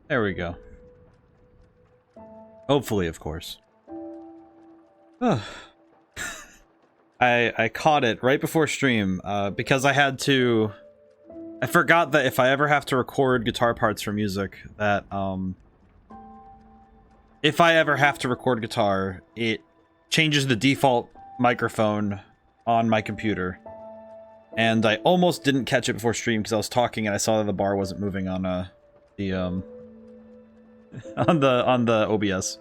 There we go. Hopefully, of course. I caught it right before stream because I had to... I forgot that if I ever have to record guitar parts for music, that if I ever have to record guitar, it changes the default microphone on my computer. And I almost didn't catch it before stream because I was talking and I saw that the bar wasn't moving on the on the OBS.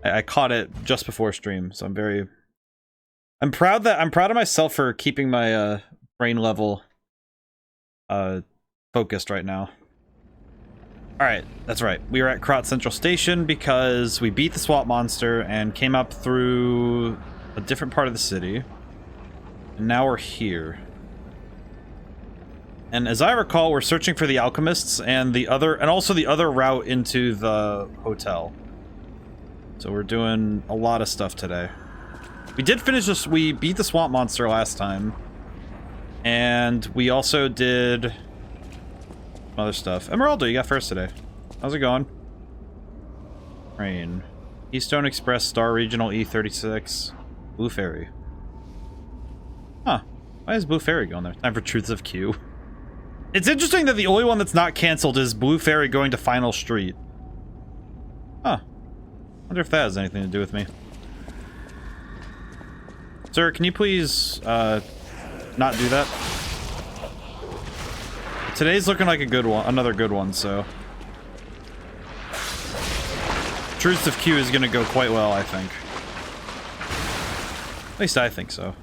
I caught it just before stream, so I'm proud of myself for keeping my brain level focused right now. Alright, that's right. We were at Krat Central Station because we beat the swamp monster and came up through a different part of the city. And now we're here. And as I recall, we're searching for the Alchemists and also the other route into the hotel. So we're doing a lot of stuff today. We did finish this. We beat the swamp monster last time. And we also did other stuff. Emeraldo, you got first today. How's it going? Train. Keystone Express, Star Regional E36. Blue Ferry. Huh. Why is Blue Ferry going there? Time for Truths of Q. It's interesting that the only one that's not canceled is Blue Ferry going to Final Street. Huh. Wonder if that has anything to do with me. Sir, can you please, not do that? Today's looking like a good one, another good one, so... Truths of Q is gonna go quite well, I think. At least I think so.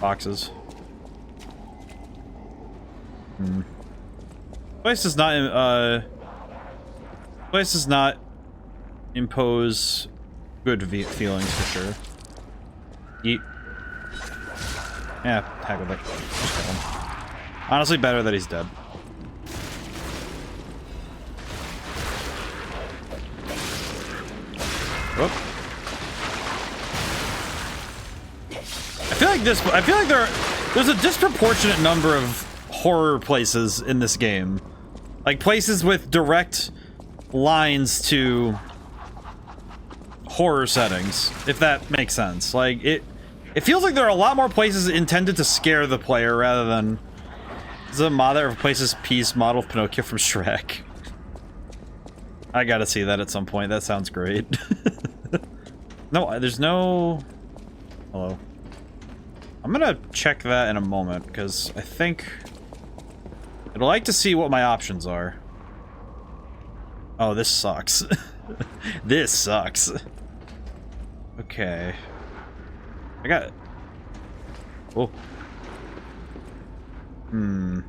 Boxes. Place does not impose good feelings for sure. Yeet. Yeah, heck with it. Just kill him. Honestly, better that he's dead. Whoop. I feel like there's a disproportionate number of horror places in this game. Like places with direct lines to horror settings, if that makes sense. Like it feels like there are a lot more places intended to scare the player rather than the mod that replaces Peace model of Pinocchio from Shrek. I gotta see that at some point. That sounds great. No, there's no... Hello. I'm gonna check that in a moment, because I think... I'd like to see what my options are. Oh, this sucks. This sucks. Okay. I got... Oh. There's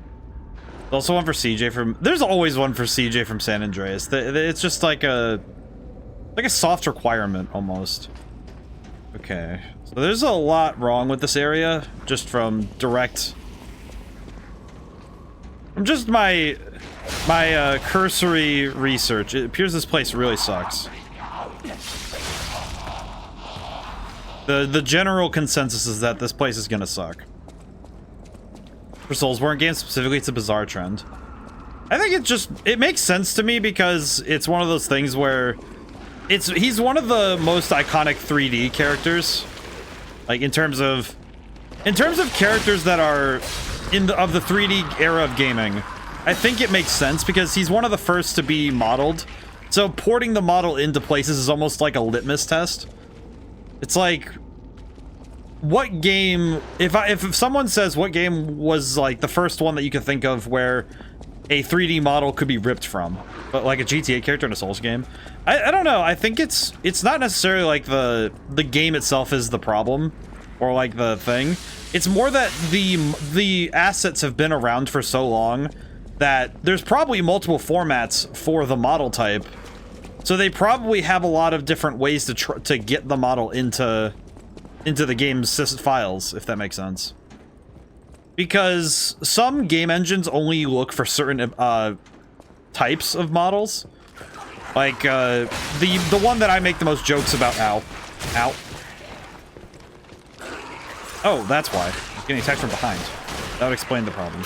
also one for CJ from... There's always one for CJ from San Andreas. It's just like a soft requirement, almost. Okay. So there's a lot wrong with this area, just from direct... From just my cursory research. It appears this place really sucks. The general consensus is that this place is gonna suck. For Soulsborne games specifically, it's a bizarre trend. I think it makes sense to me because it's one of those things where he's one of the most iconic 3D characters. Like in terms of characters that are of the 3D era of gaming. I think it makes sense because he's one of the first to be modeled. So porting the model into places is almost like a litmus test. It's like, what game, if someone says what game was like the first one that you could think of where a 3D model could be ripped from, but like a GTA character in a Souls game, I don't know. I think it's not necessarily like the game itself is the problem or like the thing. It's more that the assets have been around for so long that there's probably multiple formats for the model type. So they probably have a lot of different ways to get the model into the game's files, if that makes sense. Because some game engines only look for certain types of models. Like the one that I make the most jokes about. Ow. Oh, that's why. I'm getting attacked from behind. That would explain the problem.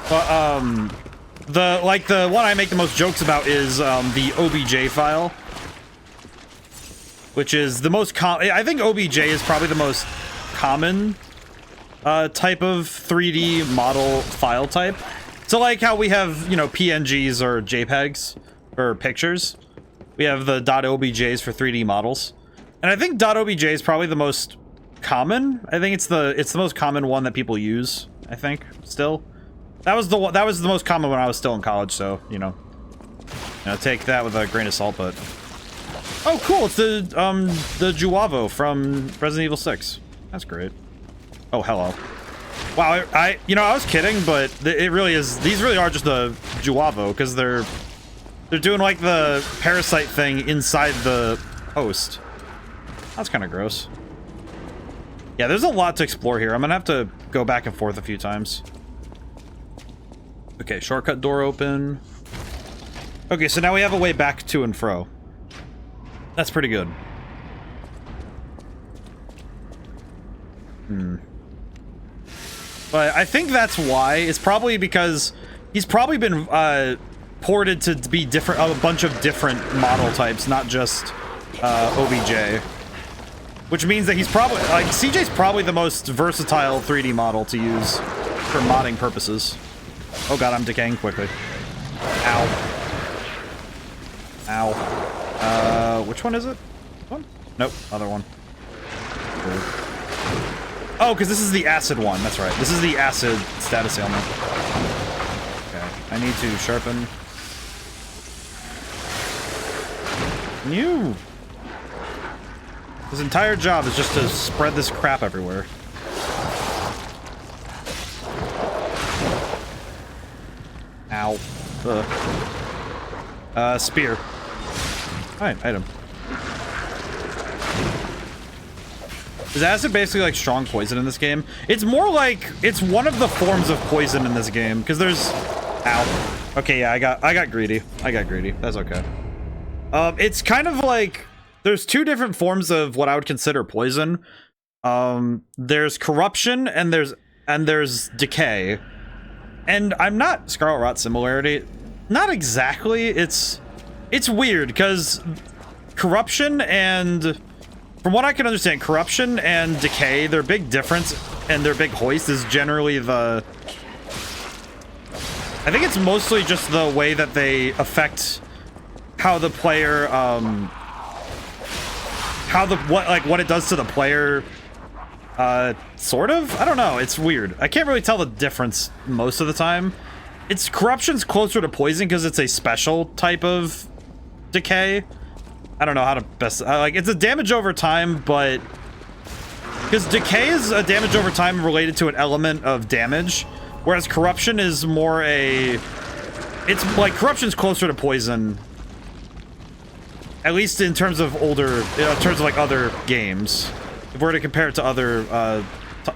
But, the one I make the most jokes about is, the OBJ file. Which is the most I think OBJ is probably the most common, type of 3D model file type. So like how we have, you know, PNGs or JPEGs or pictures. We have the .objs for 3D models. And I think .obj is probably the most common. I think it's the most common one that people use, I think, still. That was the most common when I was still in college, so, you know, take that with a grain of salt, but oh cool, it's the Juavo from Resident Evil 6. That's great. Oh, hello. Wow, I was kidding, but it really is, these really are just the Juavo, because they're doing like the parasite thing inside the host. That's kind of gross. Yeah, there's a lot to explore here. I'm gonna have to go back and forth a few times. Okay, shortcut door open. Okay, so now we have a way back to and fro. That's pretty good. But I think that's why. It's probably because he's probably been ported to be different, a bunch of different model types, not just OBJ. Which means that he's probably, like, CJ's probably the most versatile 3D model to use for modding purposes. Oh god, I'm decaying quickly. Ow. Ow. Which one is it? One? Nope, other one. Oh, because this is the acid one. That's right. This is the acid status ailment. Okay, I need to sharpen. You. His entire job is just to spread this crap everywhere. Ow. Spear. Alright, item. Is acid basically like strong poison in this game? It's more like, it's one of the forms of poison in this game, because there's... Ow. Okay, yeah, I got greedy. I got greedy. That's okay. It's kind of like... There's two different forms of what I would consider poison. There's corruption and there's decay. And I'm not Scarlet Rot similarity. Not exactly. It's weird because corruption and, from what I can understand, corruption and decay, their big difference and their big hoist is generally the, I think it's mostly just the way that they affect how the player, what it does to the player, sort of? I don't know, it's weird. I can't really tell the difference most of the time. It's corruption's closer to poison because it's a special type of decay. I don't know how to best, like, it's a damage over time, but because decay is a damage over time related to an element of damage, whereas corruption is more a, it's like, corruption's closer to poison. At least in terms of older, in terms of like other games. If we're to compare it to other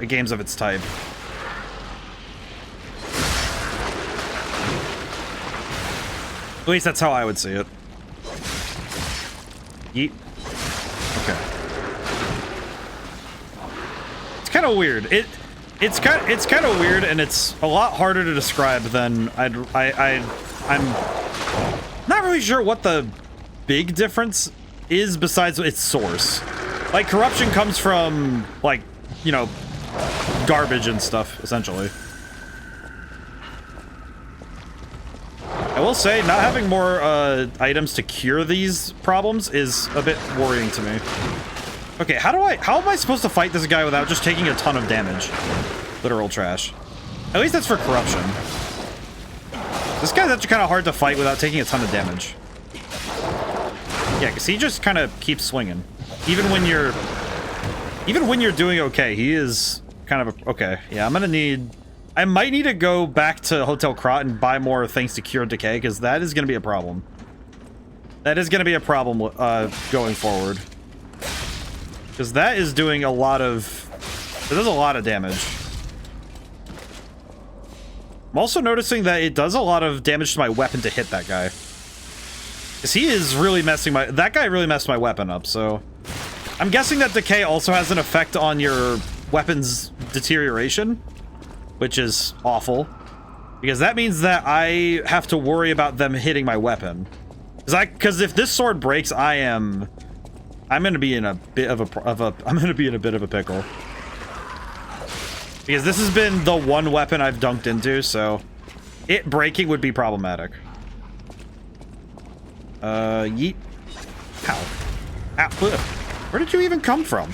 games of its type. At least that's how I would see it. Yeet. Okay. It's kind of weird. It's kind of weird, and it's a lot harder to describe than I'm not really sure what the big difference is besides its source. Like, corruption comes from, like, you know, garbage and stuff, essentially. I will say, not having more items to cure these problems is a bit worrying to me. Okay, how am I supposed to fight this guy without just taking a ton of damage? Literal trash. At least that's for corruption. This guy's actually kind of hard to fight without taking a ton of damage. Yeah, because he just kind of keeps swinging. Even when you're doing okay, he is kind of okay. Yeah, I might need to go back to Hotel Krat and buy more things to cure decay, because that is going to be a problem. That is going to be a problem going forward. Because that is doing a lot of... It does a lot of damage. I'm also noticing that it does a lot of damage to my weapon to hit that guy. Because he is really messing my... That guy really messed my weapon up, so... I'm guessing that decay also has an effect on your weapon's deterioration, which is awful. Because that means that I have to worry about them hitting my weapon. Because if this sword breaks, I'm gonna be in a bit of a pickle. Because this has been the one weapon I've dunked into, so it breaking would be problematic. Yeet. Ow. Ow. Ugh. Where did you even come from?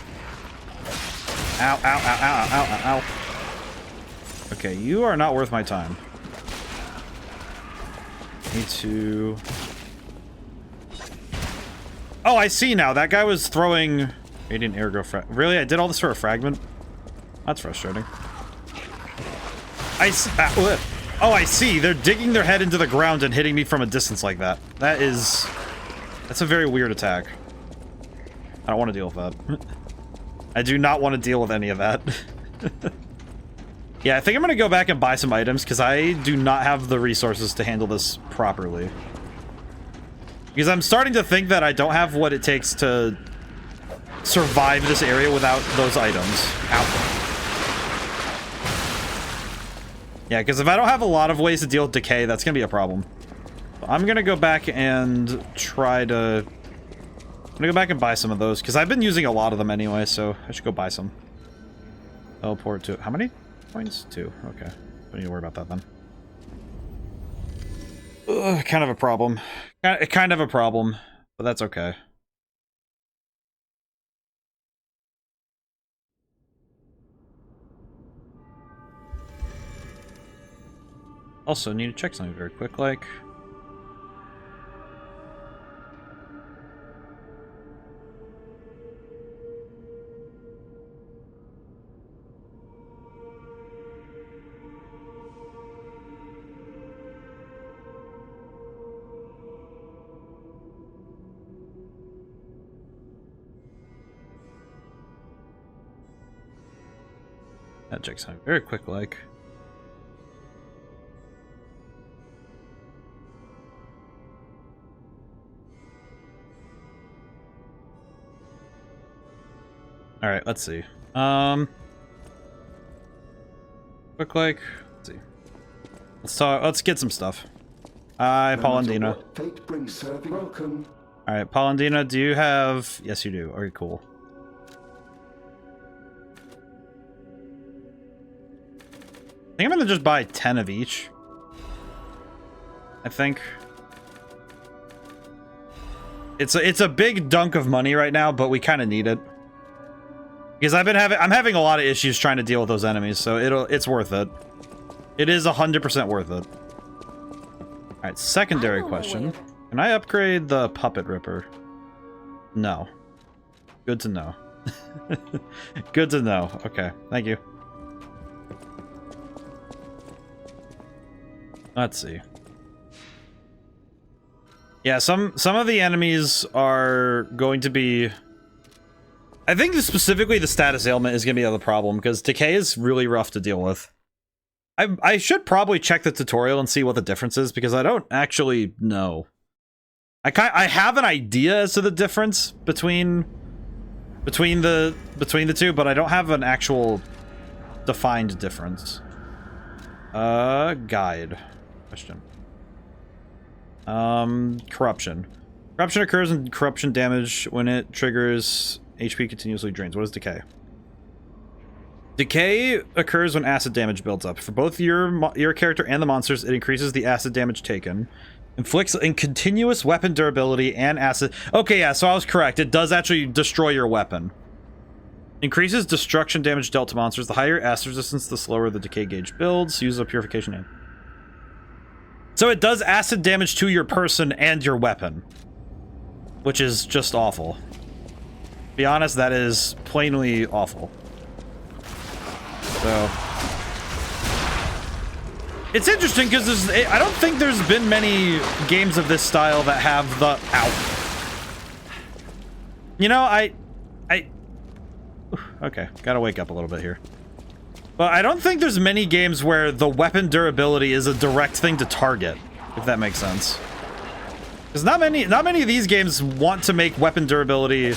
Ow, ow, ow, ow, ow, ow, ow. Okay, you are not worth my time. Need to... Oh, I see now. That guy was throwing... Radiant Ergo frag... Really? I did all this for a fragment? That's frustrating. Oh, I see. They're digging their head into the ground and hitting me from a distance like that. That's a very weird attack. I don't want to deal with that. I do not want to deal with any of that. Yeah, I think I'm going to go back and buy some items, because I do not have the resources to handle this properly. Because I'm starting to think that I don't have what it takes to survive this area without those items. Ow. Yeah, because if I don't have a lot of ways to deal with decay, that's going to be a problem. I'm going to go back and try to... I'm going to go back and buy some of those, because I've been using a lot of them anyway, so I should go buy some. Teleport to... How many points? 2. Okay. Don't need to worry about that then. Ugh, kind of a problem. Kind of a problem, but that's okay. Also, need to check something very quick, like... That check something very quick, like... Alright, let's see. Quick like, let's see. Let's get some stuff. Hi, Paulandina. Alright, Paulandina, do you have... Yes, you do. Okay, cool. I think I'm gonna just buy 10 of each. I think. It's a big dunk of money right now, but we kind of need it. Because I'm having a lot of issues trying to deal with those enemies, so it's worth it. It is 100% worth it. Alright, secondary question. Can I upgrade the Puppet Ripper? No. Good to know. Good to know. Okay, thank you. Let's see. Yeah, some of the enemies are going to be... I think specifically the status ailment is going to be the problem, because decay is really rough to deal with. I should probably check the tutorial and see what the difference is, because I don't actually know. I have an idea as to the difference between the two, but I don't have an actual defined difference. Guide. Question. Corruption. Corruption occurs in corruption damage when it triggers HP continuously drains. What is decay? Decay occurs when acid damage builds up. For both your character and the monsters, it increases the acid damage taken. Inflicts in continuous weapon durability and acid... Okay, yeah, so I was correct. It does actually destroy your weapon. Increases destruction damage dealt to monsters. The higher acid resistance, the slower the decay gauge builds. Use a purification aid. So it does acid damage to your person and your weapon. Which is just awful. To be honest, that is plainly awful. So... It's interesting because I don't think there's been many games of this style that have the... Ow. You know, okay, gotta wake up a little bit here. But I don't think there's many games where the weapon durability is a direct thing to target, if that makes sense. Because not many of these games want to make weapon durability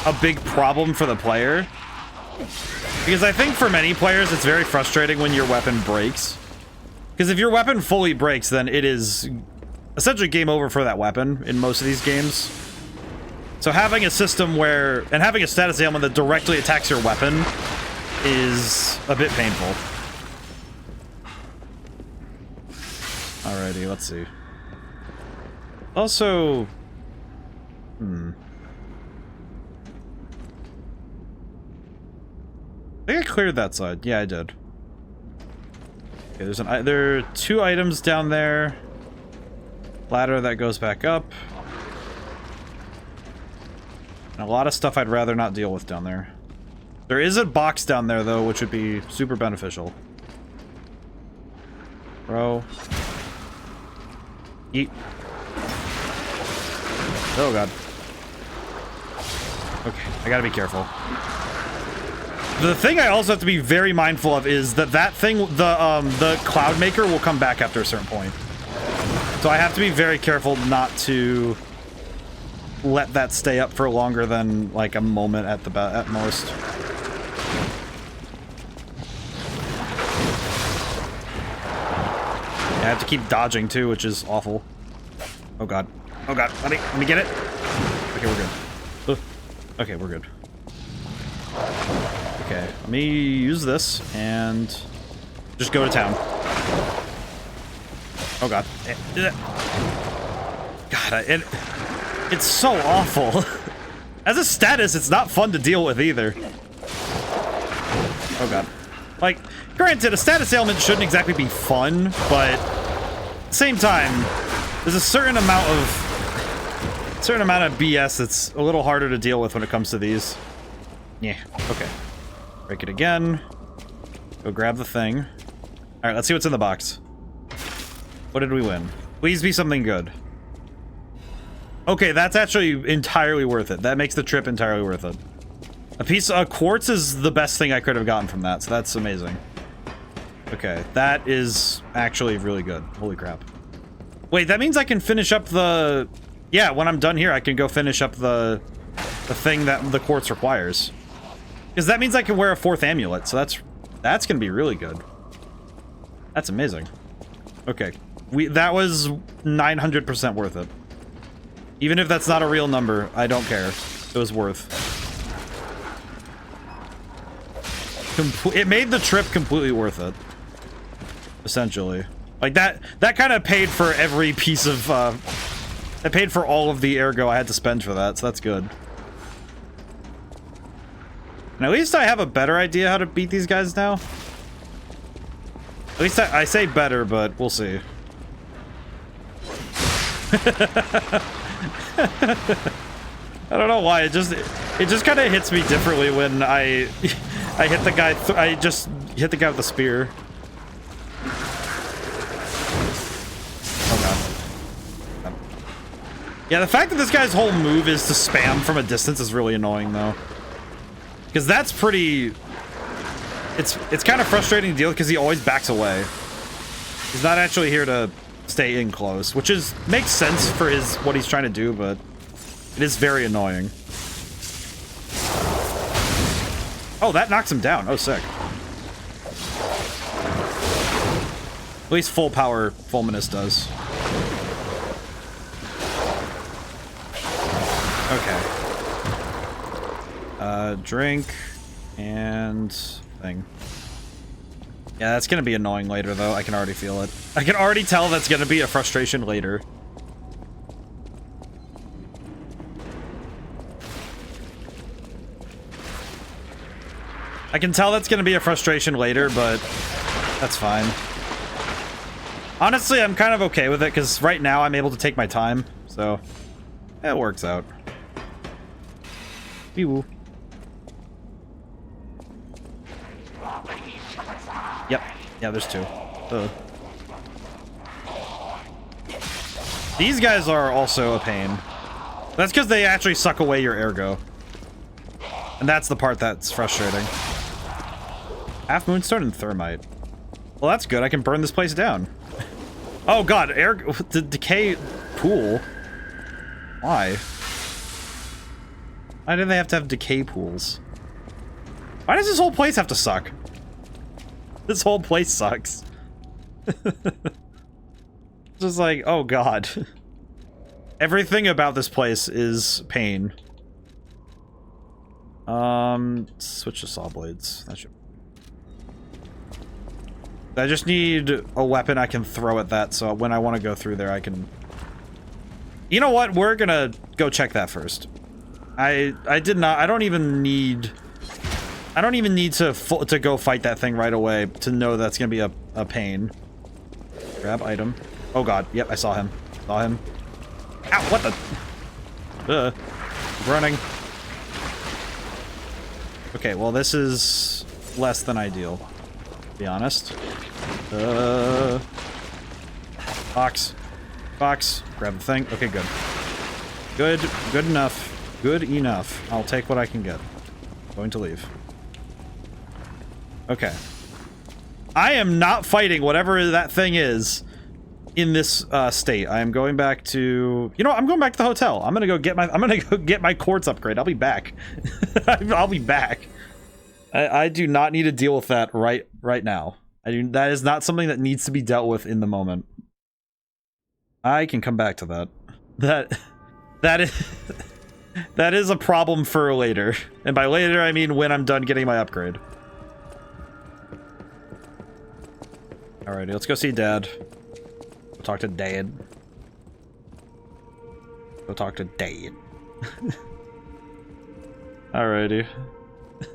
a big problem for the player. Because I think for many players, it's very frustrating when your weapon breaks. Because if your weapon fully breaks, then it is essentially game over for that weapon in most of these games. So having a system where, and having a status ailment that directly attacks your weapon is a bit painful. Alrighty, let's see. Also, I think I cleared that side. Yeah, I did. Okay, there are 2 items down there. Ladder that goes back up. And a lot of stuff I'd rather not deal with down there. There is a box down there, though, which would be super beneficial. Bro. Eat. Oh, God. Okay, I gotta be careful. The thing I also have to be very mindful of is that thing, the Cloud Maker will come back after a certain point. So I have to be very careful not to let that stay up for longer than like a moment at most. Yeah, I have to keep dodging too, which is awful. Oh god. Oh god. Let me get it. Okay, we're good. Ugh. Okay, we're good. Okay, let me use this and just go to town. Oh god. God, it's so awful. As a status, it's not fun to deal with either. Oh god. Like, granted, a status ailment shouldn't exactly be fun, but at the same time, there's a certain amount of BS that's a little harder to deal with when it comes to these. Yeah, okay. Break it again. Go grab the thing. Alright, let's see what's in the box. What did we win? Please be something good. Okay, that's actually entirely worth it. That makes the trip entirely worth it. A piece of quartz is the best thing I could have gotten from that, so that's amazing. Okay, that is actually really good. Holy crap. Wait, that means I can finish up the... Yeah, when I'm done here, I can go finish up the thing that the quartz requires. Because that means I can wear a 4th amulet, so that's gonna be really good. That's amazing. Okay, that was 900% worth it. Even if that's not a real number, I don't care. It was worth. It made the trip completely worth it. Essentially. Like, that kind of paid for every piece of, it paid for all of the ergo I had to spend for that, so that's good. And at least I have a better idea how to beat these guys now. At least I say better, but we'll see. I don't know why, it just kind of hits me differently when I hit the guy, I just hit the guy with the spear. Oh god. Yeah, the fact that this guy's whole move is to spam from a distance is really annoying though. Because that's pretty... It's kind of frustrating to deal with because he always backs away. He's not actually here to stay in close, which makes sense for what he's trying to do, but it is very annoying. Oh, that knocks him down. Oh, sick. At least full power Fulminus does. Okay. Drink and thing. Yeah, that's gonna be annoying later, though. I can already feel it. I can already tell that's gonna be a frustration later. I can tell that's gonna be a frustration later, but that's fine. Honestly, I'm kind of okay with it, because right now I'm able to take my time, so it works out. Wee-woo. Yep. Yeah, there's 2. These guys are also a pain. That's because they actually suck away your ergo. And that's the part that's frustrating. Half Moonstone and Thermite. Well, that's good. I can burn this place down. Oh god, the decay pool. Why? Why do they have to have decay pools? Why does this whole place have to suck? This whole place sucks. Just like, oh god. Everything about this place is pain. Switch to saw blades. That should... I just need a weapon I can throw at that, so when I want to go through there, I can... You know what? We're gonna go check that first. I don't even need to go fight that thing right away to know that's gonna be a pain. Grab item. Oh god, yep, I saw him. Saw him. Ow, what the? Running. Okay, well this is less than ideal, to be honest. Box. Box. Grab the thing. Okay, good. Good enough. Good enough. I'll take what I can get. Going to leave. Okay. I am not fighting whatever that thing is in this state. I am going back to... You know what? I'm going back to the hotel. I'm gonna go get my quartz upgrade. I'll be back. I'll be back. I do not need to deal with that right now. That is not something that needs to be dealt with in the moment. I can come back to that. That is a problem for later. And by later, I mean when I'm done getting my upgrade. Alrighty, let's go see Dad. Go talk to Dad. Go talk to Dad. Alrighty.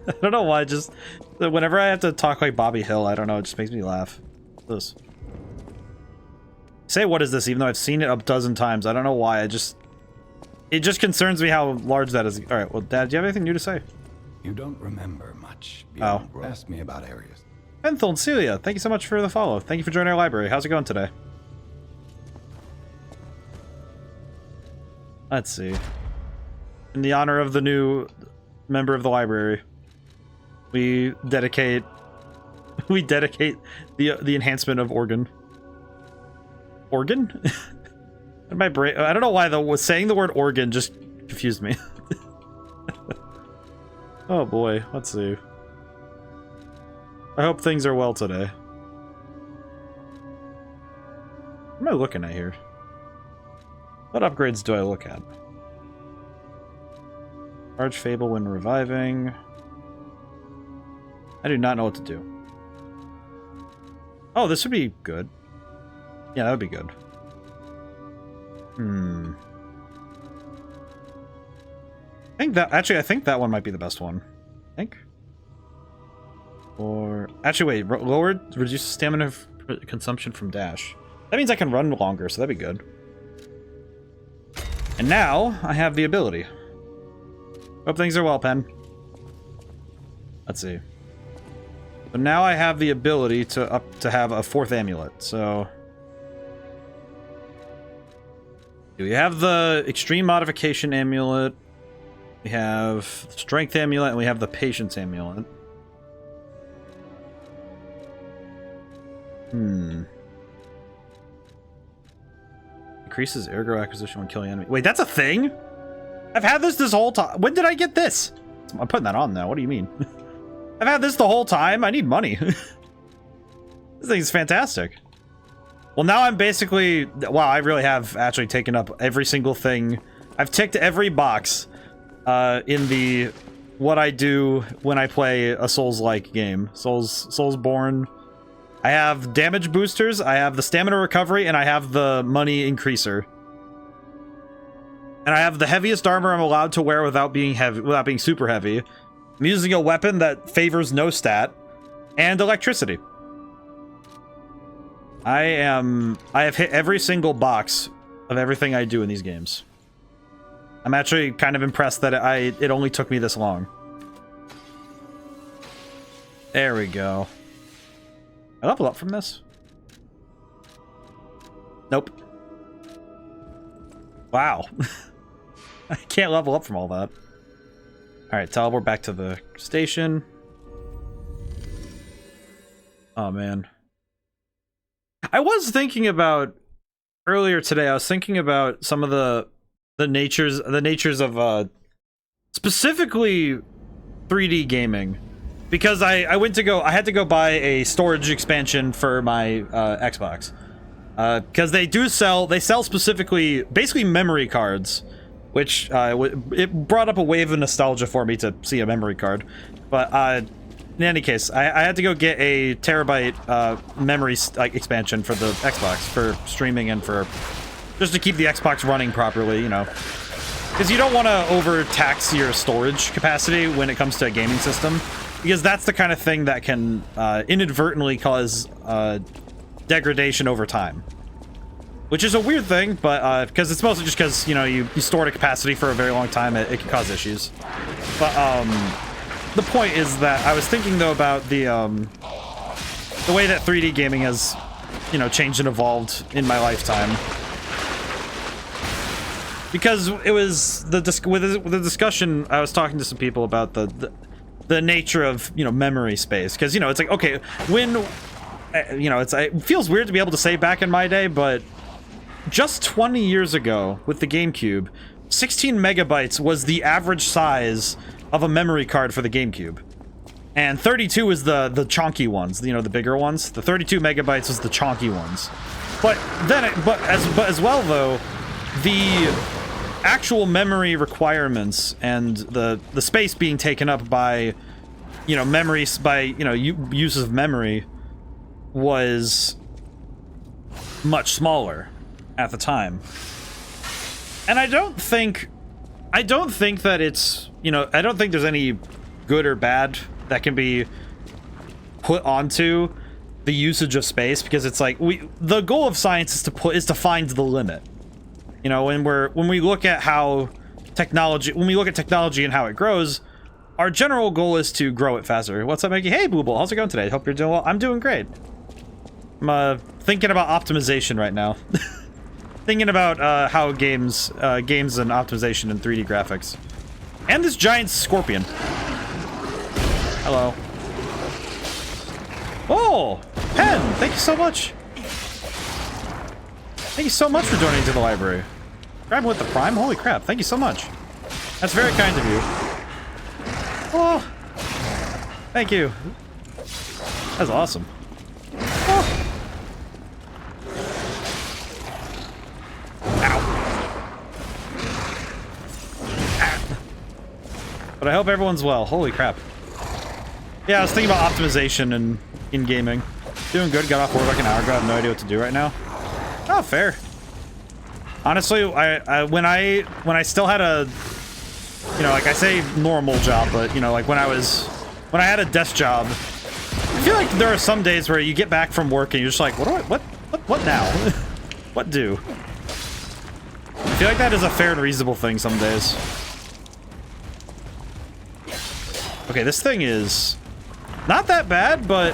I don't know why, just... Whenever I have to talk like Bobby Hill, I don't know, it just makes me laugh. This. Say what is this, even though I've seen it a dozen times. I don't know why, it just concerns me how large that is. Alright, well, Dad, do you have anything new to say? You don't remember much. Oh. Ask me about areas. Benthel and Celia, thank you so much for the follow. Thank you for joining our library. How's it going today? Let's see. In the honor of the new member of the library, we dedicate the enhancement of organ. Organ? My brain, I don't know why saying the word organ just confused me. Oh boy, let's see. I hope things are well today. What am I looking at here? What upgrades do I look at? Large Fable when reviving. I do not know what to do. Oh, this would be good. Yeah, that would be good. I think that one might be the best one. I think. Or actually, wait. Reduce stamina consumption from dash. That means I can run longer, so that'd be good. And now I have the ability. Hope things are well, Pen. Let's see. So now I have the ability to have a 4th amulet. So we have the extreme modification amulet. We have the strength amulet, and we have the patience amulet. Increases ergo acquisition when killing enemy. Wait, that's a thing? I've had this whole time. When did I get this? I'm putting that on now. What do you mean? I've had this the whole time. I need money. This thing's fantastic. Well, now I'm basically... Wow, I really have actually taken up every single thing. I've ticked every box in the... What I do when I play a Souls-like game. Soulsborne. I have damage boosters, I have the stamina recovery, and I have the money increaser. And I have the heaviest armor I'm allowed to wear without being super heavy. I'm using a weapon that favors no stat, and electricity. I have hit every single box of everything I do in these games. I'm actually kind of impressed that it only took me this long. There we go. I level up from this? Nope. Wow. I can't level up from all that. Alright, teleport back to the station. Oh, man. I was thinking about... Earlier today, I was thinking about some of the natures of, specifically 3D gaming. because I had to go buy a storage expansion for my Xbox. Because they sell specifically, basically memory cards, which it brought up a wave of nostalgia for me to see a memory card. But in any case, I had to go get a terabyte memory expansion for the Xbox for streaming and for just to keep the Xbox running properly, you know. Because you don't want to overtax your storage capacity when it comes to a gaming system, because that's the kind of thing that can inadvertently cause degradation over time. Which is a weird thing, but because it's mostly just because, you know, you store a capacity for a very long time, it can cause issues. But the point is that I was thinking though about the way that 3D gaming has, you know, changed and evolved in my lifetime. Because it was with the discussion, I was talking to some people about the nature of, you know, memory space. Because, you know, it's like, okay, when, you know, it feels weird to be able to say back in my day, but just 20 years ago with the GameCube, 16 megabytes was the average size of a memory card for the GameCube. And 32 is the chunky ones, you know, the bigger ones. The 32 megabytes was the chunky ones. But then, as well though, the actual memory requirements and the space being taken up by, you know, memories, by, you know, uses of memory was much smaller at the time. And I don't think that it's, you know, I don't think there's any good or bad that can be put onto the usage of space, because it's like the goal of science is to find the limit. You know, when we look at technology and how it grows, our general goal is to grow it faster. What's up, Maggie? Hey, Booble, how's it going today? Hope you're doing well. I'm doing great. I'm thinking about optimization right now. Thinking about how games and optimization and 3D graphics. And this giant scorpion. Hello. Oh, Pen, thank you so much. Thank you so much for donating to the library. Grab with the Prime? Holy crap, thank you so much. That's very kind of you. Oh, thank you. That's awesome. Oh. Ow. Ah. But I hope everyone's well. Holy crap. Yeah, I was thinking about optimization in gaming. Doing good, got off work like an hour ago. I have no idea what to do right now. Oh, fair. Honestly, when I still had a, you know, like I say normal job, but you know, like when I had a desk job, I feel like there are some days where you get back from work and you're just like, what now? What do? I feel like that is a fair and reasonable thing some days. Okay, this thing is not that bad, but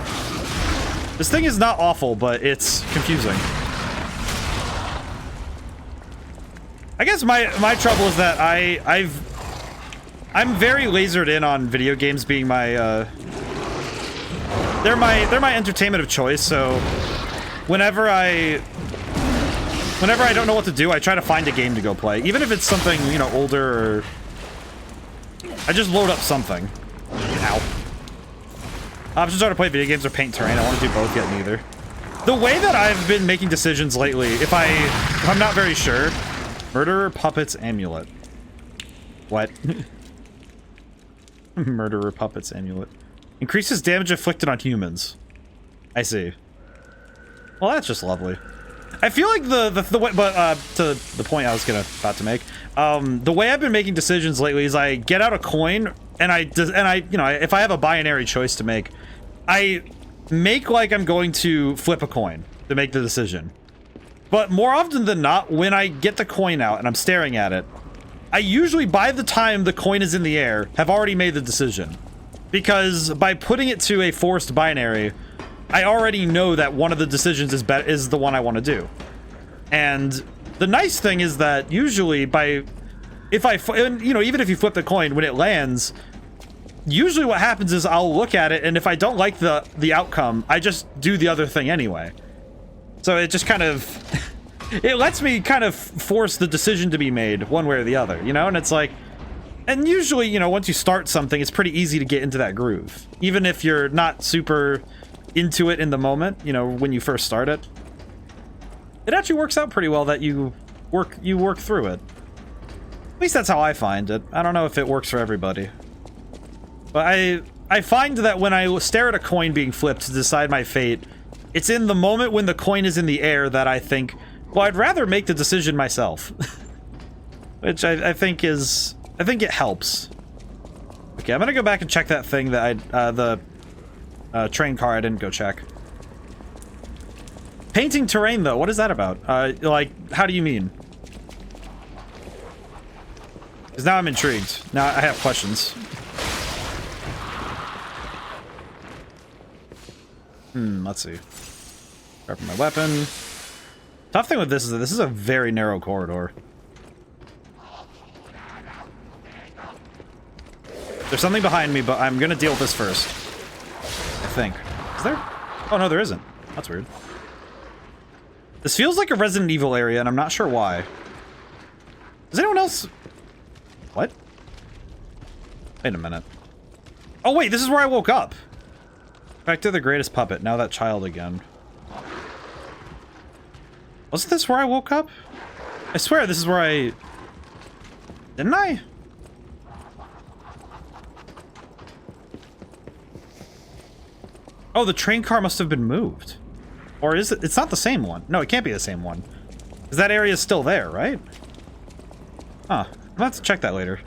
this thing is not awful, but it's confusing. I guess my trouble is that I'm very lasered in on video games being my they're my entertainment of choice. So whenever I don't know what to do, I try to find a game to go play, even if it's something, you know, older, or I just load up something. Ow. Options are to play video games or paint terrain. I want to do both, yet neither. The way that I've been making decisions lately, if I'm not very sure. Murderer Puppets Amulet. What? Murderer Puppets Amulet. Increases damage inflicted on humans. I see. Well, that's just lovely. I feel like the way, but to the point I was about to make, the way I've been making decisions lately is I get out a coin and I you know, if I have a binary choice to make, I make like I'm going to flip a coin to make the decision. But more often than not, when I get the coin out and I'm staring at it, I usually, by the time the coin is in the air, have already made the decision. Because by putting it to a forced binary, I already know that one of the decisions is the one I want to do. And the nice thing is that usually you know, even if you flip the coin, when it lands, usually what happens is I'll look at it, and if I don't like the outcome, I just do the other thing anyway. So it just kind of, it lets me kind of force the decision to be made one way or the other, you know? And it's like, And usually, you know, once you start something, it's pretty easy to get into that groove. Even if you're not super into it in the moment, you know, when you first start it. It actually works out pretty well that you work through it. At least that's how I find it. I don't know if it works for everybody. But I find that when I stare at a coin being flipped to decide my fate, it's in the moment when the coin is in the air that I think, well, I'd rather make the decision myself. Which I think is... I think it helps. Okay, I'm gonna go back and check that thing that the train car I didn't go check. Painting terrain, though, what is that about? Like, how do you mean? Because now I'm intrigued. Now I have questions. Let's see. Grab my weapon. Tough thing with this is that this is a very narrow corridor. There's something behind me, but I'm gonna deal with this first. I think. Is there? Oh, no, there isn't. That's weird. This feels like a Resident Evil area, and I'm not sure why. Does anyone else... What? Wait a minute. Oh, wait, this is where I woke up. Back to the greatest puppet. Now that child again. Wasn't this where I woke up? I swear this is where I... Didn't I? Oh, the train car must have been moved. Or is it? It's not the same one. No, it can't be the same one. Because that area is still there, right? Huh. I'm gonna have to check that later.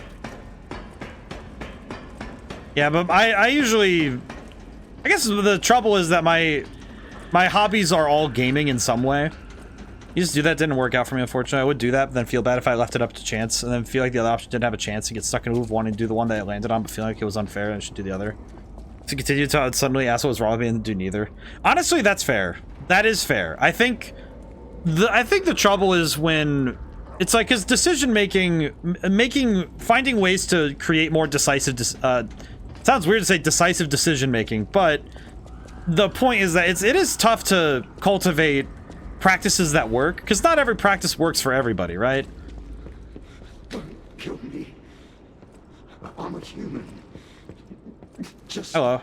Yeah, but I usually... I guess the trouble is that my hobbies are all gaming in some way. You just do that, didn't work out for me, unfortunately. I would do that, but then feel bad if I left it up to chance, and then feel like the other option didn't have a chance to get stuck in a move, wanting to do the one that I landed on, but feeling like it was unfair and I should do the other. To continue to suddenly ask what was wrong with me and do neither. Honestly, that's fair. That is fair. I think the trouble is when it's like his decision making, finding ways to create more decisive. Sounds weird to say decisive decision making, but the point is that it is tough to cultivate practices that work, because not every practice works for everybody, right? Don't kill me. I'm a human. Just... Hello.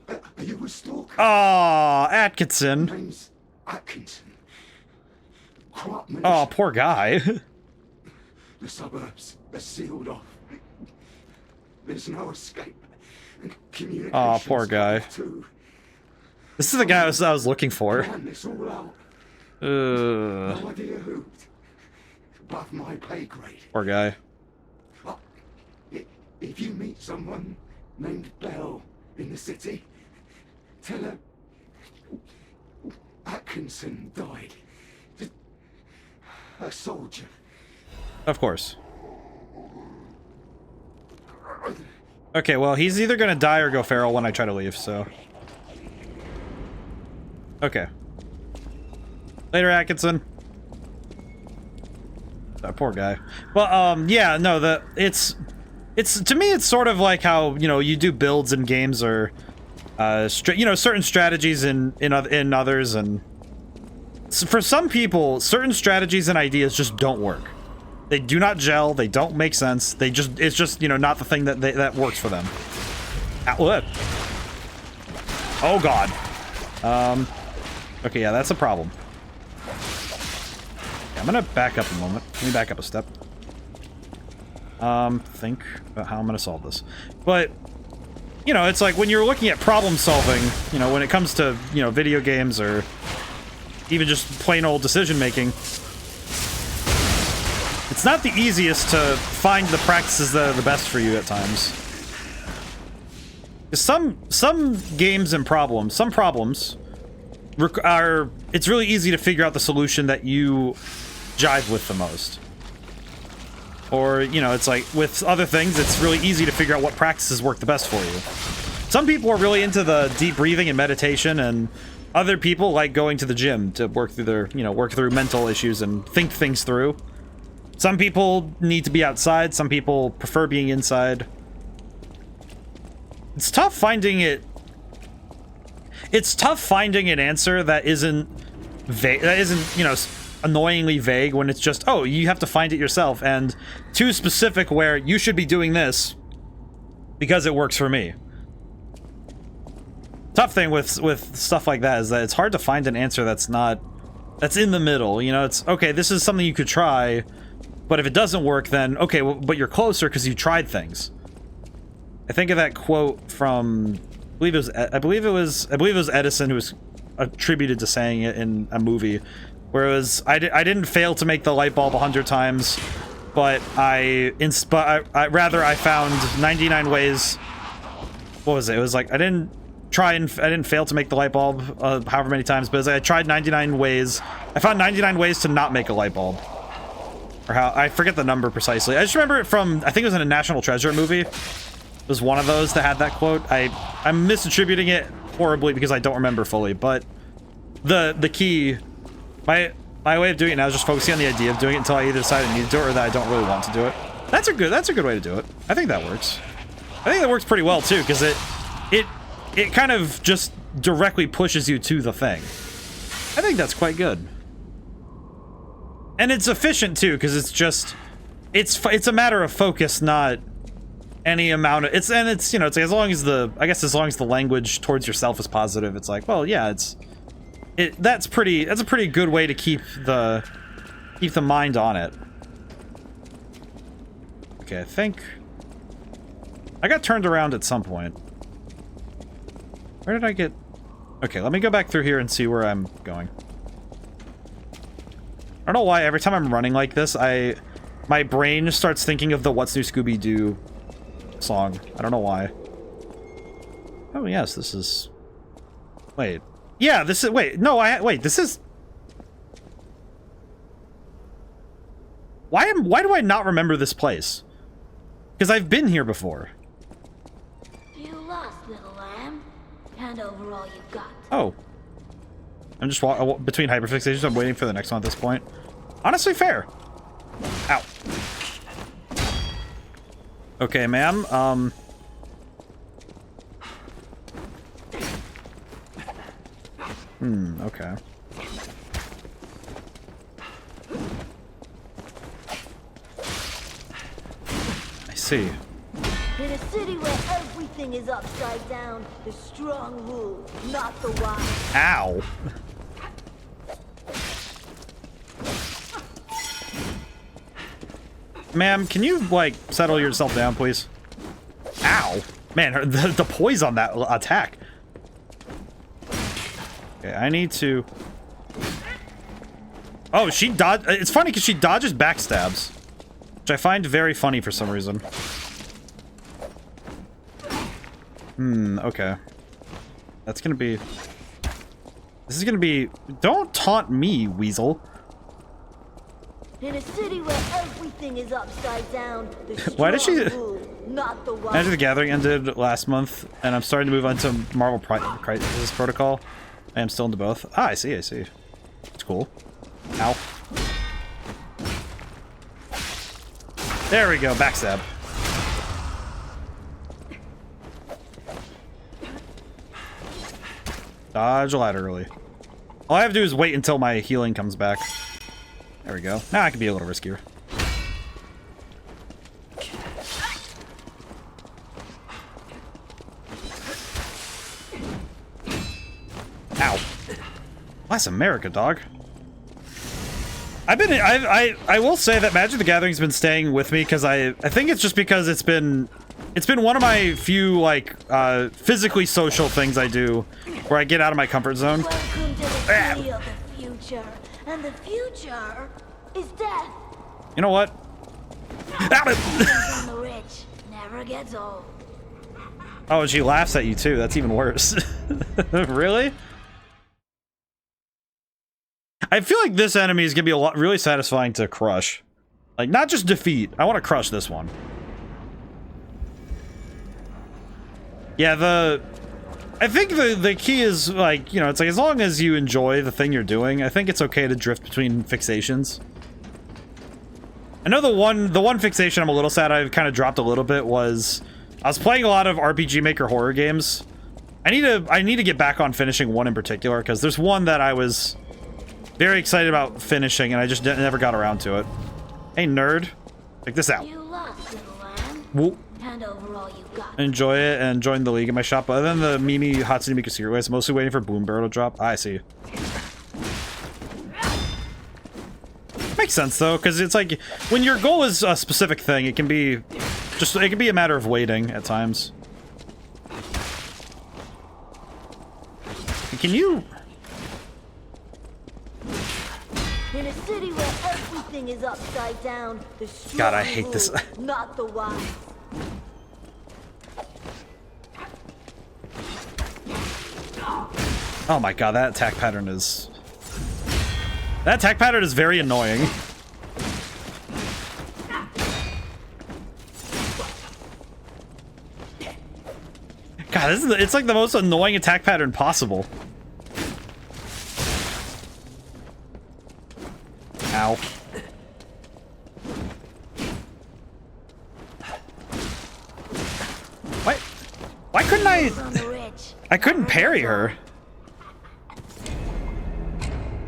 Are you a stalker? Aw, Atkinson. Name's Atkinson. Craftsman. Oh, poor guy. The suburbs are sealed off. There's no escape. Communication. Oh, poor guy. Too. This is the guy I was looking for. Plan this all out. No idea who. Above my pay grade. Poor guy. But if you meet someone named Bell in the city, tell her Atkinson died. A soldier. Of course. Okay, well, he's either gonna die or go feral when I try to leave, so... Okay. Later, Atkinson. That poor guy. Well, yeah, no, it's to me, it's sort of like how, you know, you do builds in games or, you know, certain strategies in others, and for some people, certain strategies and ideas just don't work. They do not gel, they don't make sense, it's just, you know, not the thing that works for them. What? Oh, God. Okay, yeah, that's a problem. Okay, I'm gonna back up a moment. Let me back up a step. Think about how I'm gonna solve this. But, you know, it's like when you're looking at problem solving, you know, when it comes to, you know, video games or even just plain old decision making, it's not the easiest to find the practices that are the best for you at times. Some games and problems, some problems are, it's really easy to figure out the solution that you jive with the most. Or, you know, it's like with other things, it's really easy to figure out what practices work the best for you. Some people are really into the deep breathing and meditation, and other people like going to the gym to work through their, you know, work through mental issues and think things through. Some people need to be outside, some people prefer being inside. It's tough finding it. It's tough finding an answer that isn't, you know, annoyingly vague when it's just, oh, you have to find it yourself, and too specific where you should be doing this because it works for me. Tough thing with stuff like that is that it's hard to find an answer that's in the middle. You know, it's okay, this is something you could try, but if it doesn't work, then okay, well, but you're closer because you tried things. I think of that quote from, I believe it was Edison who was attributed to saying it in a movie, where it was, I didn't fail to make the light bulb 100 times, but I found 99 ways. What was it? It was like I didn't fail to make the light bulb however many times, but I tried 99 ways. I found 99 ways to not make a light bulb. Or how, I forget the number precisely. I just remember it from, I think it was in a National Treasure movie. It was one of those that had that quote. I'm misattributing it horribly because I don't remember fully, but the key, my way of doing it now is just focusing on the idea of doing it until I either decide I need to do it or that I don't really want to do it. That's a good way to do it. I think that works. I think that works pretty well too, because it kind of just directly pushes you to the thing. I think that's quite good. And it's efficient too, because it's just, it's a matter of focus, not any amount of, it's you know, it's like as long as the language towards yourself is positive, it's like, well, yeah, that's a pretty good way to keep the mind on it. Okay, I think I got turned around at some point. Where did I get? Okay, let me go back through here and see where I'm going. I don't know why every time I'm running like this, my brain starts thinking of the What's New Scooby-Doo song. I don't know why. Oh yes, this is. Wait. Yeah, this is. Wait, no, wait. This is. Why do I not remember this place? Because I've been here before. You lost, little lamb. Hand over all you've got. Oh. I'm just between hyperfixations. I'm waiting for the next one at this point. Honestly, fair. Ow. Okay, ma'am. Okay. I see. In a city where everything is upside down, the strong rule, not the wise. Ow. Ma'am, can you, like, settle yourself down, please? Ow. Man, the poise on that attack. Okay, I need to... Oh, she dodged... It's funny because she dodges backstabs, which I find very funny for some reason. Okay. That's gonna be... This is gonna be... Don't taunt me, weasel. In a city where everything is upside down, the Why did she... rule, not the wise. Magic the Gathering ended last month, and I'm starting to move on to Marvel Crisis Protocol. I am still into both. Ah, I see. It's cool. Ow. There we go, backstab. Dodge laterally. All I have to do is wait until my healing comes back. There we go. Now I can be a little riskier. Ow. Bless America, dog. I will say that Magic the Gathering's been staying with me because I think it's just because it's been one of my few, like, physically social things I do where I get out of my comfort zone. Welcome to the city of the future, and the future is death. You know what? The rich never gets old. Oh, and she laughs at you too. That's even worse. Really? I feel like this enemy is gonna be really satisfying to crush. Like, not just defeat. I want to crush this one. Yeah, I think the key is, like, you know, it's like as long as you enjoy the thing you're doing, I think it's okay to drift between fixations. I know the one fixation I'm a little sad I've kind of dropped a little bit was I was playing a lot of RPG Maker horror games. I need to get back on finishing one in particular because there's one that I was very excited about finishing, and I just never got around to it. Hey, nerd. Check this out. You lost, little lamb. Whoop. Hand over all you got. Enjoy it and join the league in my shop. Other than the Mimi Hatsune Miku secret ways, mostly waiting for Boom Barrel to drop. I see. Makes sense though, because it's like when your goal is a specific thing, it can be a matter of waiting at times. Can you? In a city where everything is upside down, the strong God, I hate this. rule, not the wise. Oh my god, that attack pattern is... That attack pattern is very annoying. God, it's like the most annoying attack pattern possible. Ow. Why couldn't I couldn't parry her.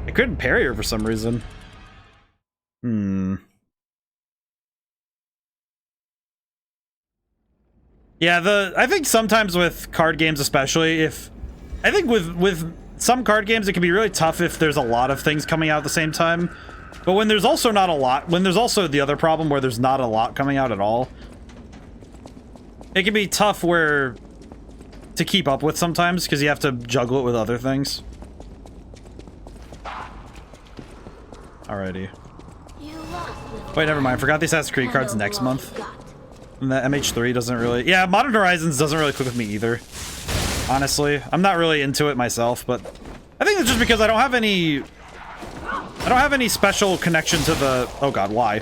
I couldn't parry her for some reason. Yeah, I think sometimes with card games especially, I think with some card games it can be really tough if there's a lot of things coming out at the same time. But when there's also not a lot, when there's also the other problem where there's not a lot coming out at all, it can be tough to keep up with sometimes because you have to juggle it with other things. Alrighty. Wait, never mind. Forgot the Assassin's Creed cards next month. And the MH3 doesn't really... Yeah, Modern Horizons doesn't really click with me either. Honestly. I'm not really into it myself, but... I think it's just because I don't have any special connection to the... Oh god, why?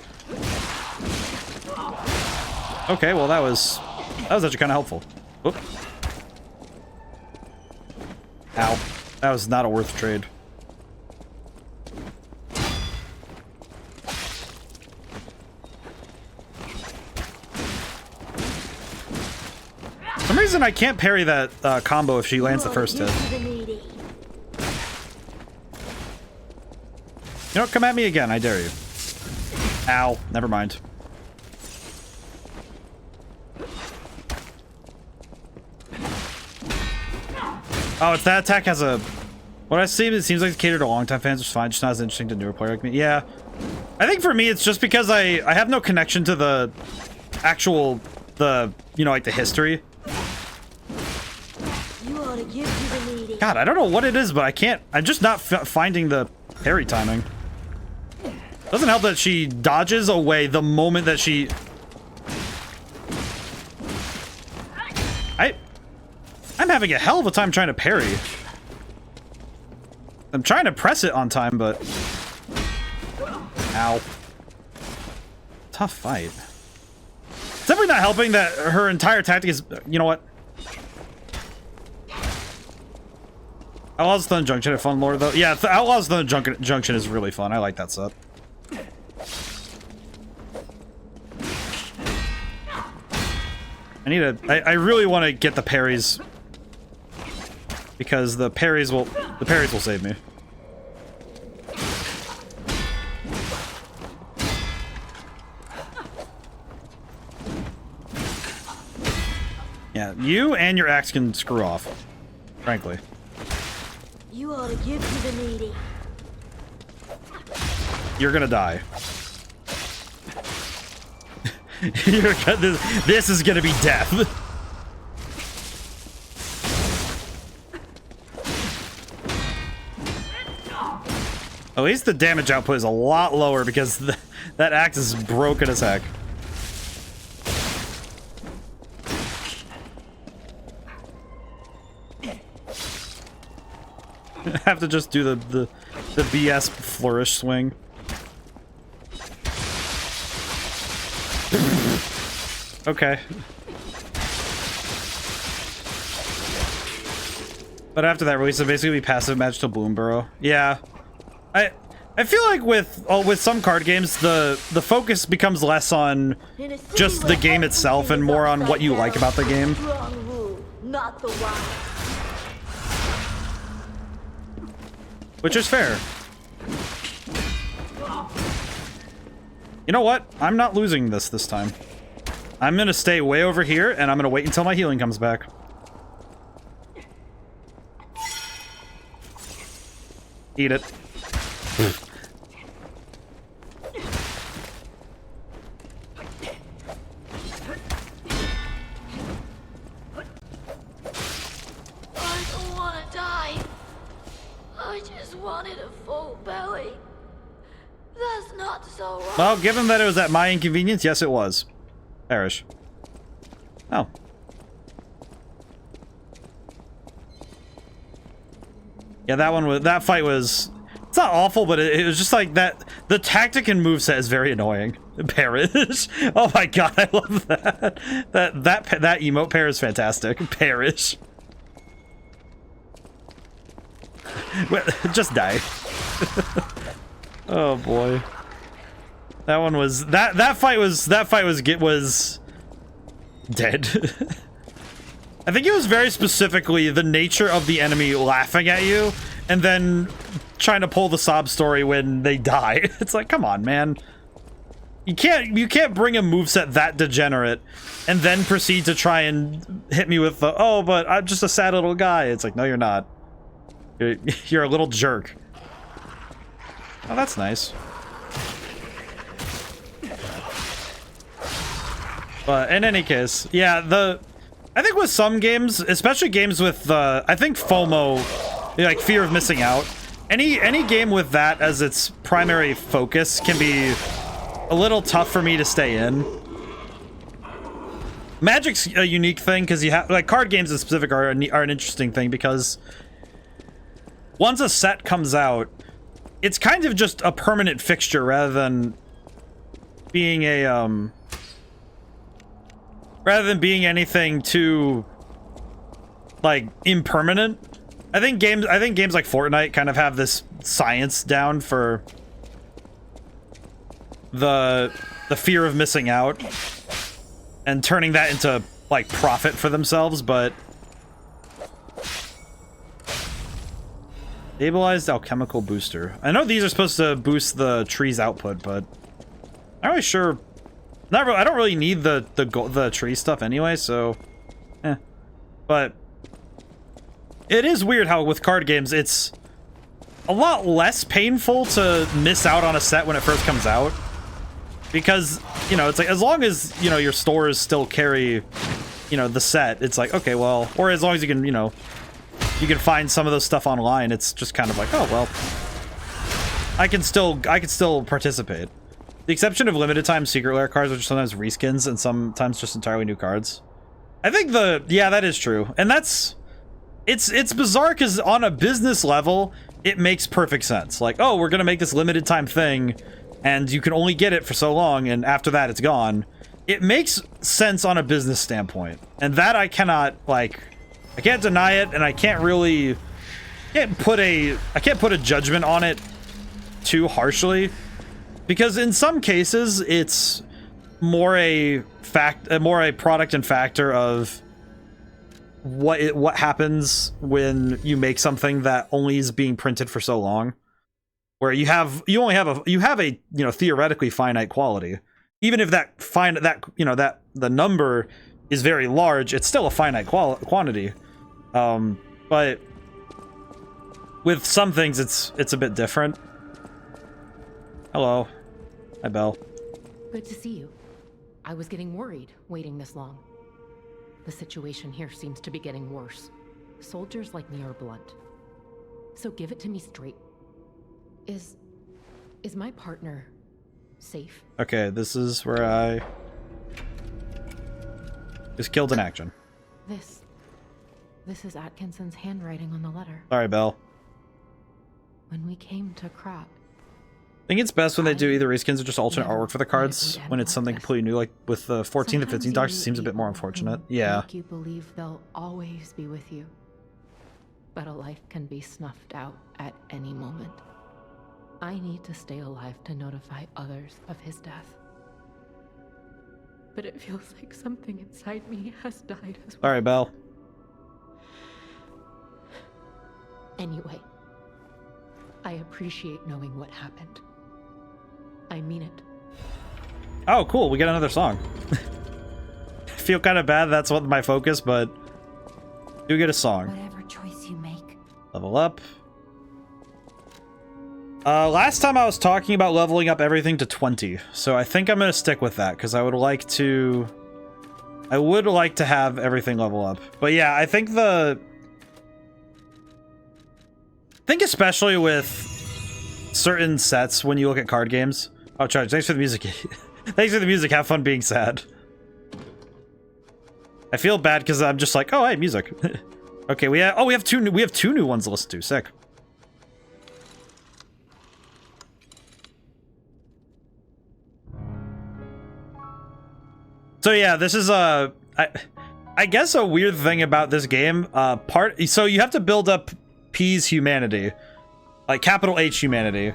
Okay, well that was actually kind of helpful. Whoop. Ow. That was not a worth trade. For some reason I can't parry that combo if she lands the first hit. You know, come at me again, I dare you. Ow, never mind. Oh, it's that attack has a... What I see, it seems like it's catered to longtime fans, which is fine, just not as interesting to newer player like me. Yeah. I think for me, it's just because I have no connection to the actual, you know, like the history. God, I don't know what it is, but I'm just not finding the parry timing. Doesn't help that she dodges away the moment that she... I'm having a hell of a time trying to parry. I'm trying to press it on time, but... Ow. Tough fight. It's definitely not helping that her entire tactic is... You know what? Outlaws Thunder Junction, a fun lore though. Yeah, Outlaws Thunder Junction is really fun. I like that set. I really want to get the parries because the parries will save me. Yeah, you and your axe can screw off, frankly. You ought to give to the needy. You're gonna die. This is gonna be death. At least the damage output is a lot lower because that axe is broken as heck. I have to just do the BS flourish swing. Okay. But after that release, it basically be passive match to Bloom Burrow. Yeah. I feel like with some card games, the focus becomes less on just the game itself and more on what you like about the game. Which is fair. You know what? I'm not losing this time. I'm gonna stay way over here, and I'm gonna wait until my healing comes back. Eat it. I don't want to die. I just wanted a full belly. That's not so wrong. Well, given that it was at my inconvenience, yes, it was. Perish. Oh. Yeah, that fight was... It's not awful, but it was just like that... The tactic and moveset is very annoying. Perish. Oh my god, I love that. That emote pair is fantastic. Perish. Just die. Oh boy. That one was... That fight was dead. I think it was very specifically the nature of the enemy laughing at you and then trying to pull the sob story when they die. It's like, come on, man. You can't bring a moveset that degenerate and then proceed to try and hit me with the, oh, but I'm just a sad little guy. It's like, no, you're not. You're a little jerk. Oh, that's nice. But in any case, yeah, I think with some games, especially games with I think FOMO, like fear of missing out, any game with that as its primary focus can be a little tough for me to stay in. Magic's a unique thing because you have, like, card games in specific are an interesting thing because once a set comes out, it's kind of just a permanent fixture rather than being a anything too, like, impermanent. I think games like Fortnite kind of have this science down for the fear of missing out and turning that into, like, profit for themselves, but stabilized alchemical booster. I know these are supposed to boost the tree's output, but I'm not really sure. I don't really need the tree stuff anyway, so but it is weird how with card games it's a lot less painful to miss out on a set when it first comes out, because, you know, it's like, as long as, you know, your stores still carry, you know, the set, it's like, okay, well, or as long as you can, you know, you can find some of those stuff online, it's just kind of like, oh well, I can still participate. The exception of limited time secret lair cards, which are sometimes reskins and sometimes just entirely new cards. I think yeah, that is true. And it's bizarre because on a business level, it makes perfect sense. Like, oh, we're gonna make this limited time thing and you can only get it for so long and after that it's gone. It makes sense on a business standpoint. And that I cannot, like, I can't deny it, and I can't put a judgment on it too harshly. Because in some cases, it's more a product and factor of what happens when you make something that only is being printed for so long, where you have a you know, theoretically finite quality. Even if the number is very large, it's still a finite quantity. But with some things, it's a bit different. Hello. Hi, Belle. Good to see you. I was getting worried waiting this long. The situation here seems to be getting worse. Soldiers like me are blunt. So give it to me straight. Is my partner safe? Okay, this is where I just killed in action. This is Atkinson's handwriting on the letter. Sorry, Belle. When we came to Crop, I think it's best when they do either reskins or just alternate artwork for the cards when it's something completely new, like with the 14 to 15 docs. It seems a bit more unfortunate. Yeah. Make you believe they'll always be with you, but a life can be snuffed out at any moment. I need to stay alive to notify others of his death, but it feels like something inside me has died as well. Sorry, Belle. Anyway, I appreciate knowing what happened. I mean it. Oh, cool. We get another song. I feel kind of bad that's what my focus, but do get a song. Whatever choice you make. Level up. Last time I was talking about leveling up everything to 20, so I think I'm going to stick with that, because I would like to have everything level up. But yeah, I think especially with certain sets when you look at card games. Oh, Charge, thanks for the music. Thanks for the music. Have fun being sad. I feel bad because I'm just like, oh, hey, music. Okay, we have two new ones to listen to. Sick. So yeah, this is I guess a weird thing about this game. So you have to build up P's humanity, like capital H humanity,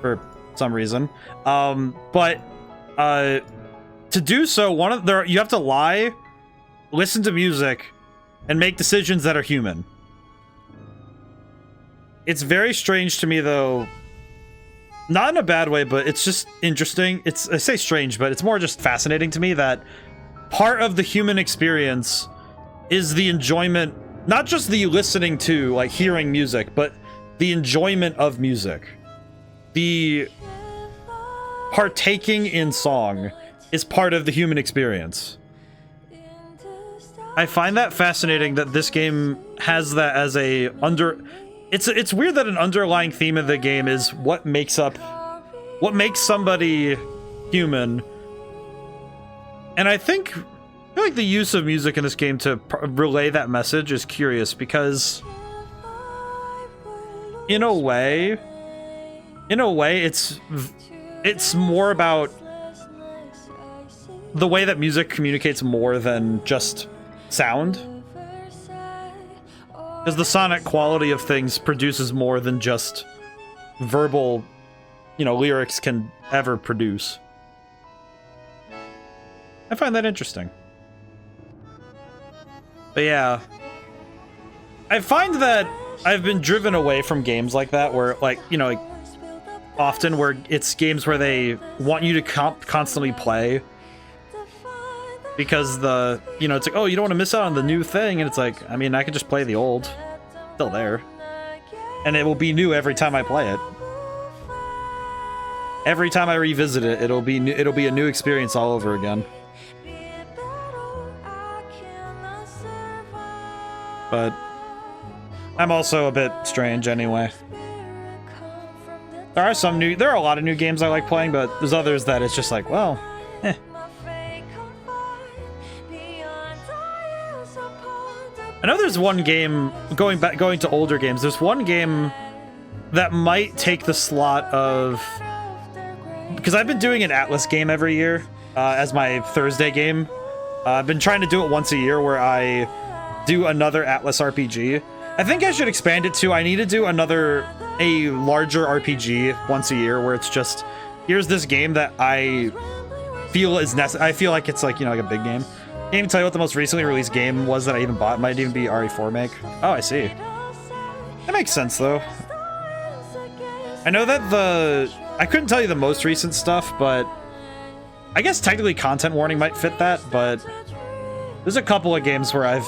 for some reason. But to do so, you have to lie, listen to music, and make decisions that are human. It's very strange to me, though. Not in a bad way, but it's just interesting. I say strange, but it's more just fascinating to me that part of the human experience is the enjoyment, not just the listening to, like hearing music, but the enjoyment of music. The partaking in song is part of the human experience. I find that fascinating that this game has that as a it's weird that an underlying theme of the game is what makes somebody human. And I feel like the use of music in this game to relay that message is curious because in a way it's more about the way that music communicates more than just sound. Because the sonic quality of things produces more than just verbal, lyrics can ever produce. I find that interesting. But yeah, I find that I've been driven away from games like that where, often where it's games where they want you to constantly play. Because it's like, oh, you don't want to miss out on the new thing, and it's like, I mean, I could just play the old. It's still there. And it will be new every time I play it. Every time I revisit it, it'll be a new experience all over again. But I'm also a bit strange anyway. There are a lot of new games I like playing, but there's others that it's just like, well, eh. I know there's one game, going to older games, there's one game that might take the slot of... Because I've been doing an Atlas game every year as my Thursday game. I've been trying to do it once a year where I do another Atlas RPG. I think I should expand it to, I need to do a larger RPG once a year where it's just, here's this game that I feel is necessary. I feel like it's like, like a big game. I can't even tell you what the most recently released game was that I even bought. It might even be RE4 Make. Oh, I see. That makes sense, though. I know that I couldn't tell you the most recent stuff, but I guess technically Content Warning might fit that, but there's a couple of games where I've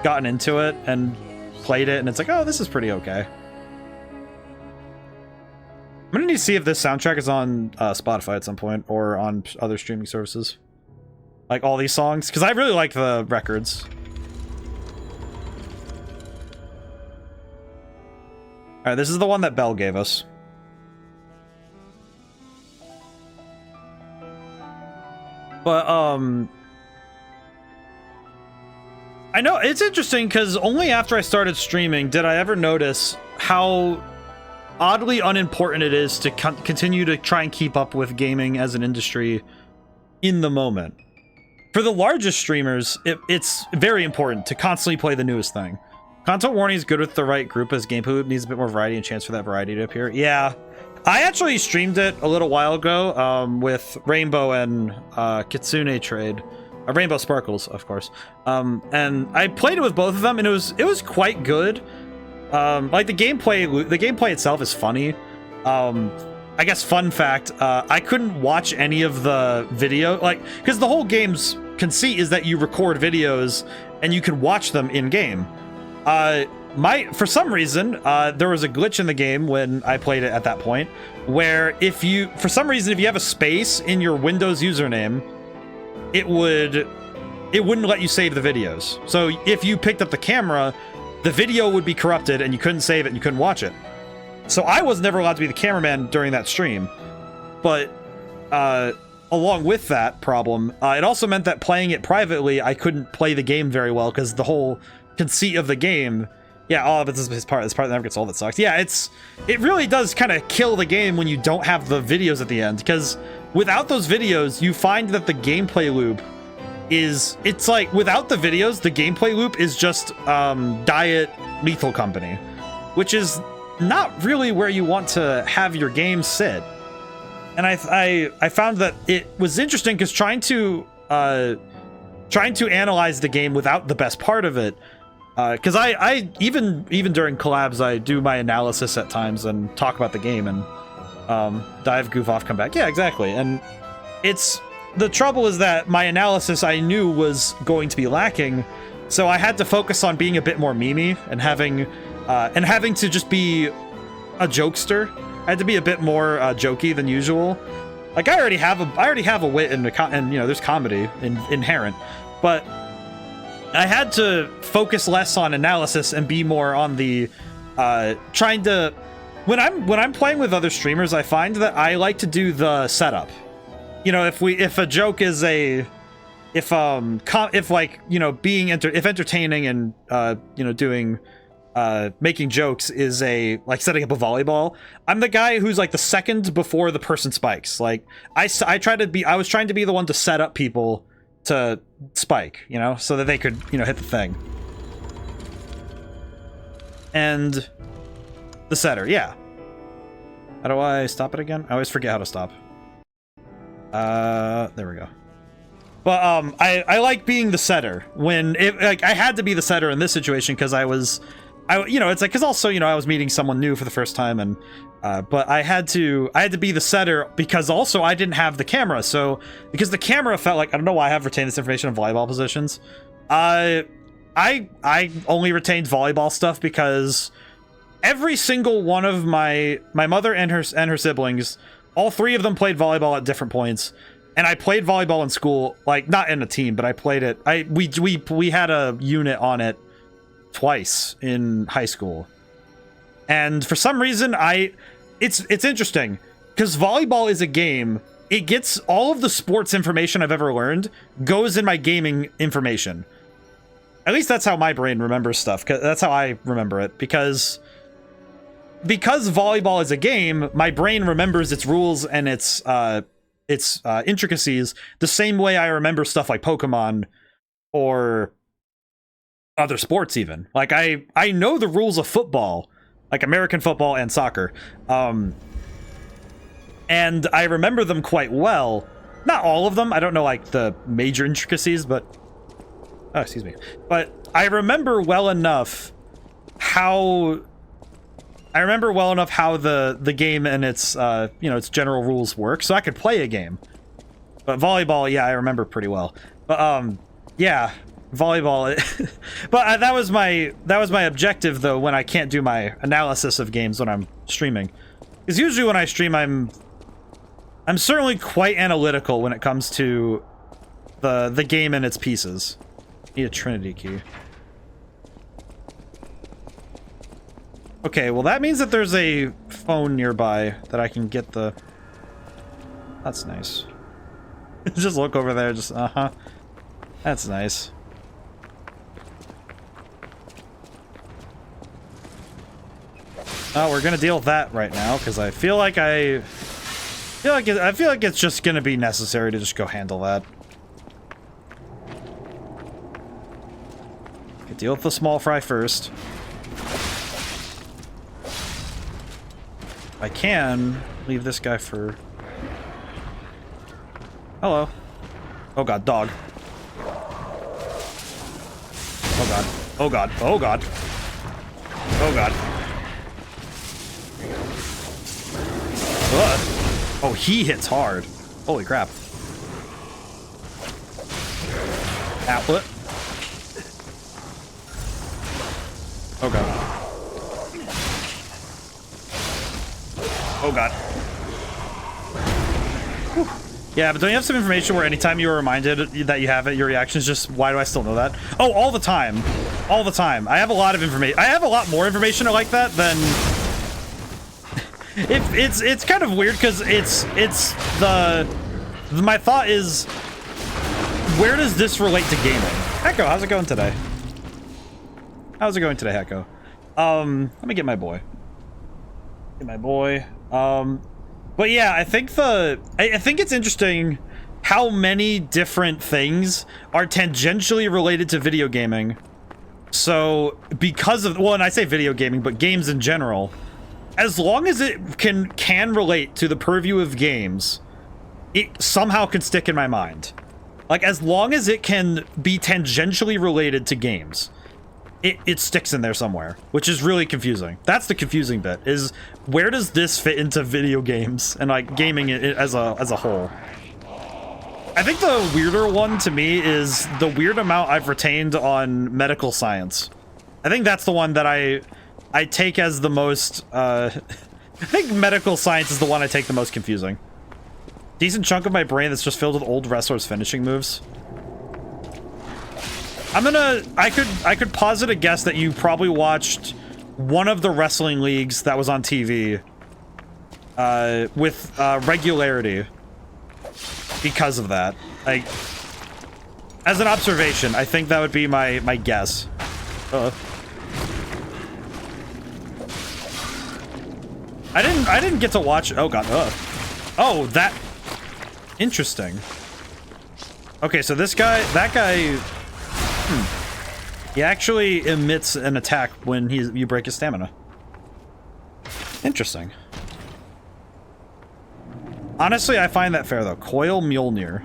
gotten into it and played it, and it's like, oh, this is pretty okay. I'm gonna need to see if this soundtrack is on Spotify at some point, or on other streaming services. Like all these songs, because I really like the records. Alright, this is the one that Belle gave us. But, I know, it's interesting, because only after I started streaming did I ever notice how oddly unimportant it is to continue to try and keep up with gaming as an industry in the moment. For the largest streamers, it's very important to constantly play the newest thing. Content Warning is good with the right group, as gameplay loop needs a bit more variety and chance for that variety to appear. Yeah, I actually streamed it a little while ago with Rainbow and Kitsune Trade. Rainbow Sparkles, of course. And I played it with both of them, and it was quite good. Like the gameplay itself is funny. I guess fun fact, I couldn't watch any of the video, like, because the whole game's conceit is that you record videos and you can watch them in game. For some reason, there was a glitch in the game when I played it at that point, where for some reason, if you have a space in your Windows username, it wouldn't let you save the videos. So if you picked up the camera, the video would be corrupted and you couldn't save it and you couldn't watch it. So I was never allowed to be the cameraman during that stream. But along with that problem, it also meant that playing it privately, I couldn't play the game very well because the whole conceit of the game... Yeah, oh, but this part that never gets old, that sucks. Yeah, it really does kind of kill the game when you don't have the videos at the end, because without those videos, you find that the gameplay loop it's like, without the videos, the gameplay loop is just Diet Lethal Company, which is not really where you want to have your game sit. And I found that it was interesting because trying to analyze the game without the best part of it, because I even during collabs, I do my analysis at times and talk about the game and dive, goof off, come back. Yeah, exactly. And the trouble is that my analysis I knew was going to be lacking, so I had to focus on being a bit more memey and having to just be a jokester. I had to be a bit more jokey than usual. Like I already have a wit and you know, there's comedy inherent, but I had to focus less on analysis and be more on the trying to. When I'm playing with other streamers, I find that I like to do the setup. You know, if a joke is if like, you know, if entertaining and you know, doing making jokes is like setting up a volleyball, I'm the guy who's like the second before the person spikes. Like I was trying to be the one to set up people to spike, you know, so that they could, you know, hit the thing. And the setter, yeah. How do I stop it again? I always forget how to stop. There we go. But I like being the setter when like I had to be the setter in this situation because you know, it's like, because also, you know, I was meeting someone new for the first time, and but I had to be the setter because also I didn't have the camera. So because the camera felt like, I don't know why I have retained this information on volleyball positions. I only retained volleyball stuff because every single one of my mother and her siblings, all three of them played volleyball at different points. And I played volleyball in school, like not in a team, but I played it. We had a unit on it twice in high school. And for some reason it's interesting because volleyball is a game. It gets all of the sports information I've ever learned goes in my gaming information. At least that's how my brain remembers stuff. That's how I remember it, because volleyball is a game, my brain remembers its rules and its intricacies the same way I remember stuff like Pokemon or other sports even. Like I know the rules of football, like American football and soccer. And I remember them quite well. Not all of them. I don't know like the major intricacies, but oh, excuse me. But I remember well enough how the game and its you know, its general rules work, so I could play a game. But volleyball, yeah, I remember pretty well. But yeah, volleyball. But that was my objective though when I can't do my analysis of games when I'm streaming. Because usually when I stream, I'm certainly quite analytical when it comes to the game and its pieces. Need a Trinity key. Okay, well that means that there's a phone nearby that I can get the... That's nice. Just look over there, just, uh-huh. That's nice. Oh, we're gonna deal with that right now, because I feel like I feel like it's just gonna be necessary to just go handle that. Okay, deal with the small fry first. I can leave this guy for... Hello. Oh god, dog. Oh god. Oh god. Oh god. Oh god. Oh, he hits hard. Holy crap. Outlet. Oh god. Oh god. Whew. Yeah, but don't you have some information where anytime you are reminded that you have it, your reaction is just, why do I still know that? Oh, all the time. All the time. I have a lot of information. I have a lot more information like that than... It's kind of weird because my thought is, where does this relate to gaming? Hecko, how's it going today? How's it going today, Hecko? Let me get my boy. Get my boy. But yeah, I think it's interesting how many different things are tangentially related to video gaming. So because of, well, and I say video gaming, but games in general, as long as it can relate to the purview of games, it somehow can stick in my mind. Like, as long as it can be tangentially related to games, it sticks in there somewhere, which is really confusing. That's the confusing bit, is where does this fit into video games and like gaming as a whole? I think the weirder one to me is the weird amount I've retained on medical science. I think that's the one that I take as the most, I think medical science is the one I take the most confusing. Decent chunk of my brain that's just filled with old wrestlers' finishing moves. I could posit a guess that you probably watched one of the wrestling leagues that was on TV, with, regularity because of that. Like, as an observation, I think that would be my guess. I didn't get to watch. Oh god. Oh, that. Interesting. Okay, so that guy. He actually emits an attack when you break his stamina. Interesting. Honestly, I find that fair though. Coil Mjolnir.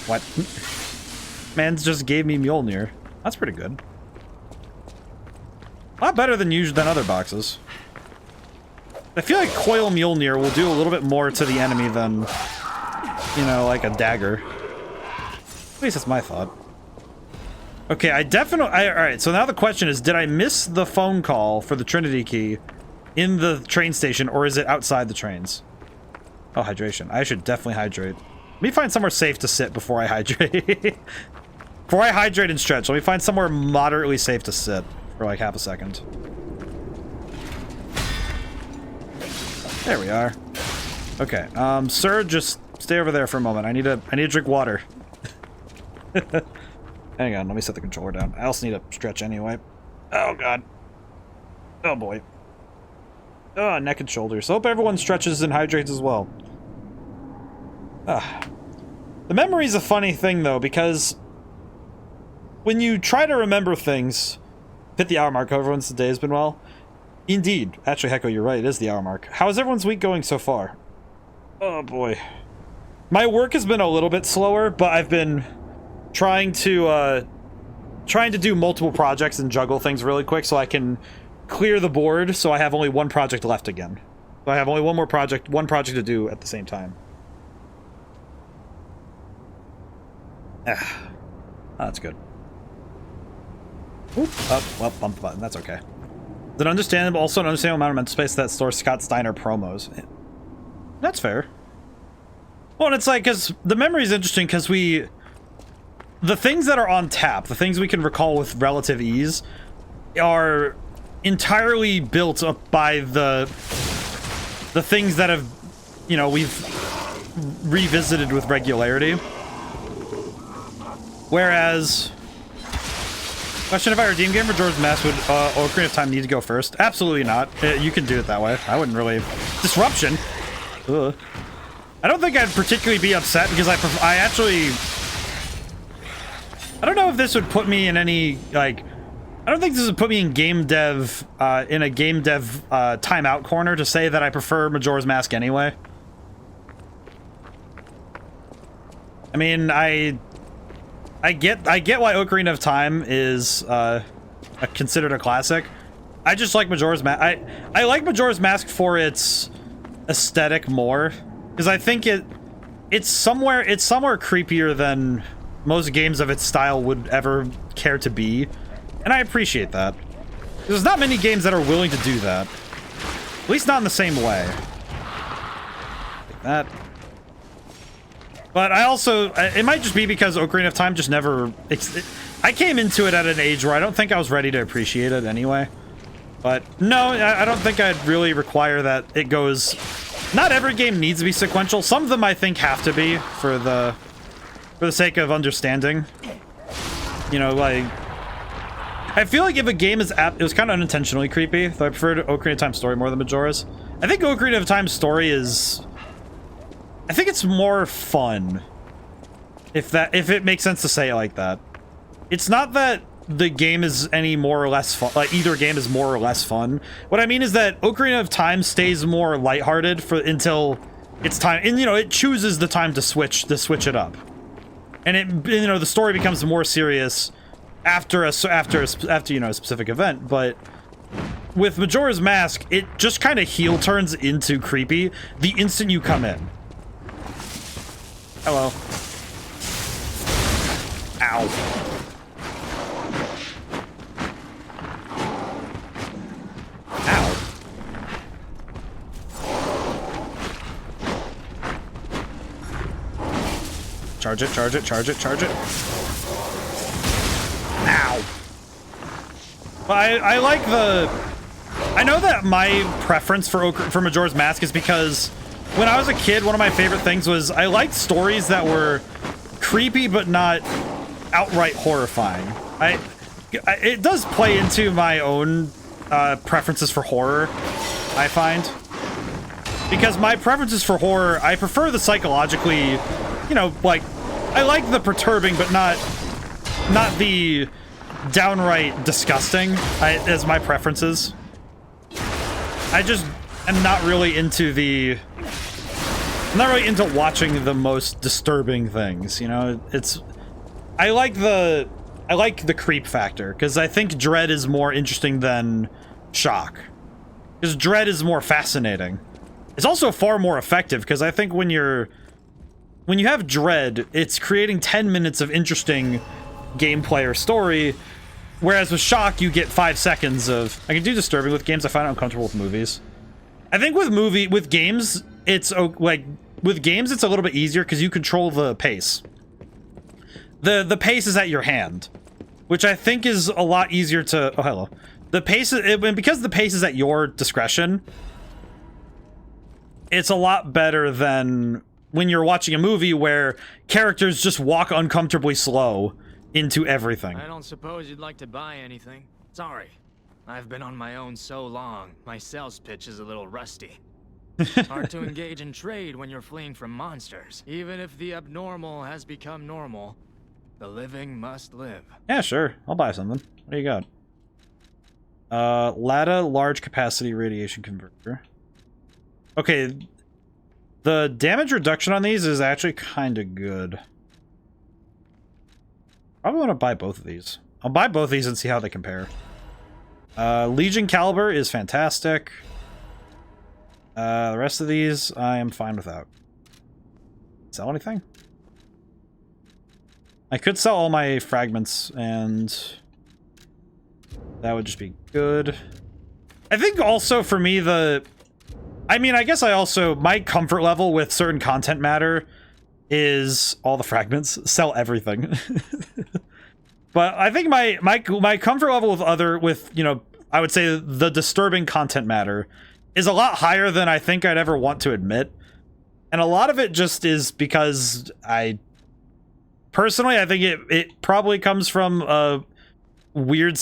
What? Man just gave me Mjolnir. That's pretty good. A lot better than other boxes. I feel like Coil Mjolnir will do a little bit more to the enemy than, you know, like a dagger. At least that's my thought. Okay, alright, so now the question is, did I miss the phone call for the Trinity key in the train station, or is it outside the trains? Oh, hydration. I should definitely hydrate. Let me find somewhere safe to sit before I hydrate. Before I hydrate and stretch, let me find somewhere moderately safe to sit for like half a second. There we are. Okay, sir, just stay over there for a moment. I need to drink water. Hang on, let me set the controller down. I also need to stretch anyway. Oh god. Oh boy. Oh, neck and shoulders. Hope everyone stretches and hydrates as well. The memory's a funny thing though, because when you try to remember things, hit the hour mark. Hope everyone's day has been well. Indeed. Actually, Hecko, you're right. It is the hour mark. How is everyone's week going so far? Oh boy. My work has been a little bit slower, but I've been trying to do multiple projects and juggle things really quick so I can clear the board so I have only one project left again. So I have only one project to do at the same time. Oh, that's good. Oop. Oh, well, bump the button. That's okay. Is it understandable? Also, an understandable amount of mental space that stores Scott Steiner promos. That's fair. Well, and it's like, because the memory is interesting because the things that are on tap, the things we can recall with relative ease, are entirely built up by the things that have, you know, we've revisited with regularity. Whereas, question: if I redeem game for George's Mask, would Ocarina of Time need to go first? Absolutely not. You can do it that way. I wouldn't really. Disruption. Ugh. I don't think I'd particularly be upset because I actually. I don't know if this would put me in any, like, I don't think this would put me in game dev, in a game dev, timeout corner to say that I prefer Majora's Mask anyway. I mean, I get why Ocarina of Time is, considered a classic. I just like Majora's Mask. I like Majora's Mask for its aesthetic more, because I think it's somewhere creepier than most games of its style would ever care to be, and I appreciate that. There's not many games that are willing to do that, at least not in the same way. Like that. But I also, it might just be because Ocarina of Time just never, I came into it at an age where I don't think I was ready to appreciate it anyway. But no, I don't think I'd really require that it goes, not every game needs to be sequential. Some of them I think have to be for the sake of understanding. You know, like, I feel like if a game is it was kind of unintentionally creepy, though I preferred Ocarina of Time story more than Majora's. I think Ocarina of Time story is, I think it's more fun, if it makes sense to say it like that. It's not that the game is any more or less fun, like either game is more or less fun. What I mean is that Ocarina of Time stays more lighthearted until it's time, and you know, it chooses the time to switch it up, and you know, the story becomes more serious after you know, a specific event. But with Majora's Mask, it just kind of heel turns into creepy the instant you come in. Hello. Ow. Ow. Charge it, charge it, charge it, charge it. Ow. Well, I like the... I know that my preference for Majora's Mask is because when I was a kid, one of my favorite things was I liked stories that were creepy but not outright horrifying. It does play into my own preferences for horror, I find. Because my preferences for horror, I prefer the psychologically, you know, like, I like the perturbing but not the downright disgusting as my preferences. I just am not really into watching the most disturbing things, you know? I like the creep factor, because I think dread is more interesting than shock. Because dread is more fascinating. It's also far more effective, because I think when you have dread, it's creating 10 minutes of interesting gameplay or story, whereas with shock, you get 5 seconds of... I can do disturbing with games, I find it uncomfortable with movies. I think with games, it's like... With games, it's a little bit easier because you control the pace. The pace is at your hand, which I think is a lot easier to... Oh, hello. The pace... because the pace is at your discretion, it's a lot better than when you're watching a movie where characters just walk uncomfortably slow into everything. I don't suppose you'd like to buy anything? Sorry. I've been on my own so long, my sales pitch is a little rusty. Hard to engage in trade when you're fleeing from monsters. Even if the abnormal has become normal, the living must live. Yeah, sure. I'll buy something. What do you got? LADA large capacity radiation converter. Okay. The damage reduction on these is actually kind of good. Probably want to buy both of these. I'll buy both of these and see how they compare. Legion Caliber is fantastic. The rest of these, I am fine without. Sell anything? I could sell all my fragments, and that would just be good. I think also for me, I mean, I guess my comfort level with certain content matter is all the fragments. Sell everything. But I think my comfort level with, you know, I would say the disturbing content matter is a lot higher than I think I'd ever want to admit. And a lot of it just is because personally, I think it probably comes from a weird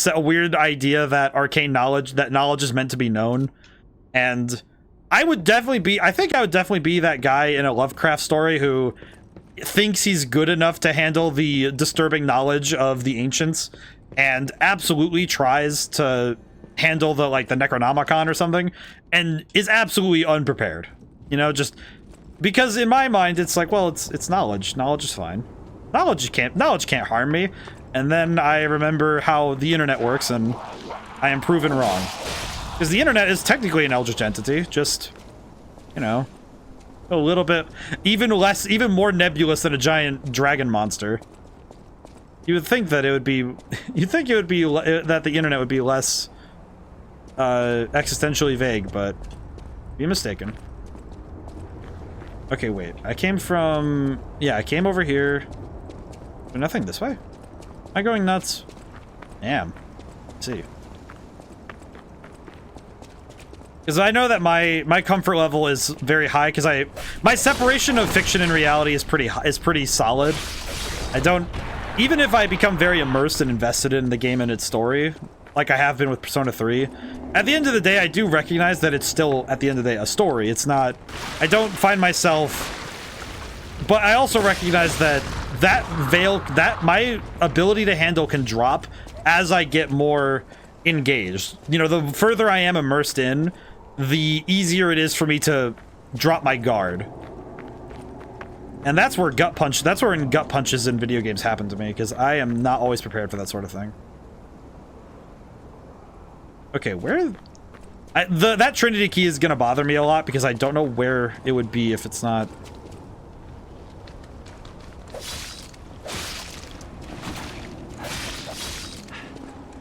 idea that knowledge is meant to be known. And I think I would definitely be that guy in a Lovecraft story who thinks he's good enough to handle the disturbing knowledge of the ancients and absolutely tries to handle the Necronomicon or something and is absolutely unprepared, you know, just because in my mind it's like, well, it's knowledge is fine, knowledge can't harm me, and then I remember how the internet works and I am proven wrong, because the internet is technically an eldritch entity, just you know, a little bit, even more nebulous than a giant dragon monster. You would think that it would be, you'd think it would be, that the internet would be less existentially vague, but be mistaken. Okay, wait. I came from, yeah, I came over here. There's nothing this way? Am I going nuts? Damn. Let's see. Because I know that my comfort level is very high, because my separation of fiction and reality is pretty solid. I don't, even if I become very immersed and invested in the game and its story, like I have been with Persona 3, at the end of the day, I do recognize that it's still, at the end of the day, a story. It's not, I don't find myself, but I also recognize that my ability to handle can drop as I get more engaged. You know, the further I am immersed in, the easier it is for me to drop my guard. And that's where gut punches in video games happen to me, because I am not always prepared for that sort of thing. Okay, where... that Trinity key is gonna bother me a lot, because I don't know where it would be if it's not...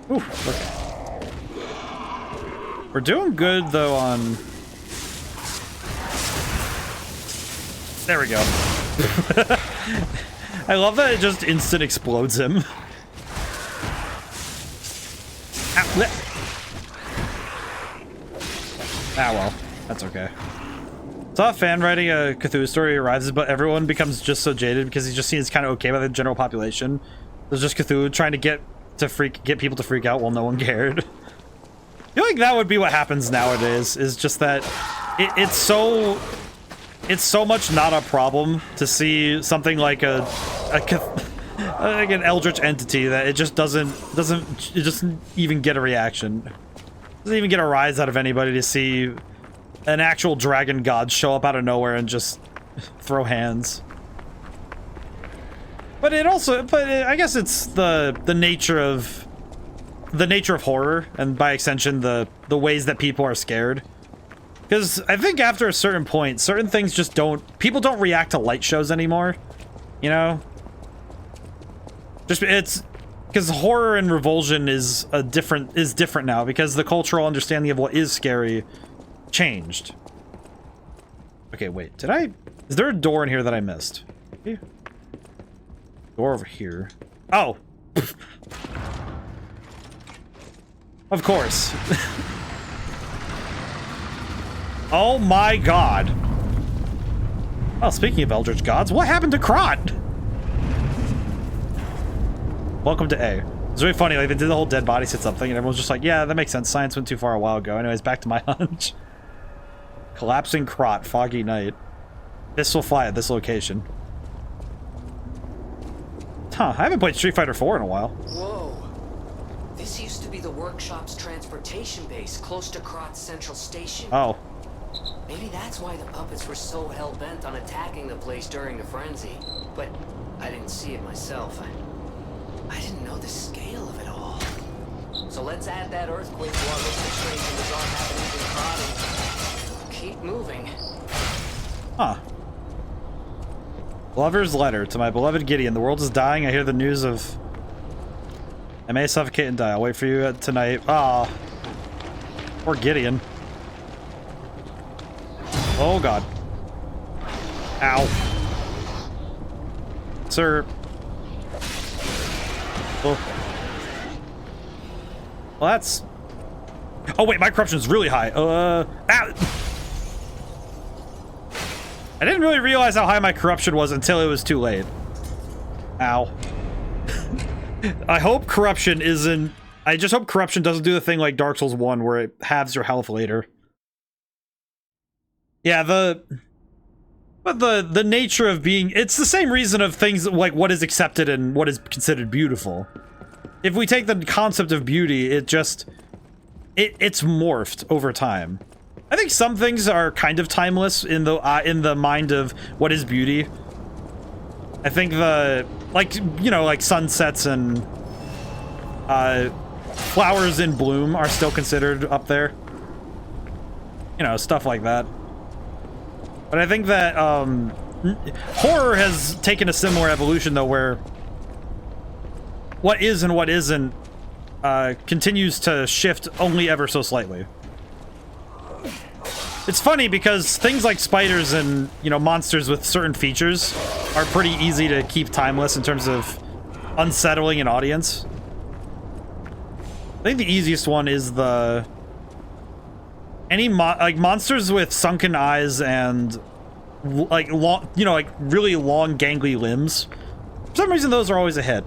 Ooh, okay. We're doing good, though, on... There we go. I love that it just instant explodes him. Ah, well. That's okay. Saw a fan writing a Cthulhu story arrives, but everyone becomes just so jaded because he just seems kind of okay by the general population. There's just Cthulhu trying to get people to freak out while no one cared. I feel like that would be what happens nowadays, is just that it's so much not a problem to see something like like an eldritch entity that it just doesn't even get a reaction. Doesn't even get a rise out of anybody to see an actual dragon god show up out of nowhere and just throw hands. But I guess it's the nature of horror, and by extension the ways that people are scared. Because I think after a certain point, certain things just people don't react to light shows anymore, you know? It's because horror and revulsion is different now, because the cultural understanding of what is scary changed. Okay, wait, is there a door in here that I missed? Yeah. Door over here. Oh! Of course. Oh my god. Oh, speaking of eldritch gods, what happened to Krot? Welcome to A. It's really funny, like they did the whole dead body sits up thing and everyone's just like, yeah, that makes sense. Science went too far a while ago. Anyways, back to my hunch. Collapsing Krot, foggy night. This will fly at this location. Huh, I haven't played Street Fighter 4 in a while. Whoa. This used to be the workshop's transportation base, close to Krot's central station. Oh. Maybe that's why the puppets were so hell-bent on attacking the place during the frenzy. But I didn't see it myself. I didn't know the scale of it all. So let's add that earthquake to our list of strange and bizarre happenings in Krot and keep moving. Huh. Lover's letter to my beloved Gideon. The world is dying. I hear the news of... I may suffocate and die. I'll wait for you tonight. Ah. Poor Gideon. Oh god. Ow. Sir. Oh. Well, that's... Oh wait, my corruption's really high. Ah. I didn't really realize how high my corruption was until it was too late. Ow. I hope corruption isn't... I just hope corruption doesn't do the thing like Dark Souls 1 where it halves your health later. Yeah, the nature of being... It's the same reason of things like what is accepted and what is considered beautiful. If we take the concept of beauty, it's morphed over time. I think some things are kind of timeless in the mind of what is beauty. I think like sunsets and flowers in bloom are still considered up there. You know, stuff like that. But I think that horror has taken a similar evolution, though, where what is and what isn't continues to shift only ever so slightly. It's funny because things like spiders and, you know, monsters with certain features are pretty easy to keep timeless in terms of unsettling an audience. I think the easiest one is the like monsters with sunken eyes and like long, you know, like really long gangly limbs. For some reason, those are always a hit,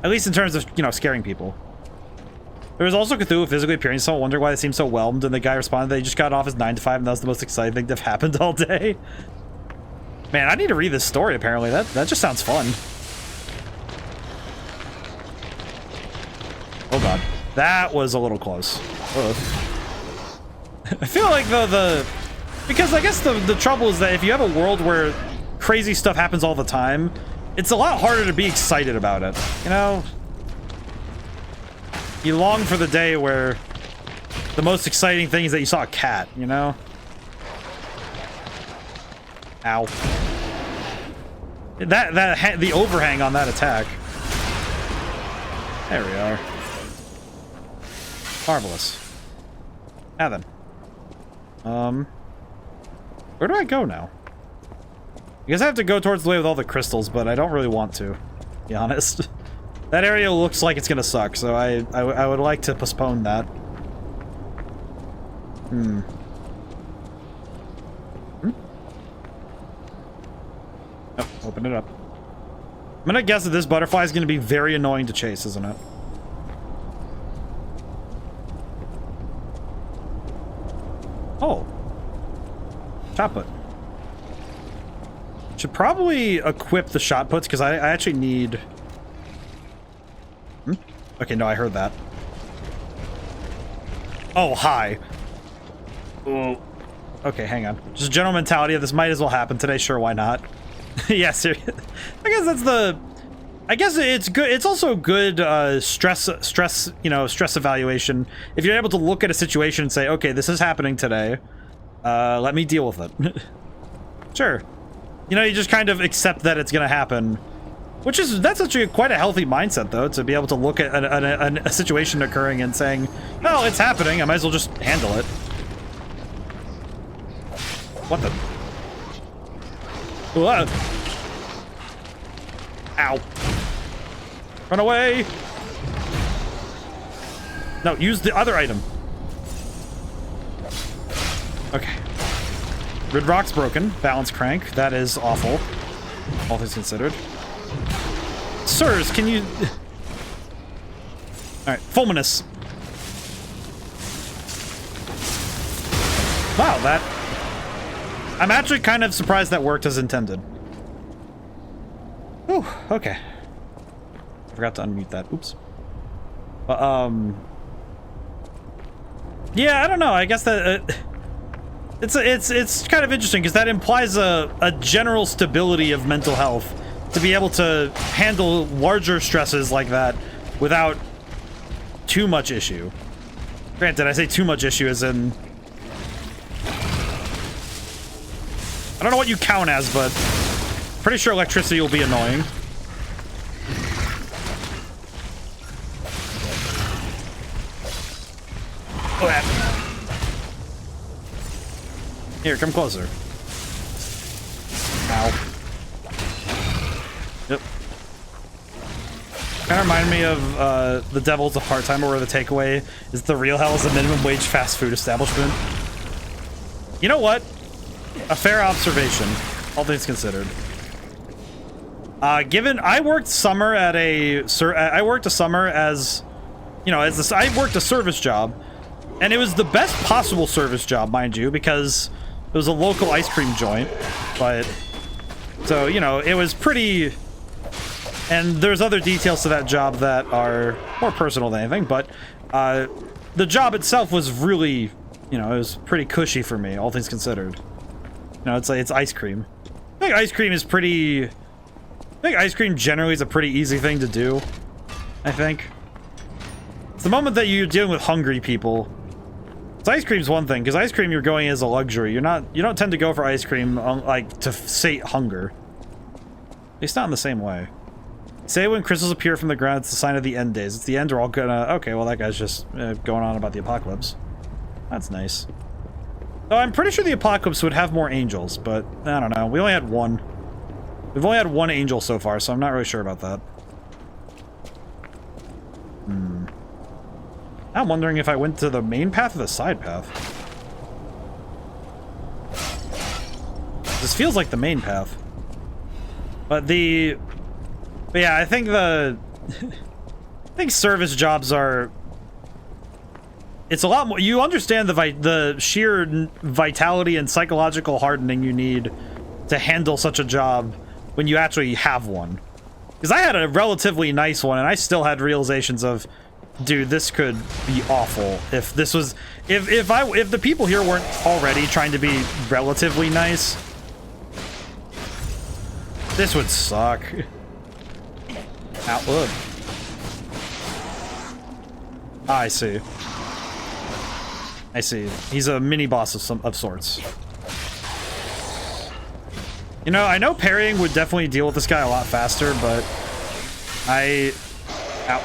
at least in terms of, you know, scaring people. There was also Cthulhu physically appearing, so I wonder why they seemed so whelmed, and the guy responded that he just got off his 9 to 5, and that was the most exciting thing that happened all day. Man, I need to read this story, apparently. That just sounds fun. Oh god. That was a little close. Ugh. I feel like, though, because I guess the trouble is that if you have a world where crazy stuff happens all the time, it's a lot harder to be excited about it, you know? You long for the day where the most exciting thing is that you saw a cat, you know? Ow. The overhang on that attack. There we are. Marvelous. Now then. Where do I go now? I guess I have to go towards the way with all the crystals, but I don't really want to be honest. That area looks like it's gonna suck, so I would like to postpone that. Oh, open it up. I'm gonna guess that this butterfly is gonna be very annoying to chase, isn't it? Oh. Shot put. Should probably equip the shot puts, because I actually need... Okay, no, I heard that. Oh, hi. Oh. Okay, hang on. Just general mentality of this might as well happen today. Sure, why not? Yeah, seriously. I guess that's the... I guess it's good. It's also good stress evaluation. If you're able to look at a situation and say, okay, this is happening today. Let me deal with it. Sure. You know, you just kind of accept that it's going to happen. That's actually quite a healthy mindset, though, to be able to look at a situation occurring and saying, "Oh, it's happening. I might as well just handle it." What the? Whoa. Ow! Run away! No, use the other item. Okay. Rid rock's broken. Balance crank. That is awful. All things considered. Sirs, can you... Alright, Fulminous. Wow, that... I'm actually kind of surprised that worked as intended. Ooh, okay. Forgot to unmute that. Oops. Yeah, I don't know. I guess that... It's kind of interesting, because that implies a general stability of mental health. To be able to handle larger stresses like that without too much issue. Granted, I say too much issue as in... I don't know what you count as, but... pretty sure electricity will be annoying. Here, come closer. Ow. Yep. Kind of remind me of The Devil's a Part-Timer, where the takeaway is the real hell is a minimum wage fast food establishment. You know what? A fair observation, all things considered. Given I worked summer at I worked a summer as, you know, I worked a service job, and it was the best possible service job, mind you, because it was a local ice cream joint, but so, you know, it was pretty. And there's other details to that job that are more personal than anything, but the job itself was really, you know, it was pretty cushy for me, all things considered. You know, it's like, it's ice cream. I think ice cream is pretty... I think ice cream generally is a pretty easy thing to do, I think. It's the moment that you're dealing with hungry people. So ice cream's one thing, because ice cream you're going as a luxury. You don't tend to go for ice cream like to sate hunger. At least not in the same way. Say when crystals appear from the ground, it's the sign of the end days. It's the end, we're all gonna... Okay, well that guy's just going on about the apocalypse. That's nice. So I'm pretty sure the apocalypse would have more angels, but I don't know. We only had one. We've only had one angel so far, so I'm not really sure about that. I'm wondering if I went to the main path or the side path. This feels like the main path. But yeah, I think I think service jobs are... It's a lot more... You understand the sheer vitality and psychological hardening you need to handle such a job when you actually have one. Because I had a relatively nice one, and I still had realizations of, dude, this could be awful if this was... If the people here weren't already trying to be relatively nice, this would suck. Ow, ugh. I see. I see. He's a mini boss of sorts. You know, I know parrying would definitely deal with this guy a lot faster, but Ow.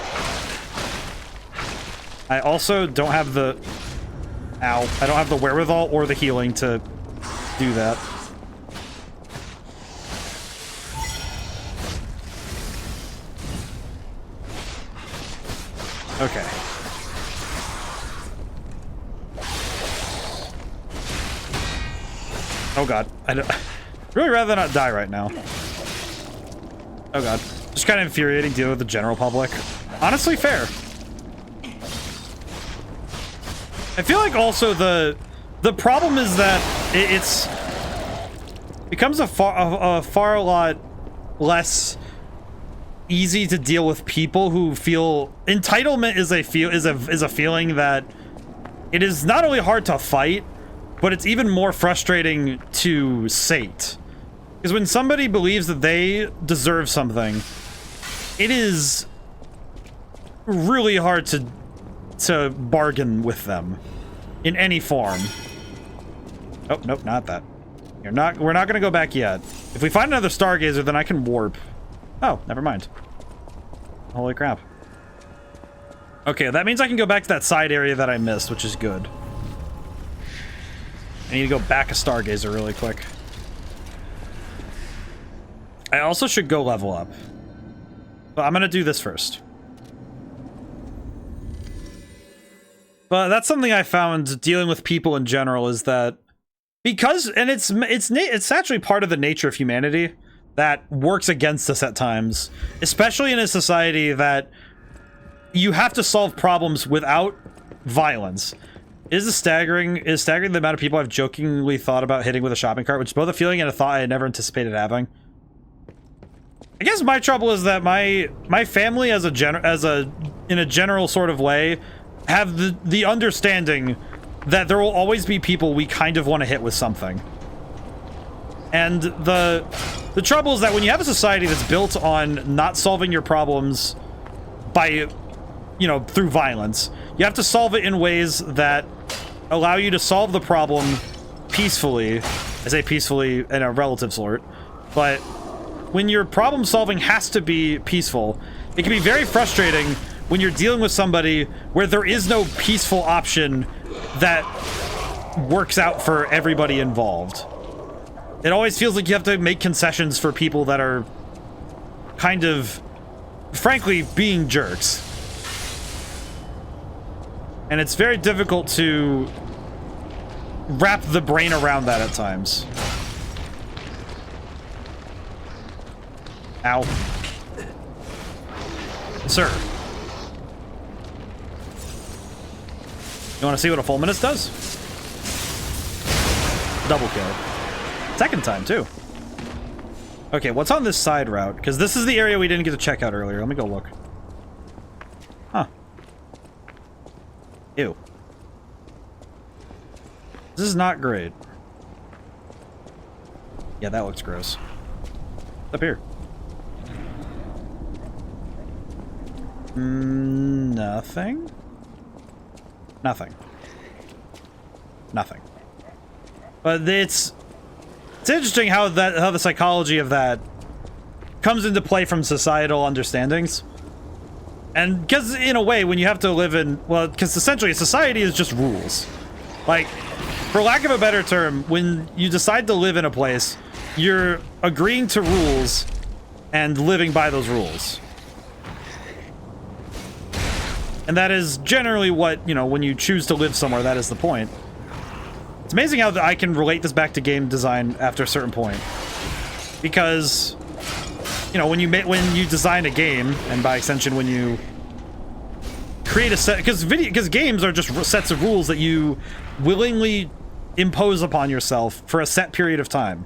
I also don't have the... Ow. I don't have the wherewithal or the healing to do that. Okay. Oh god. I'd really rather not die right now. Oh god. Just kind of infuriating dealing with the general public. Honestly, fair. I feel like also the problem is that it's becomes a far lot less easy to deal with people who feel entitlement is a feeling that it is not only hard to fight, but it's even more frustrating to sate. Because when somebody believes that they deserve something, it is really hard to bargain with them in any form. Oh, nope, not that. We're not gonna go back yet. If we find another Stargazer, then I can warp. Oh, never mind. Holy crap. Okay, that means I can go back to that side area that I missed, which is good. I need to go back a Stargazer really quick. I also should go level up. But I'm gonna do this first. But that's something I found dealing with people in general is that because, and it's actually part of the nature of humanity that works against us at times, especially in a society that you have to solve problems without violence. It is staggering the amount of people I've jokingly thought about hitting with a shopping cart, which is both a feeling and a thought I had never anticipated having. I guess my trouble is that my family in a general sort of way have the understanding that there will always be people we kind of want to hit with something. And the trouble is that when you have a society that's built on not solving your problems by, you know, through violence, you have to solve it in ways that allow you to solve the problem peacefully. I say peacefully in a relative sort, but when your problem solving has to be peaceful, it can be very frustrating when you're dealing with somebody where there is no peaceful option that works out for everybody involved. It always feels like you have to make concessions for people that are kind of, frankly, being jerks. And it's very difficult to wrap the brain around that at times. Ow. Sir. You want to see what a fulminus does? Double kill. Second time, too. Okay, what's on this side route? Because this is the area we didn't get to check out earlier. Let me go look. Huh. Ew. This is not great. Yeah, that looks gross. Up here. Nothing? Nothing. Nothing. But it's interesting how the psychology of that comes into play from societal understandings. And because in a way, when you have to live in, well, because essentially society is just rules. Like, for lack of a better term, when you decide to live in a place, you're agreeing to rules and living by those rules. And that is generally what, you know, when you choose to live somewhere, that is the point. It's amazing how I can relate this back to game design after a certain point. Because, you know, when you design a game, and by extension when you create a set, because games are just sets of rules that you willingly impose upon yourself for a set period of time.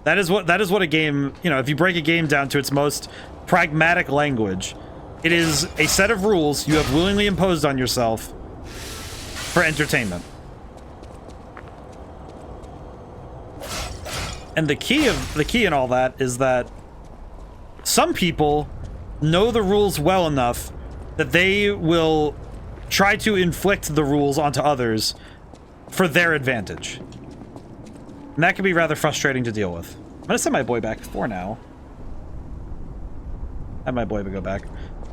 That is what a game, you know, if you break a game down to its most pragmatic language, it is a set of rules you have willingly imposed on yourself for entertainment. And the key in all that is that some people know the rules well enough that they will try to inflict the rules onto others for their advantage. And that can be rather frustrating to deal with. I'm gonna send my boy back for now. Have my boy go back.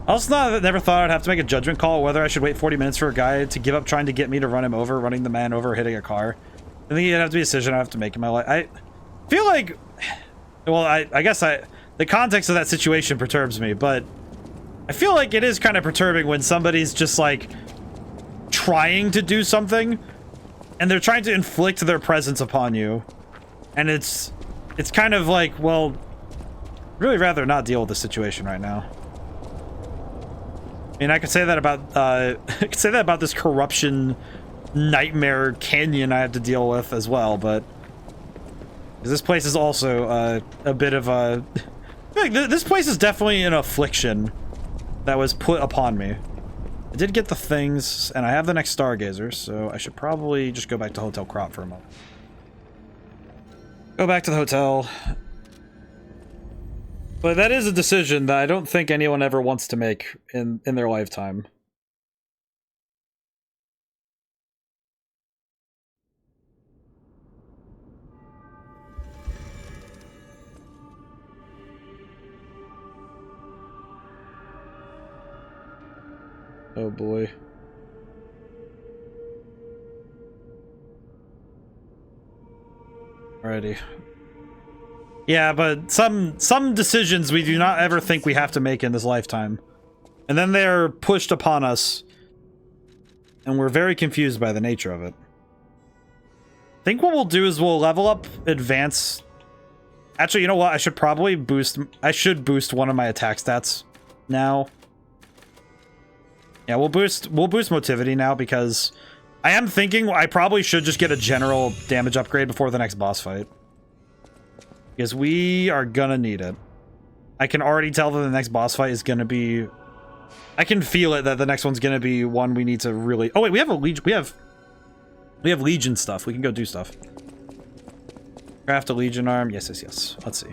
I also never thought I'd have to make a judgment call whether I should wait 40 minutes for a guy to give up trying to get me to run him over, running the man over, hitting a car. I think it'd have to be a decision I have to make in my life. I feel like, well, I guess the context of that situation perturbs me, but I feel like it is kind of perturbing when somebody's just like trying to do something and they're trying to inflict their presence upon you, and it's kind of like, well, really rather not deal with the situation right now. I mean, I could say that about I could say that about this corruption nightmare canyon I have to deal with as well, but this place is also a bit of a like this place is definitely an affliction that was put upon me. I did get the things, and I have the next Stargazer, so I should probably just go back to Hotel Crop for a moment. Go back to the hotel. But that is a decision that I don't think anyone ever wants to make in their lifetime. Oh boy. Alrighty. Yeah, but some decisions we do not ever think we have to make in this lifetime. And then they're pushed upon us. And we're very confused by the nature of it. I think what we'll do is we'll level up advance. Actually, you know what? I should boost one of my attack stats now. Yeah, we'll boost motivity now because I am thinking I probably should just get a general damage upgrade before the next boss fight. Because we are gonna need it. I can already tell that the next boss fight is gonna be... I can feel it that the next one's gonna be one we need to really... Oh wait, we have a Legion... We have Legion stuff. We can go do stuff. Craft a Legion arm. Yes, yes, yes. Let's see.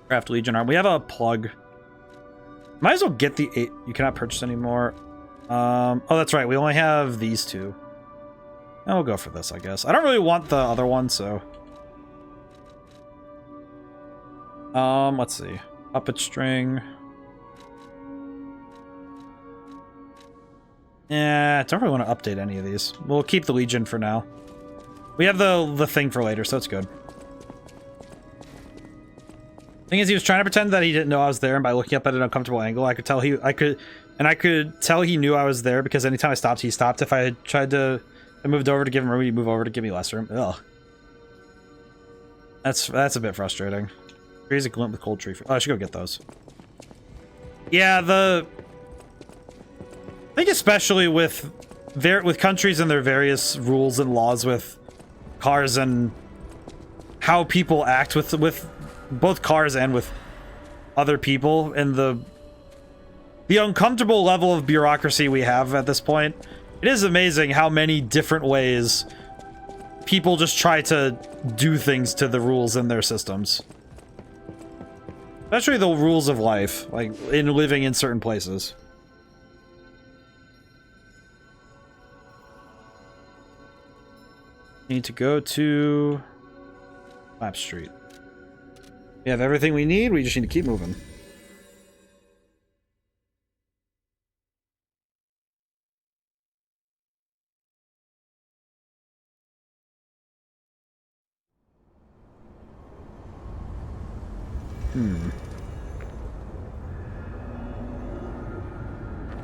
Craft a Legion arm. We have a plug. Might as well get the 8. You cannot purchase anymore. Oh, that's right. We only have these two. And we'll go for this, I guess. I don't really want the other one, so... let's see. Puppet string. Yeah, I don't really want to update any of these. We'll keep the Legion for now. We have the thing for later, so it's good. Thing is, he was trying to pretend that he didn't know I was there, and by looking up at an uncomfortable angle, I could tell I could tell he knew I was there because anytime I stopped, he stopped. If I had tried to, I moved over to give him room, he'd move over to give me less room. Ugh. That's a bit frustrating. Here's a glint with cold tree. Oh, I should go get those. Yeah, I think especially with countries and their various rules and laws with cars and how people act with both cars and with other people, and the uncomfortable level of bureaucracy we have at this point, it is amazing how many different ways people just try to do things to the rules in their systems. Especially the rules of life, like in living in certain places. Need to go to Map Street. We have everything we need, we just need to keep moving.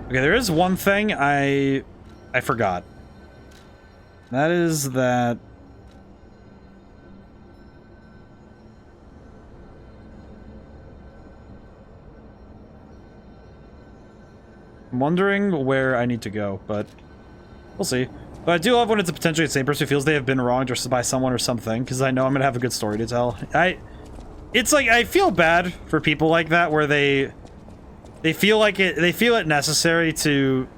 Okay, there is one thing I forgot. That is that I'm wondering where I need to go, but we'll see. But I do love when it's potentially the same person who feels they have been wronged just by someone or something, because I know I'm gonna have a good story to tell. It's like I feel bad for people like that where they feel it necessary to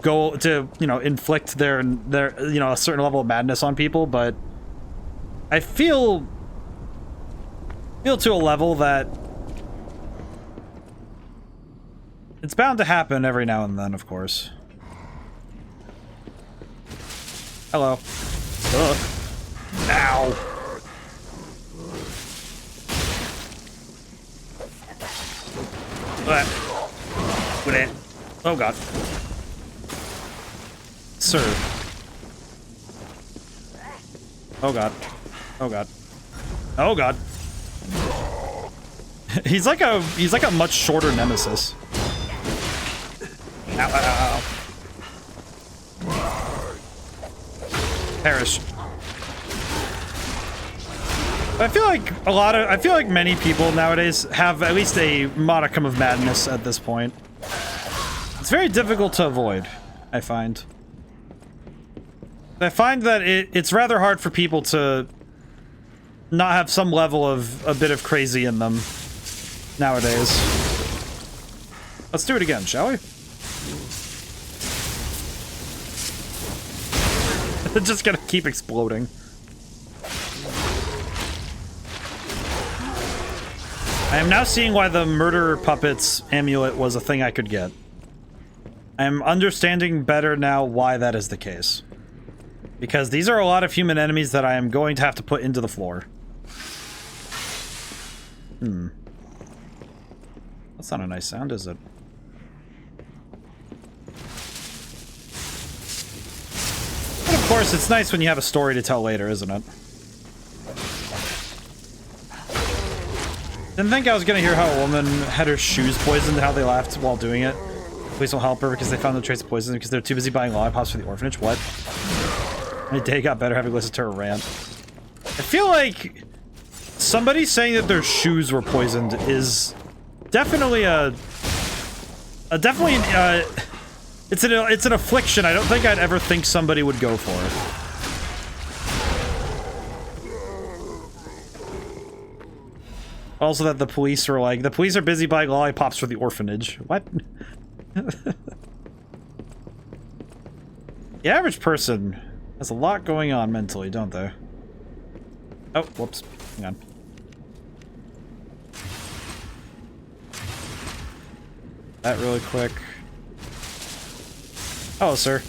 go to, you know, inflict their you know, a certain level of madness on people, but I feel to a level that it's bound to happen every now and then, of course. Hello. Ugh. Ow. With it. Oh god. Sir. Oh god. Oh god. Oh god. He's like a much shorter nemesis. Ow, ow, ow, ow. Perish. I feel like many people nowadays have at least a modicum of madness at this point. It's very difficult to avoid, I find. I find that it's rather hard for people to not have some level of a bit of crazy in them nowadays. Let's do it again, shall we? It's just gonna keep exploding. I am now seeing why the murder puppets amulet was a thing I could get. I am understanding better now why that is the case. Because these are a lot of human enemies that I am going to have to put into the floor. That's not a nice sound, is it? But of course, it's nice when you have a story to tell later, isn't it? Didn't think I was gonna hear how a woman had her shoes poisoned and how they laughed while doing it. Police will help her because they found no trace of poison because they're too busy buying lollipops for the orphanage. What? My day got better having listened to her rant. I feel like somebody saying that their shoes were poisoned is definitely it's an affliction I don't think I'd ever think somebody would go for. Also that the police are like, the police are busy buying lollipops for the orphanage. What? The average person has a lot going on mentally, don't they? Oh, whoops. Hang on. That really quick. Hello, sir.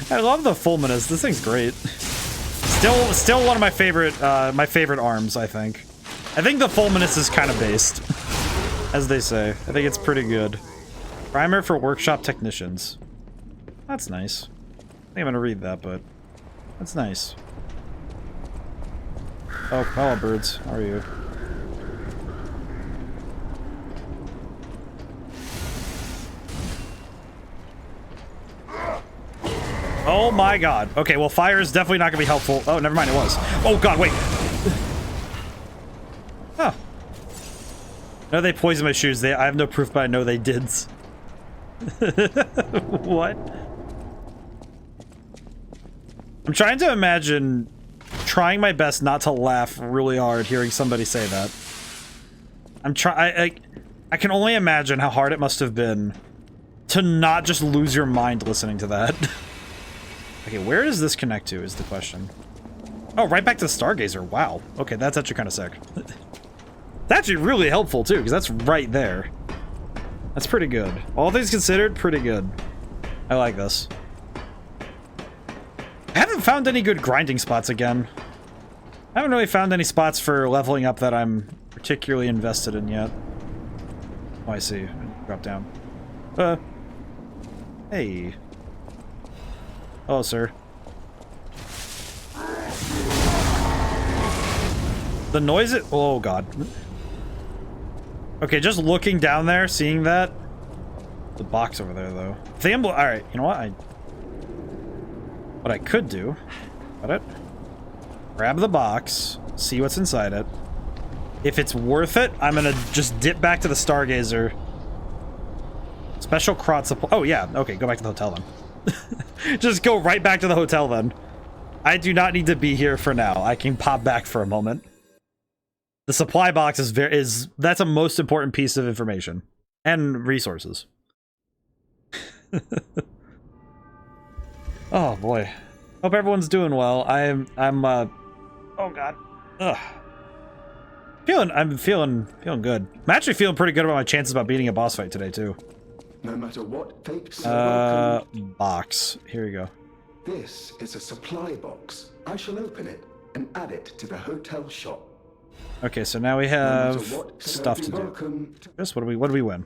I love the Fulminus. This thing's great. Still one of my favorite arms, I think. I think the Fulminus is kind of based, as they say. I think it's pretty good. Primer for workshop technicians. That's nice. I think I'm gonna read that, but that's nice. Oh, hello, birds. How are you? Oh my god. Okay, well, fire is definitely not gonna be helpful. Oh, never mind, it was. Oh god, wait. Oh. No, they poisoned my shoes. I have no proof, but I know they did. What? I'm trying to imagine trying my best not to laugh really hard hearing somebody say that. I can only imagine how hard it must have been to not just lose your mind listening to that. Okay, where does this connect to is the question. Oh, right back to the Stargazer. Wow. Okay, that's actually kind of sick. It's actually really helpful, too, because that's right there. That's pretty good. All things considered, pretty good. I like this. I haven't found any good grinding spots again. I haven't really found any spots for leveling up that I'm particularly invested in yet. Oh, I see. Drop down. Hey. Hello, sir. The noise it. Oh, God. Okay, just looking down there, seeing that. The box over there, though. Alright, you know what? What I could do. Got it. Grab the box. See what's inside it. If it's worth it, I'm gonna just dip back to the Stargazer. Special crot supply. Oh, yeah. Okay, go back to the hotel then. Just go right back to the hotel then. I do not need to be here for now. I can pop back for a moment. The supply box that's a most important piece of information. And resources. Oh boy. Hope everyone's doing well. I'm oh god. Ugh. I'm feeling good. I'm actually feeling pretty good about my chances about beating a boss fight today too. No matter what fates box. Here you go. This is a supply box. I shall open it and add it to the hotel shop. Okay, so now we have stuff to do. Just what do we win?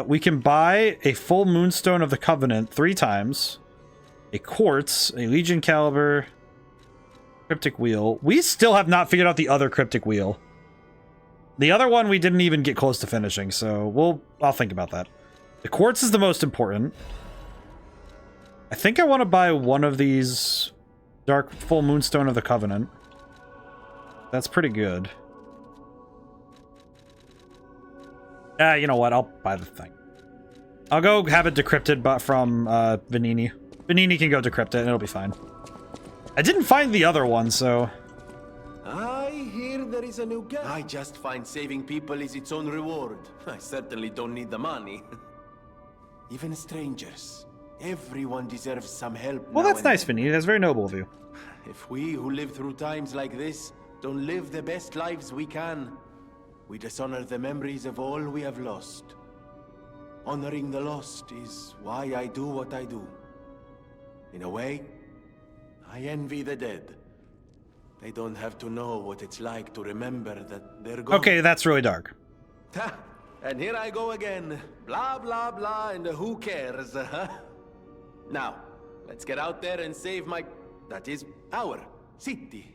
We can buy a full Moonstone of the Covenant 3 times, a Quartz, a Legion Caliber, Cryptic Wheel. We still have not figured out the other Cryptic Wheel. The other one we didn't even get close to finishing, so I'll think about that. The Quartz is the most important. I think I want to buy one of these full Moonstone of the Covenant. That's pretty good. You know what? I'll buy the thing. I'll go have it decrypted but from Vanini. Vanini can go decrypt it and it'll be fine. I didn't find the other one, so... I hear there is a new guy. I just find saving people is its own reward. I certainly don't need the money. Even strangers. Everyone deserves some help. Well, that's nice, Vanini. That's very noble of you. If we who live through times like this don't live the best lives we can, we dishonor the memories of all we have lost. Honoring the lost is why I do what I do. In a way, I envy the dead. They don't have to know what it's like to remember that they're gone. Okay, that's really dark. And here I go again. Blah, blah, blah, and who cares, huh? Now, let's get out there and save that is, our city.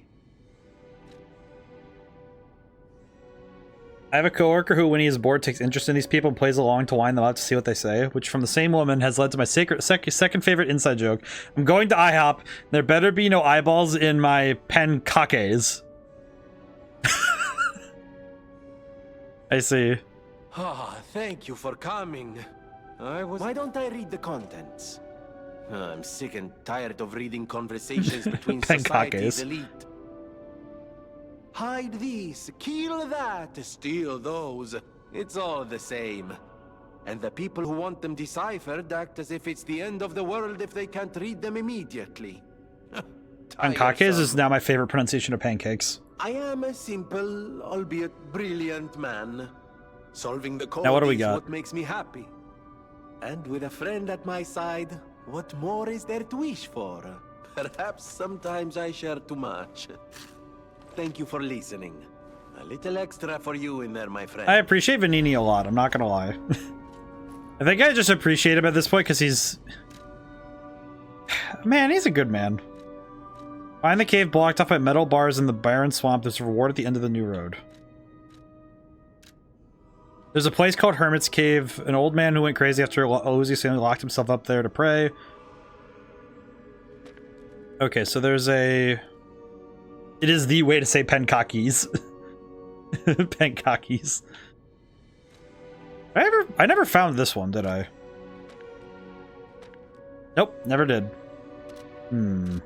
I have a coworker who, when he is bored, takes interest in these people and plays along to wind them up to see what they say, which from the same woman has led to my second favorite inside joke. I'm going to IHOP. There better be no eyeballs in my pancakes. I see. Ah, thank you for coming. Why don't I read the contents? I'm sick and tired of reading conversations between society's elite. Hide these, kill that, steal those. It's all the same. And the people who want them deciphered act as if it's the end of the world if they can't read them immediately. Pancakes is now my favorite pronunciation of pancakes. I am a simple, albeit brilliant man. Solving the code now what do we is got? What makes me happy. And with a friend at my side, what more is there to wish for? Perhaps sometimes I share too much. Thank you for listening. A little extra for you in there, my friend. I appreciate Vanini a lot, I'm not gonna lie. I think I just appreciate him at this point because he's... Man, he's a good man. Find the cave blocked off by metal bars in the barren swamp. There's a reward at the end of the new road. There's a place called Hermit's Cave. An old man who went crazy after Ozzy locked himself up there to pray. Okay, so there's a... It is the way to say pancakes. Pancakes. I never found this one, did I? Nope, never did. Never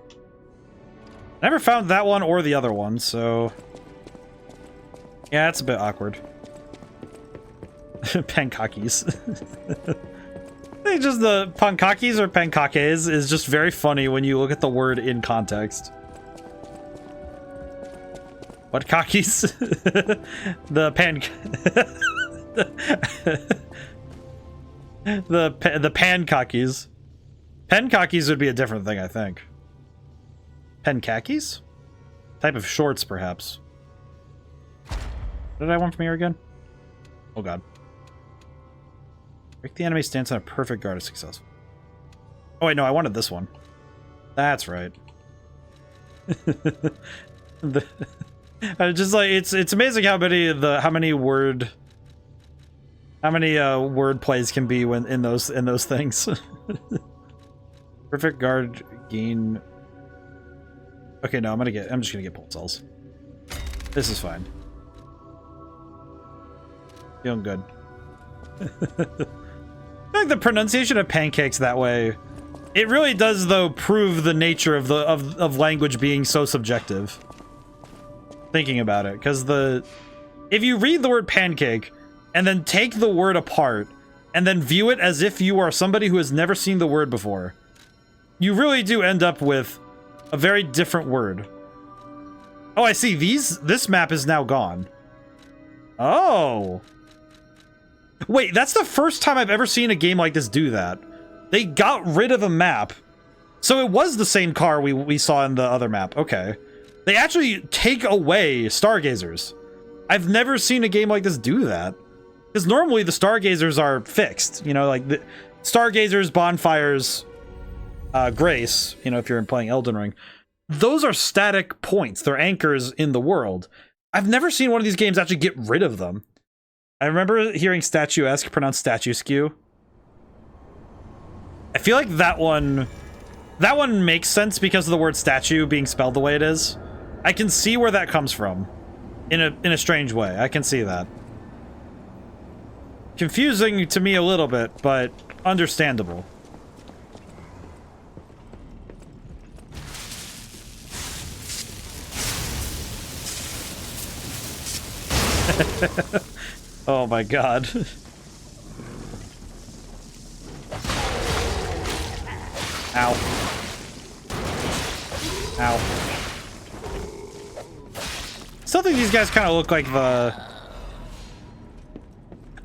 found that one or the other one, so... Yeah, it's a bit awkward. Pancakes. They just, the pancakes or pancakes is just very funny when you look at the word in context. What cockies? The pan... The pancockies. Pencockies would be a different thing, I think. Pencackies? Type of shorts, perhaps. What did I want from here again? Oh god. Break the enemy stance on a perfect guard is successful. Oh wait, no, I wanted this one. That's right. I just like it's amazing how many word plays can be when in those things. Perfect guard gain. Okay, no, I'm just gonna get pulse cells. This is fine. Feeling good. I think the pronunciation of pancakes that way, it really does though prove the nature of language being so subjective. Thinking about it, because if you read the word pancake and then take the word apart and then view it as if you are somebody who has never seen the word before, you really do end up with a very different word. Oh, I see. This map is now gone. Oh. Wait, that's the first time I've ever seen a game like this do that. They got rid of a map. So it was the same car we saw in the other map. Okay. They actually take away stargazers. I've never seen a game like this do that. Because normally the stargazers are fixed. You know, like the stargazers, bonfires, grace, you know, if you're playing Elden Ring. Those are static points. They're anchors in the world. I've never seen one of these games actually get rid of them. I remember hearing statuesque pronounced statue skew. I feel like that one makes sense because of the word statue being spelled the way it is. I can see where that comes from. In a strange way. I can see that. Confusing to me a little bit, but understandable. Oh my god. Ow. Ow. Still think these guys kind of look like the...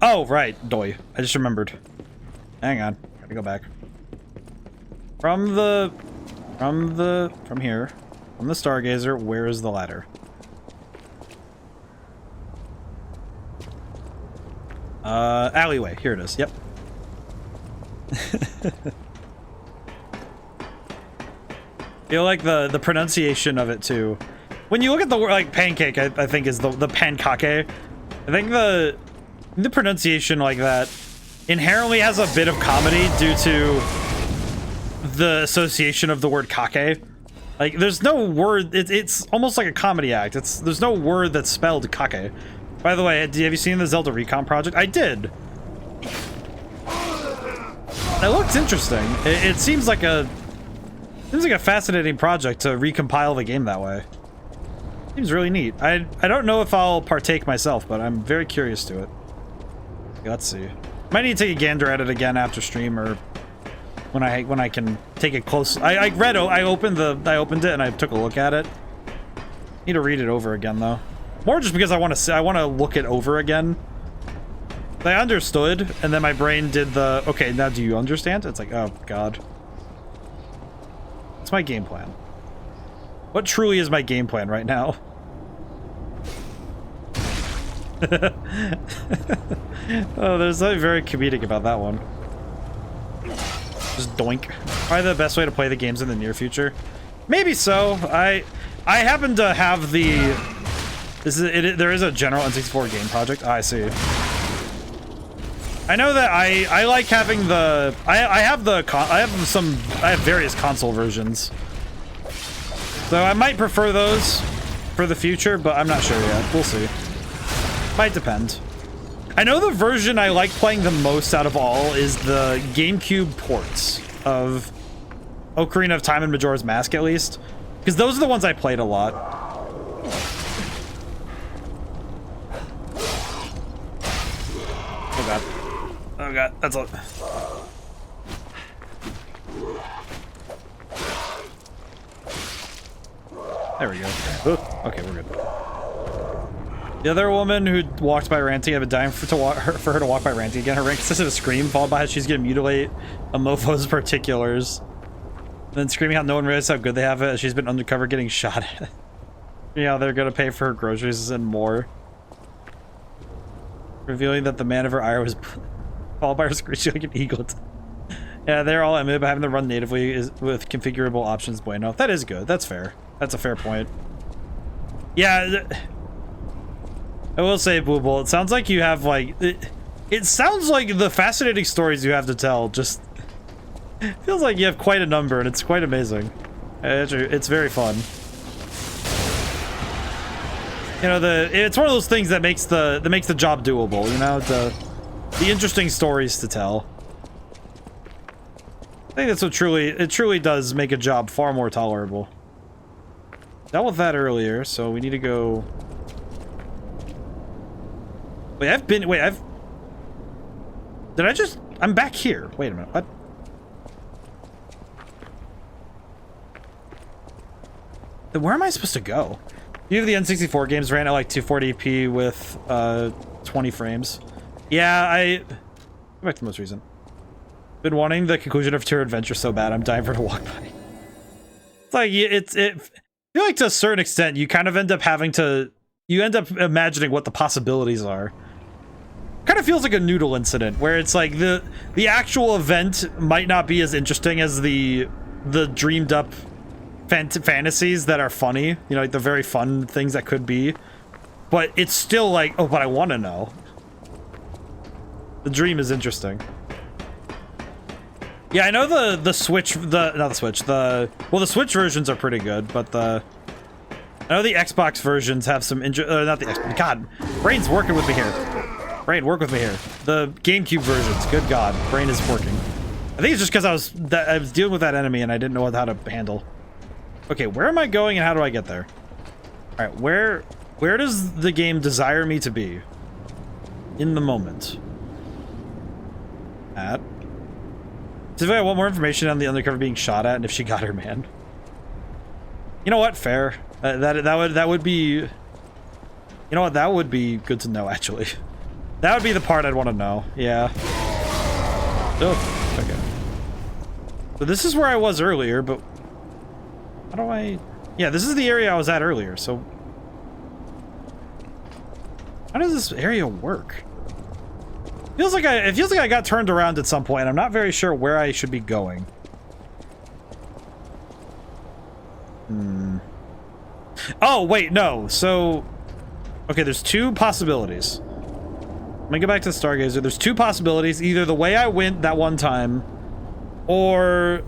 Oh, right. Doi. I just remembered. Hang on. Gotta go back. From here. From the Stargazer, where is the ladder? Alleyway. Here it is. Yep. Feel like the pronunciation of it too. When you look at the word like pancake, I think is the pancake. I think the pronunciation like that inherently has a bit of comedy due to the association of the word kake. Like there's no word. It's almost like a comedy act. There's no word that's spelled kake. By the way, have you seen the Zelda Recon project? I did. It looks interesting. It seems like a fascinating project to recompile the game that way. Seems really neat. I don't know if I'll partake myself, but I'm very curious to it. Okay, let's see. Might need to take a gander at it again after stream or when I can take it close. I opened it and I took a look at it. Need to read it over again though. More just because I want to look it over again. I understood, and then my brain did the, okay, now do you understand? It's like, oh god. What's my game plan? What truly is my game plan right now? Oh, there's something very comedic about that one. Just doink. Probably the best way to play the games in the near future. Maybe so. I happen to have the... there is a general N64 game project. Oh, I see. I know that I like having the... I have various console versions. So I might prefer those for the future, but I'm not sure yet. We'll see. Might depend. I know the version I like playing the most out of all is the GameCube ports of Ocarina of Time and Majora's Mask, at least. Because those are the ones I played a lot. Oh god. Oh god, that's a... There we go. Ooh, okay, we're good. The other woman who walked by ranting, I've been dying for her to walk by ranting again. Her rant consisted of a scream followed by how she's gonna mutilate a mofo's particulars. Then screaming out no one realizes how good they have it as she's been undercover getting shot at. Yeah, they're gonna pay for her groceries and more. Revealing that the man of her ire was followed by her screeching like an eagle. Yeah, they're all emitted, but having them run natively is with configurable options bueno. That is good. That's fair. That's a fair point. Yeah, I will say, Blue Bull, it sounds like you have, like... It sounds like the fascinating stories you have to tell just... feels like you have quite a number, and it's quite amazing. It's very fun. You know, it's one of those things that makes the job doable, you know? The interesting stories to tell. I think that's what it truly does make a job far more tolerable. Dealt with that earlier, so we need to go... Wait, did I just... I'm back here. Wait a minute, what? Then where am I supposed to go? You have the N64 games ran at like 240p with 20 frames. Yeah, go back to the most recent. Been wanting the conclusion of Tour Adventure so bad, I'm dying for it to walk by. It's like, I feel like to a certain extent, you kind of end up having to... You end up imagining what the possibilities are. Kind of feels like a noodle incident, where it's like the actual event might not be as interesting as the dreamed up fantasies that are funny, you know, like the very fun things that could be, but it's still like, oh, but I want to know. The dream is interesting. Yeah, I know the Switch, the Switch versions are pretty good, but I know the Xbox versions have some not the Xbox, God, Brain's working with me here. Brain, work with me here. The GameCube versions, good God, Brain is working. I think it's just because I was dealing with that enemy and I didn't know how to handle. Okay, where am I going and how do I get there? All right, where does the game desire me to be in the moment? At. Specifically, I want more information on the undercover being shot at and if she got her man. You know what? Fair. That would be. You know what? That would be good to know, actually. That would be the part I'd want to know. Yeah. Oh, okay. So this is where I was earlier, but how do I? Yeah, this is the area I was at earlier. So how does this area work? It feels like I got turned around at some point. I'm not very sure where I should be going. Oh, wait, no. So, okay, there's two possibilities. Let me go back to the Stargazer. There's two possibilities. Either the way I went that one time, or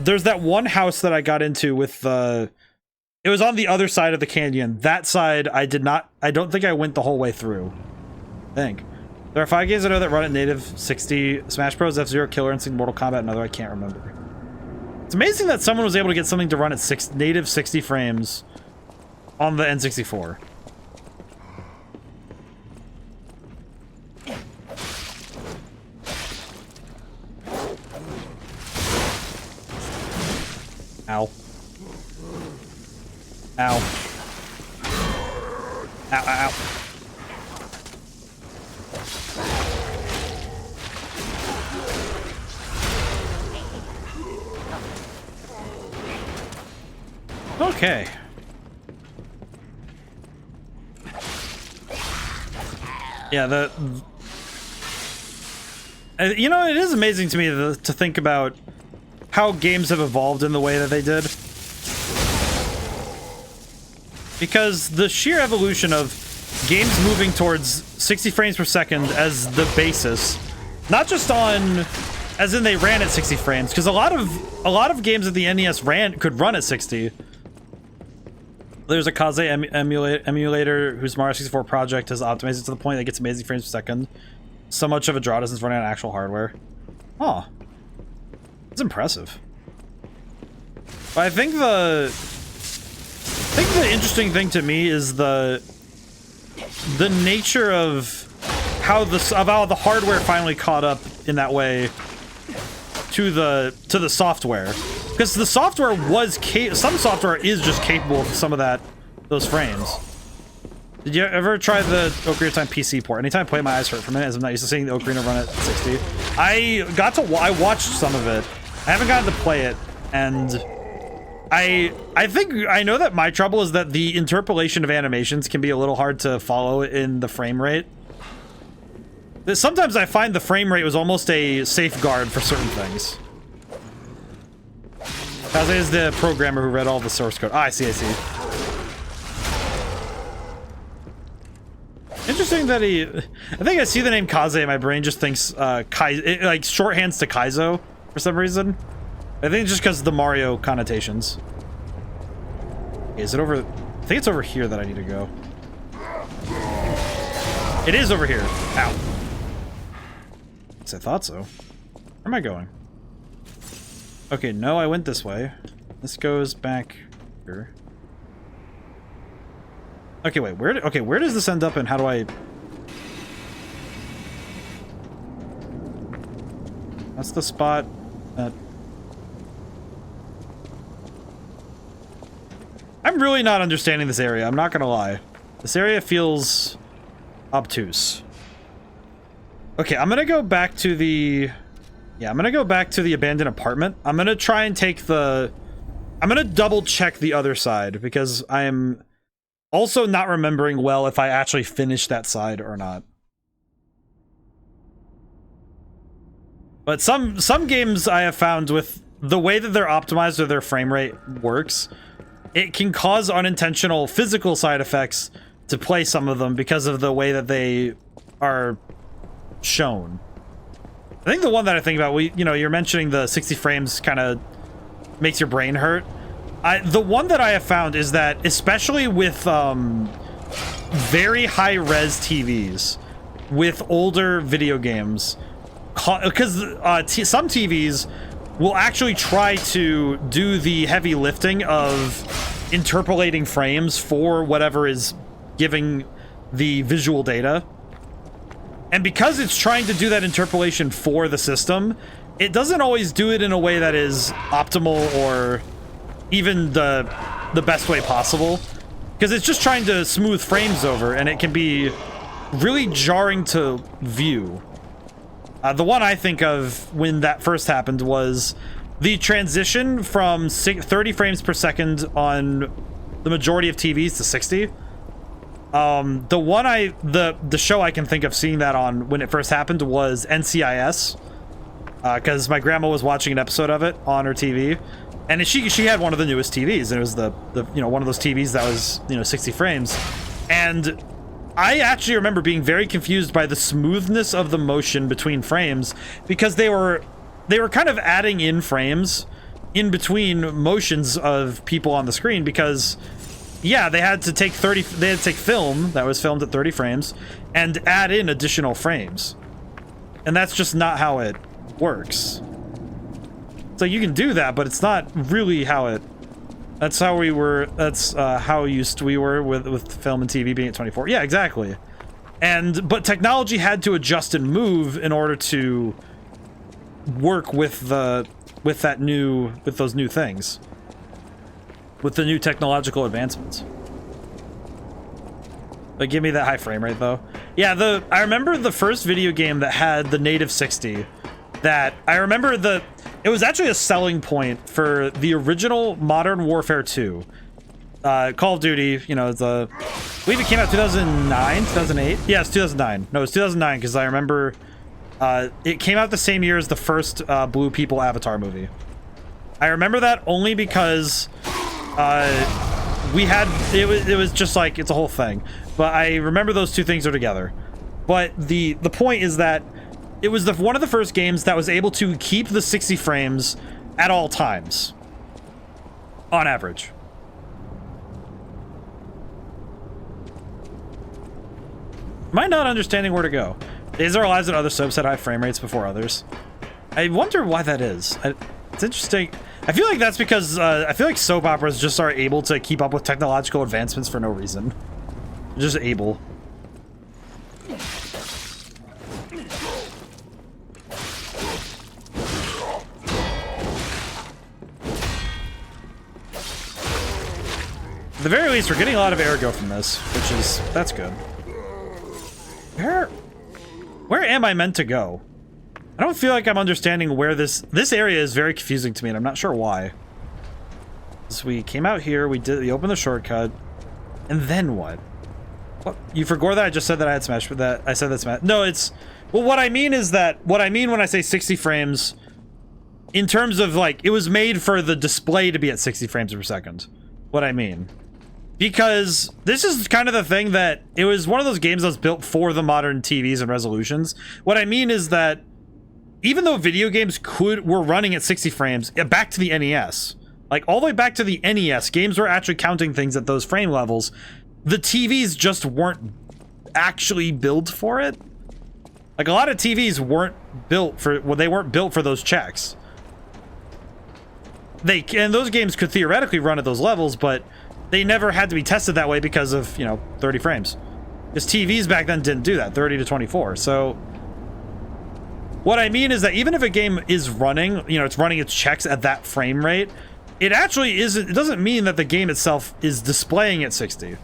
there's that one house that I got into with the... It was on the other side of the canyon. That side, I don't think I went the whole way through. I think. There are 5 games I know that run at native 60. Smash Bros, F-Zero, Killer Instinct, Mortal Kombat, another I can't remember. It's amazing that someone was able to get something to run at native 60 frames on the N64. Ow. Ow. Ow, ow, ow. Okay. Yeah, you know, it is amazing to me to think about how games have evolved in the way that they did. Because the sheer evolution of games moving towards 60 frames per second as the basis, not just on, as in they ran at 60 frames, because a lot of games that the NES could run at 60. There's a Kaze emulator whose Mario 64 project has optimized it to the point that it gets amazing frames per second. So much of a draw doesn't run on actual hardware. Oh. It's impressive. But I think the interesting thing to me is the nature of how the hardware finally caught up in that way to the software. Because the software was some software is just capable of some of those frames. Did you ever try the Ocarina of Time PC port? Anytime I play, my eyes hurt for a minute as I'm not used to seeing the Ocarina run at 60. I watched some of it. I haven't gotten to play it, and I think I know that my trouble is that the interpolation of animations can be a little hard to follow in the frame rate. Sometimes I find the frame rate was almost a safeguard for certain things. Kaze is the programmer who read all the source code. Ah, I see. Interesting that he... I think I see the name Kaze and my brain just thinks like shorthands to Kaizo for some reason. I think it's just because of the Mario connotations. Okay, is it over... I think it's over here that I need to go. It is over here. Ow. Yes, I thought so. Where am I going? Okay, no, I went this way. This goes back here. Okay, wait, where does this end up and how do I... That's the spot that... I'm really not understanding this area, I'm not gonna lie. This area feels obtuse. Okay, I'm gonna go back to the... Yeah, I'm gonna go back to the abandoned apartment. I'm gonna try and take the... I'm gonna double check the other side because I'm also not remembering well if I actually finished that side or not. But some games I have found with the way that they're optimized or their frame rate works, it can cause unintentional physical side effects to play some of them because of the way that they are shown. I think the one that I think about, you're mentioning the 60 frames kind of makes your brain hurt. The one that I have found is that, especially with very high-res TVs, with older video games, because some TVs will actually try to do the heavy lifting of interpolating frames for whatever is giving the visual data. And because it's trying to do that interpolation for the system, it doesn't always do it in a way that is optimal or even the best way possible. Because it's just trying to smooth frames over, and it can be really jarring to view. The one I think of when that first happened was the transition from 30 frames per second on the majority of TVs to 60. The show I can think of seeing that on when it first happened was NCIS, because my grandma was watching an episode of it on her TV, and she had one of the newest TVs, and it was the one of those TVs that was 60 frames, and I actually remember being very confused by the smoothness of the motion between frames because they were kind of adding in frames in between motions of people on the screen because. Yeah, they had to take film that was filmed at 30 frames and add in additional frames. And that's just not how it works. So you can do that, but it's not really how it... That's how we were... That's how used we were with film and TV being at 24. Yeah, exactly. But technology had to adjust and move in order to work with those new things. With the new technological advancements. But give me that high frame rate though. Yeah, I remember the first video game that had the native 60. That I remember it was actually a selling point for the original Modern Warfare 2. Call of Duty, I believe it came out 2009, 2008. Yeah, it's 2009. No, it's 2009 because I remember it came out the same year as the first Blue People Avatar movie. I remember that only because it was just like, it's a whole thing. But I remember those two things are together. But the point is that it was one of the first games that was able to keep the 60 frames at all times. On average. Am I not understanding where to go? Is there lives that other soaps had high frame rates before others? I wonder why that is. It's interesting. I feel like that's because I feel like soap operas just are able to keep up with technological advancements for no reason. They're just able. At the very least, we're getting a lot of ergo from this, that's good. Where am I meant to go? I don't feel like I'm understanding where this area is very confusing to me, and I'm not sure why. So we came out here, we opened the shortcut, and then what? What? You forgot that I just said that I had smash, but that I said that smash. No, it's well. What I mean is that what I mean when I say 60 frames, in terms of like it was made for the display to be at 60 frames per second. What I mean. Because this is kind of the thing that it was one of those games that was built for the modern TVs and resolutions. What I mean is that even though video games were running at 60 frames, back to the NES, like all the way back to the NES, games were actually counting things at those frame levels. The TVs just weren't actually built for it. Like a lot of TVs weren't built for, well, they weren't built for those checks. And those games could theoretically run at those levels, but they never had to be tested that way because of, 30 frames. Because TVs back then didn't do that, 30 to 24. So what I mean is that even if a game is running, it's running its checks at that frame rate, it actually isn't, it doesn't mean that the game itself is displaying at 60.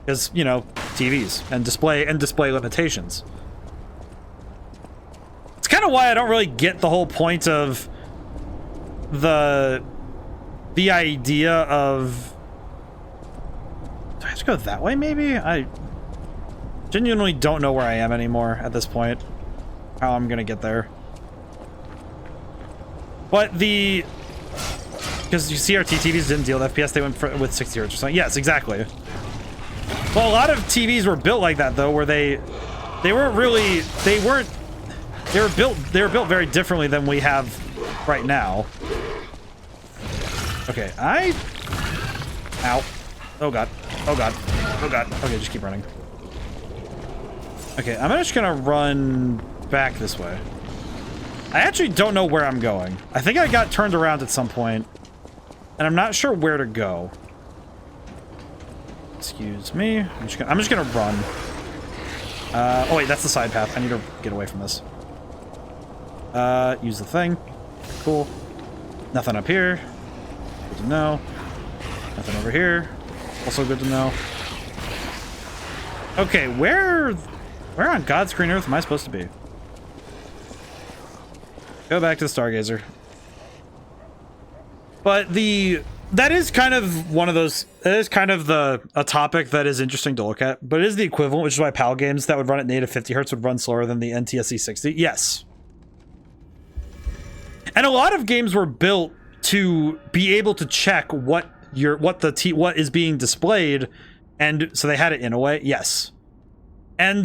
Because, TVs and display limitations. It's kind of why I don't really get the whole point of the idea of... Do I have to go that way, maybe? I genuinely don't know where I am anymore at this point. How I'm gonna get there. But because you CRT TVs didn't deal with FPS, they went with 60 hertz or something. Yes, exactly. Well, a lot of TVs were built like that, though, where they were built very differently than we have right now. Okay, ow. Oh god. Oh god. Oh god. Okay, just keep running. Okay, I'm just gonna run back this way. I actually don't know where I'm going. I think I got turned around at some point, and I'm not sure where to go. Excuse me. I'm just gonna run. Oh wait, that's the side path. I need to get away from this. Use the thing. Cool. Nothing up here. Good to know. Nothing over here. Also good to know. Okay, where on God's green earth am I supposed to be? Go back to the Stargazer. But that is kind of one of those, that is kind of a topic that is interesting to look at, but it is the equivalent, which is why PAL games that would run at native 50 hertz would run slower than the NTSC 60. Yes. And a lot of games were built to be able to check what is being displayed, and so they had it in a way. Yes. And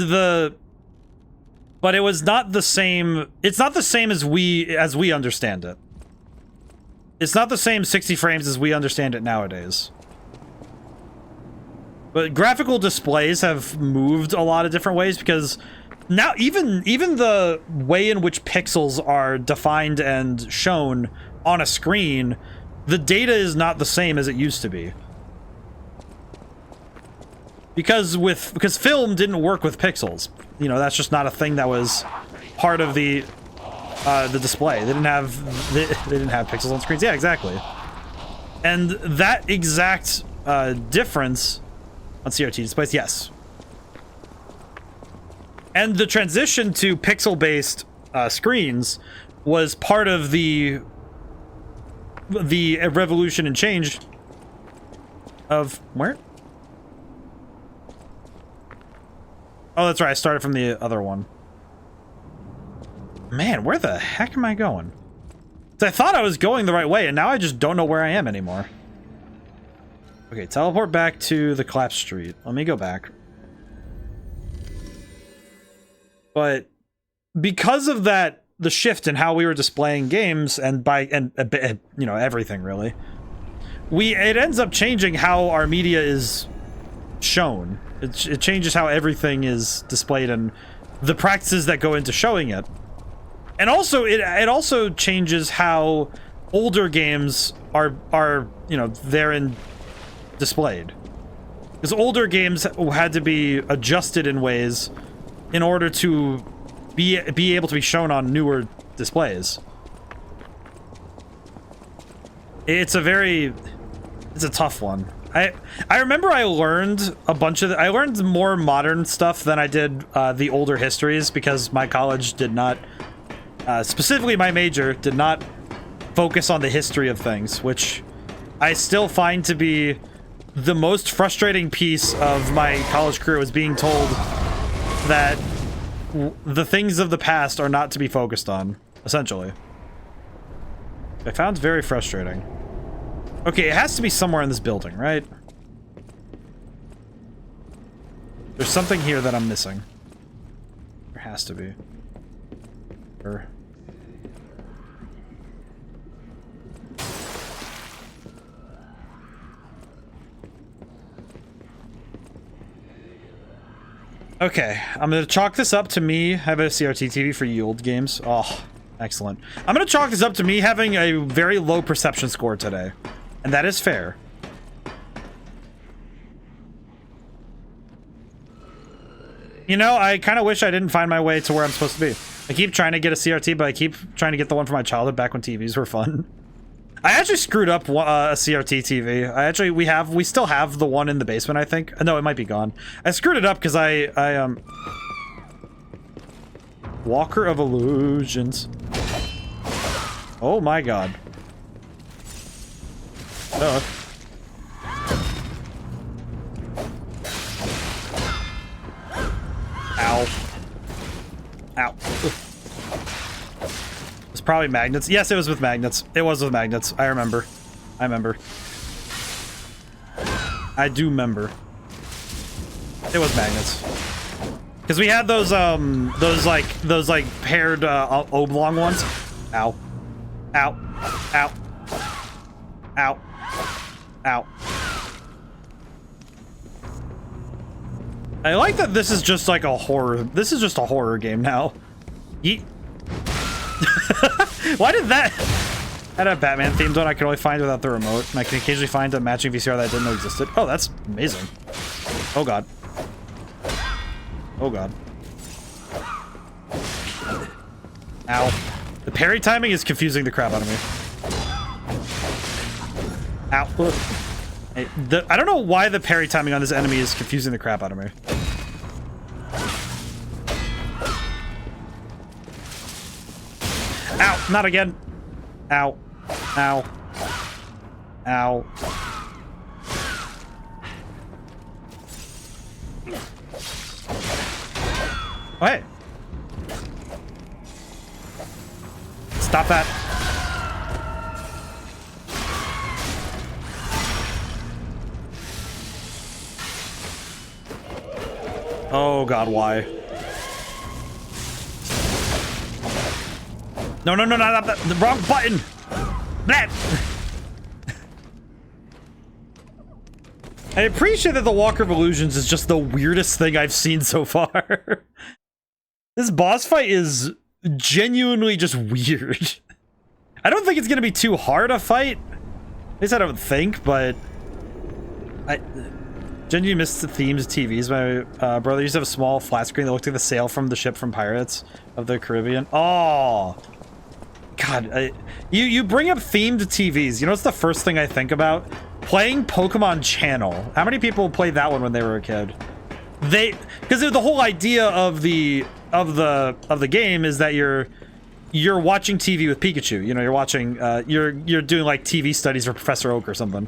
but it was not the same. It's not the same as we understand it. It's not the same 60 frames as we understand it nowadays. But graphical displays have moved a lot of different ways, because now even the way in which pixels are defined and shown on a screen, the data is not the same as it used to be. Because film didn't work with pixels. That's just not a thing that was part of the display. They didn't have pixels on screens. Yeah, exactly. And that exact difference on CRT displays, yes. And the transition to pixel-based screens was part of the revolution and change of where? Oh, that's right. I started from the other one. Man, where the heck am I going? I thought I was going the right way, and now I just don't know where I am anymore. Okay, teleport back to the collapsed street. Let me go back. But because of that, the shift in how we were displaying games and everything really, it ends up changing how our media is shown. It changes how everything is displayed and the practices that go into showing it. And also, it also changes how older games are therein displayed. Because older games had to be adjusted in ways in order to be able to be shown on newer displays. It's a tough one. I remember I learned a bunch of I learned more modern stuff than I did the older histories, because my college did not, specifically my major, did not focus on the history of things, which I still find to be the most frustrating piece of my college career, was being told that the things of the past are not to be focused on, essentially. I found very frustrating. Okay, it has to be somewhere in this building, right? There's something here that I'm missing. There has to be. Okay, I'm gonna chalk this up to me having a CRT TV for ye old games. Oh, excellent. I'm gonna chalk this up to me having a very low perception score today. And that is fair. You know, I kind of wish I didn't find my way to where I'm supposed to be. I keep trying to get a CRT, but I keep trying to get the one from my childhood back when TVs were fun. I actually screwed up a CRT TV. We still have the one in the basement, I think. No, it might be gone. I screwed it up because Walker of Illusions. Oh my god. Ow. Ow. It's probably magnets. Yes, it was with magnets. It was with magnets. I remember. I remember. I do remember. It was magnets. Because we had those paired oblong ones. Ow. Ow. Ow. Ow. Ow. I like that this is just like a horror. This is just a horror game now. Yeet. Why did that? I had a Batman themed one I could only find without the remote, and I can occasionally find a matching VCR that I didn't know existed. Oh, that's amazing. Oh god. Oh god. Ow. The parry timing is confusing the crap out of me. Ow. Hey, I don't know why the parry timing on this enemy is confusing the crap out of me. Ow, not again. Ow. Ow. Ow. Oh, hey. Stop that. Oh god, why? No, no, no, not that. The wrong button. Blah. I appreciate that the Walker of Illusions is just the weirdest thing I've seen so far. This boss fight is genuinely just weird. I don't think it's gonna be too hard a fight. At least I don't think, but I genuinely missed the themes of TVs. My brother used to have a small flat screen that looked like the sail from the ship from Pirates of the Caribbean. Oh god, you bring up themed TVs. You know what's the first thing I think about? Playing Pokemon Channel. How many people played that one when they were a kid? Because the whole idea of the game is that you're watching TV with Pikachu. You know, you're watching you're doing like TV studies for Professor Oak or something.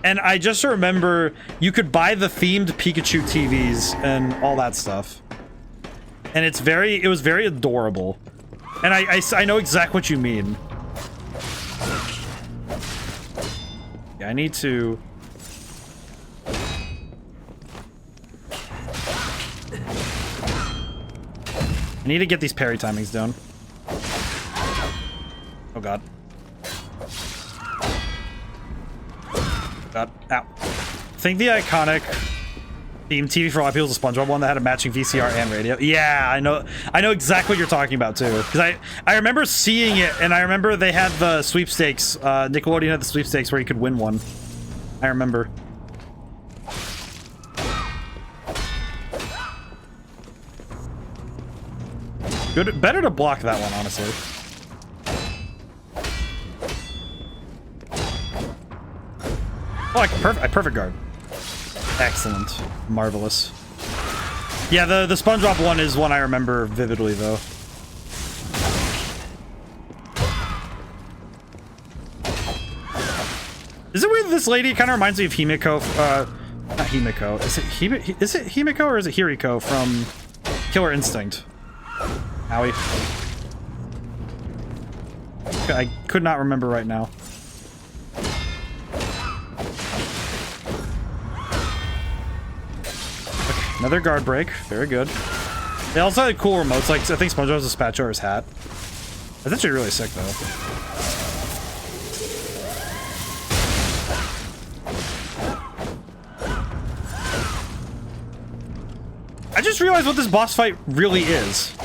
And I just remember you could buy the themed Pikachu TVs and all that stuff. And it was very adorable. And I know exactly what you mean. Yeah, I need to... I need to get these parry timings down. Oh god. God. Ow. I think the iconic theme TV for a lot of people is the SpongeBob one that had a matching VCR and radio. Yeah, I know exactly what you're talking about too. Because I remember seeing it, and I remember they had the sweepstakes. Nickelodeon had the sweepstakes where you could win one. I remember. Good, better to block that one, honestly. Oh, perfect guard. Excellent. Marvelous. Yeah, the SpongeBob one is one I remember vividly, though. Is it weird that this lady kind of reminds me of Himiko? Not Himiko. Is it Himiko or is it Hiriko from Killer Instinct? Owie. I could not remember right now. Okay, another guard break. Very good. They also had cool remotes. Like, I think SpongeBob has a spatula or his hat. That's actually really sick, though. I just realized what this boss fight really is.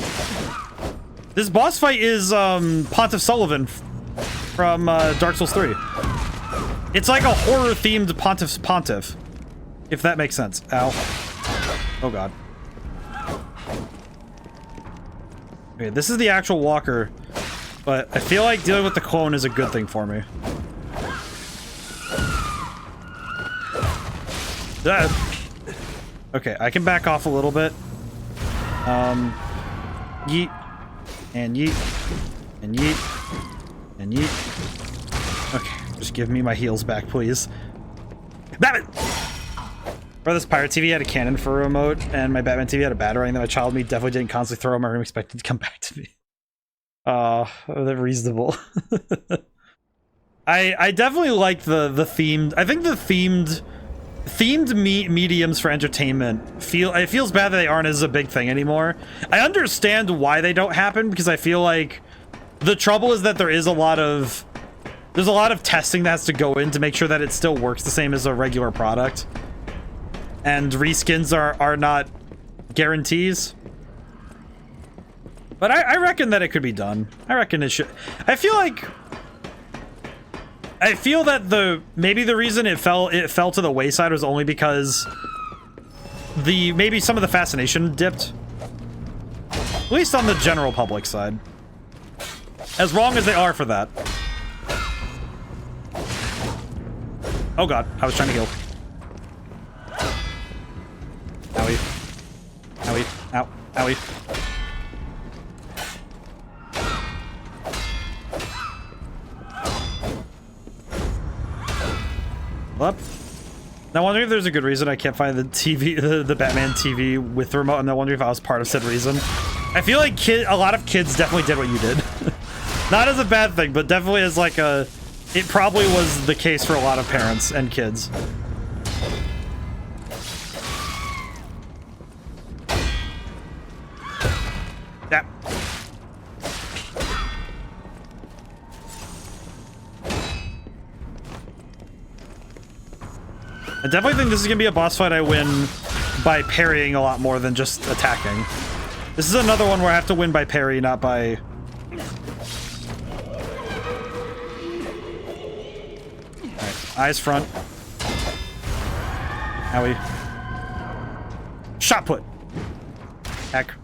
This boss fight is Pontiff Sullivan from Dark Souls 3. It's like a horror-themed Pontiff, if that makes sense. Ow. Oh god. Okay, this is the actual walker, but I feel like dealing with the clone is a good thing for me. Okay, I can back off a little bit. Yeet. And yeet. And yeet. And yeet. Okay, just give me my heals back, please. Batman! Bro, this Pirate TV had a cannon for a remote, and my Batman TV had a batarang that my child me definitely didn't constantly throw my room expected to come back to me. They're reasonable. I definitely like the themed... I think the themed mediums for entertainment it feels bad that they aren't as a big thing anymore. I understand why they don't happen, because I feel like the trouble is that there's a lot of testing that has to go in to make sure that it still works the same as a regular product, and reskins are not guarantees. But I reckon that it could be done. I reckon it should. I feel that maybe the reason it fell to the wayside was only because maybe some of the fascination dipped. At least on the general public side. As wrong as they are for that. Oh god, I was trying to heal. Owie. Owie. Ow. Owie. Up. Now, I'm wondering if there's a good reason I can't find the TV, the Batman TV with the remote. I'm not wondering if I was part of said reason. I feel like a lot of kids definitely did what you did. Not as a bad thing, but definitely as like it probably was the case for a lot of parents and kids. Yeah. I definitely think this is gonna be a boss fight I win by parrying a lot more than just attacking. This is another one where I have to win by parry, not by... Alright, eyes front. Owie. Shot put! Heck.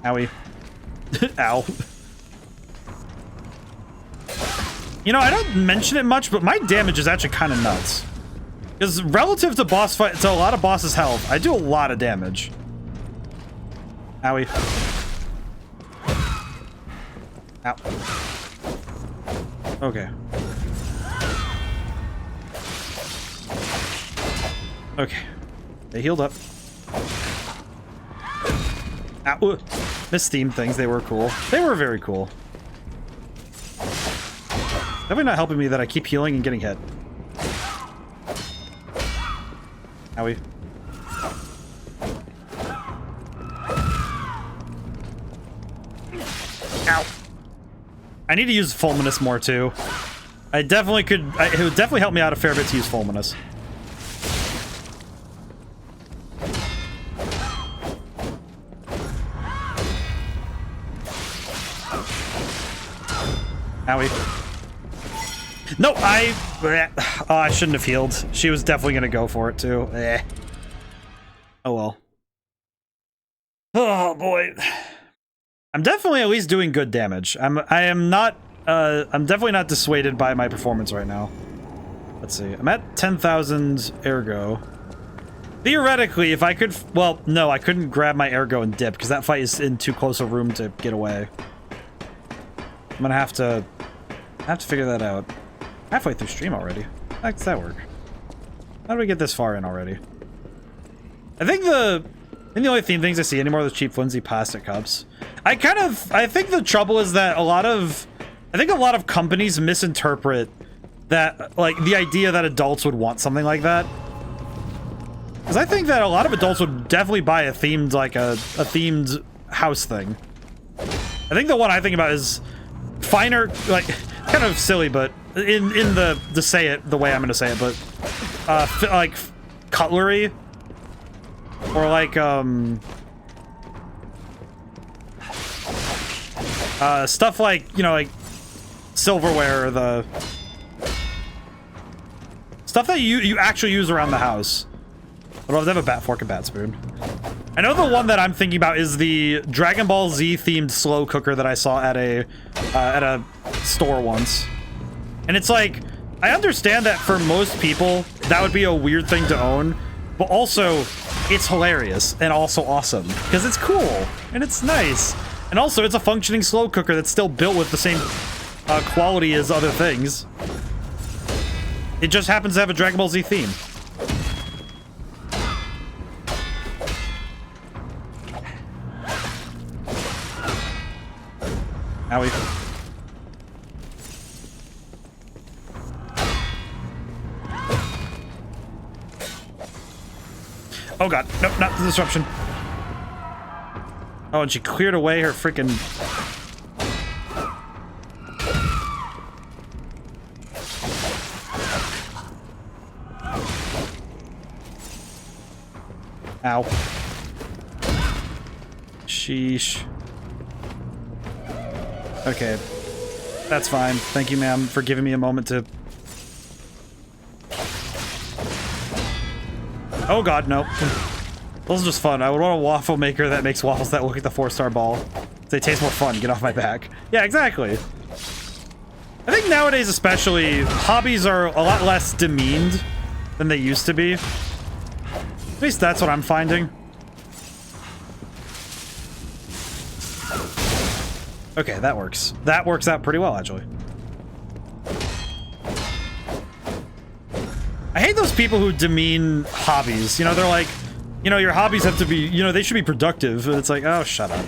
Owie. Ow. You know, I don't mention it much, but my damage is actually kind of nuts. Because relative to boss fight, to a lot of bosses' health, I do a lot of damage. Owie. Ow. Okay. Okay. They healed up. Ow. Missed theme things, they were cool. They were very cool. Definitely not helping me that I keep healing and getting hit. Owie. Ow. I need to use Fulminous more too. I definitely could. It would definitely help me out a fair bit to use Fulminous. Owie. No, I shouldn't have healed. She was definitely gonna go for it too. Oh well. Oh boy. I'm definitely at least doing good damage. I'm definitely not dissuaded by my performance right now. Let's see. I'm at 10,000 ergo. Theoretically, if I could... Well, no, I couldn't grab my ergo and dip, because that fight is in too close a room to get away. I'm gonna have to figure that out. Halfway through stream already. How does that work? How do we get this far in already? I think the only theme things I see anymore are the cheap flimsy plastic cups. I think the trouble is that I think a lot of companies misinterpret that, like, the idea that adults would want something like that. Because I think that a lot of adults would definitely buy a themed, like, a themed house thing. I think the one I think about is finer, like, kind of silly, but to say it the way I'm gonna say it, but like cutlery, or like stuff like, you know, like silverware, or the stuff that you actually use around the house. I'd love to have a bat fork and bat spoon. I know the one that I'm thinking about is the Dragon Ball Z themed slow cooker that I saw at a store once. And it's like, I understand that for most people, that would be a weird thing to own, but also, it's hilarious and also awesome, because it's cool, and it's nice. And also, it's a functioning slow cooker that's still built with the same quality as other things. It just happens to have a Dragon Ball Z theme. Owie. Oh god, nope, not the disruption. Oh, and she cleared away her freaking... Ow. Sheesh. Okay. That's fine. Thank you, ma'am, for giving me a moment to... Oh god, nope. Those are just fun. I would want a waffle maker that makes waffles that look like the 4-star ball. They taste more fun. Get off my back. Yeah, exactly. I think nowadays especially, hobbies are a lot less demeaned than they used to be. At least that's what I'm finding. Okay, that works. That works out pretty well, actually. I hate those people who demean hobbies. You know, they're like, you know, your hobbies have to be, you know, they should be productive. And it's like, oh, shut up.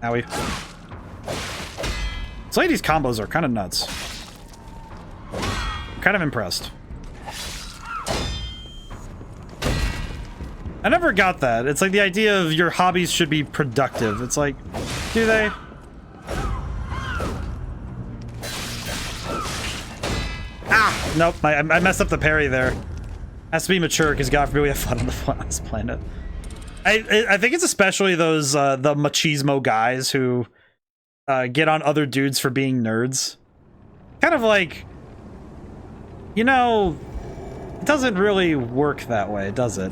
Owie. This lady's combos are kind of nuts. I'm kind of impressed. I never got that. It's like the idea of your hobbies should be productive. It's like, do they? Ah! Nope, I messed up the parry there. Has to be mature, because God forbid we have fun on this planet. I think it's especially those, the machismo guys who get on other dudes for being nerds. Kind of like, you know, it doesn't really work that way, does it?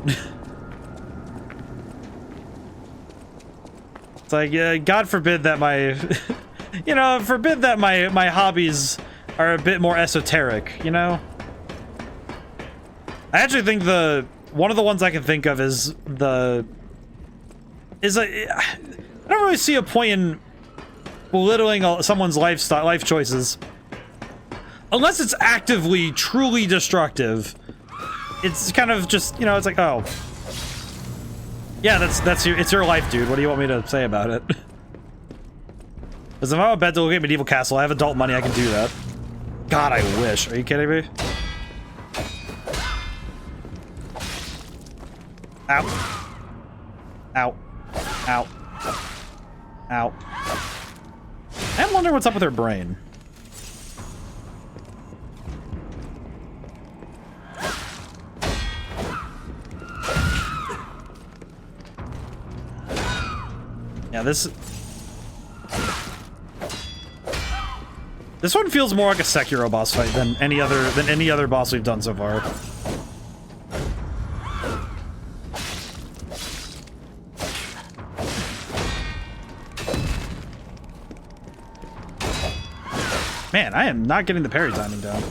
It's like, God forbid that my, you know, forbid that my hobbies are a bit more esoteric, you know? I actually think one of the ones I can think of is I don't really see a point in belittling someone's life choices. Unless it's actively, truly destructive. It's kind of just, you know, it's like, oh. Yeah, it's your life, dude. What do you want me to say about it? Because if I'm about to look at Medieval Castle, I have adult money, I can do that. God, I wish. Are you kidding me? Ow. Ow. Ow. Ow. I'm wondering what's up with her brain. Yeah, this one feels more like a Sekiro boss fight than any other boss we've done so far. Man, I am not getting the parry timing down.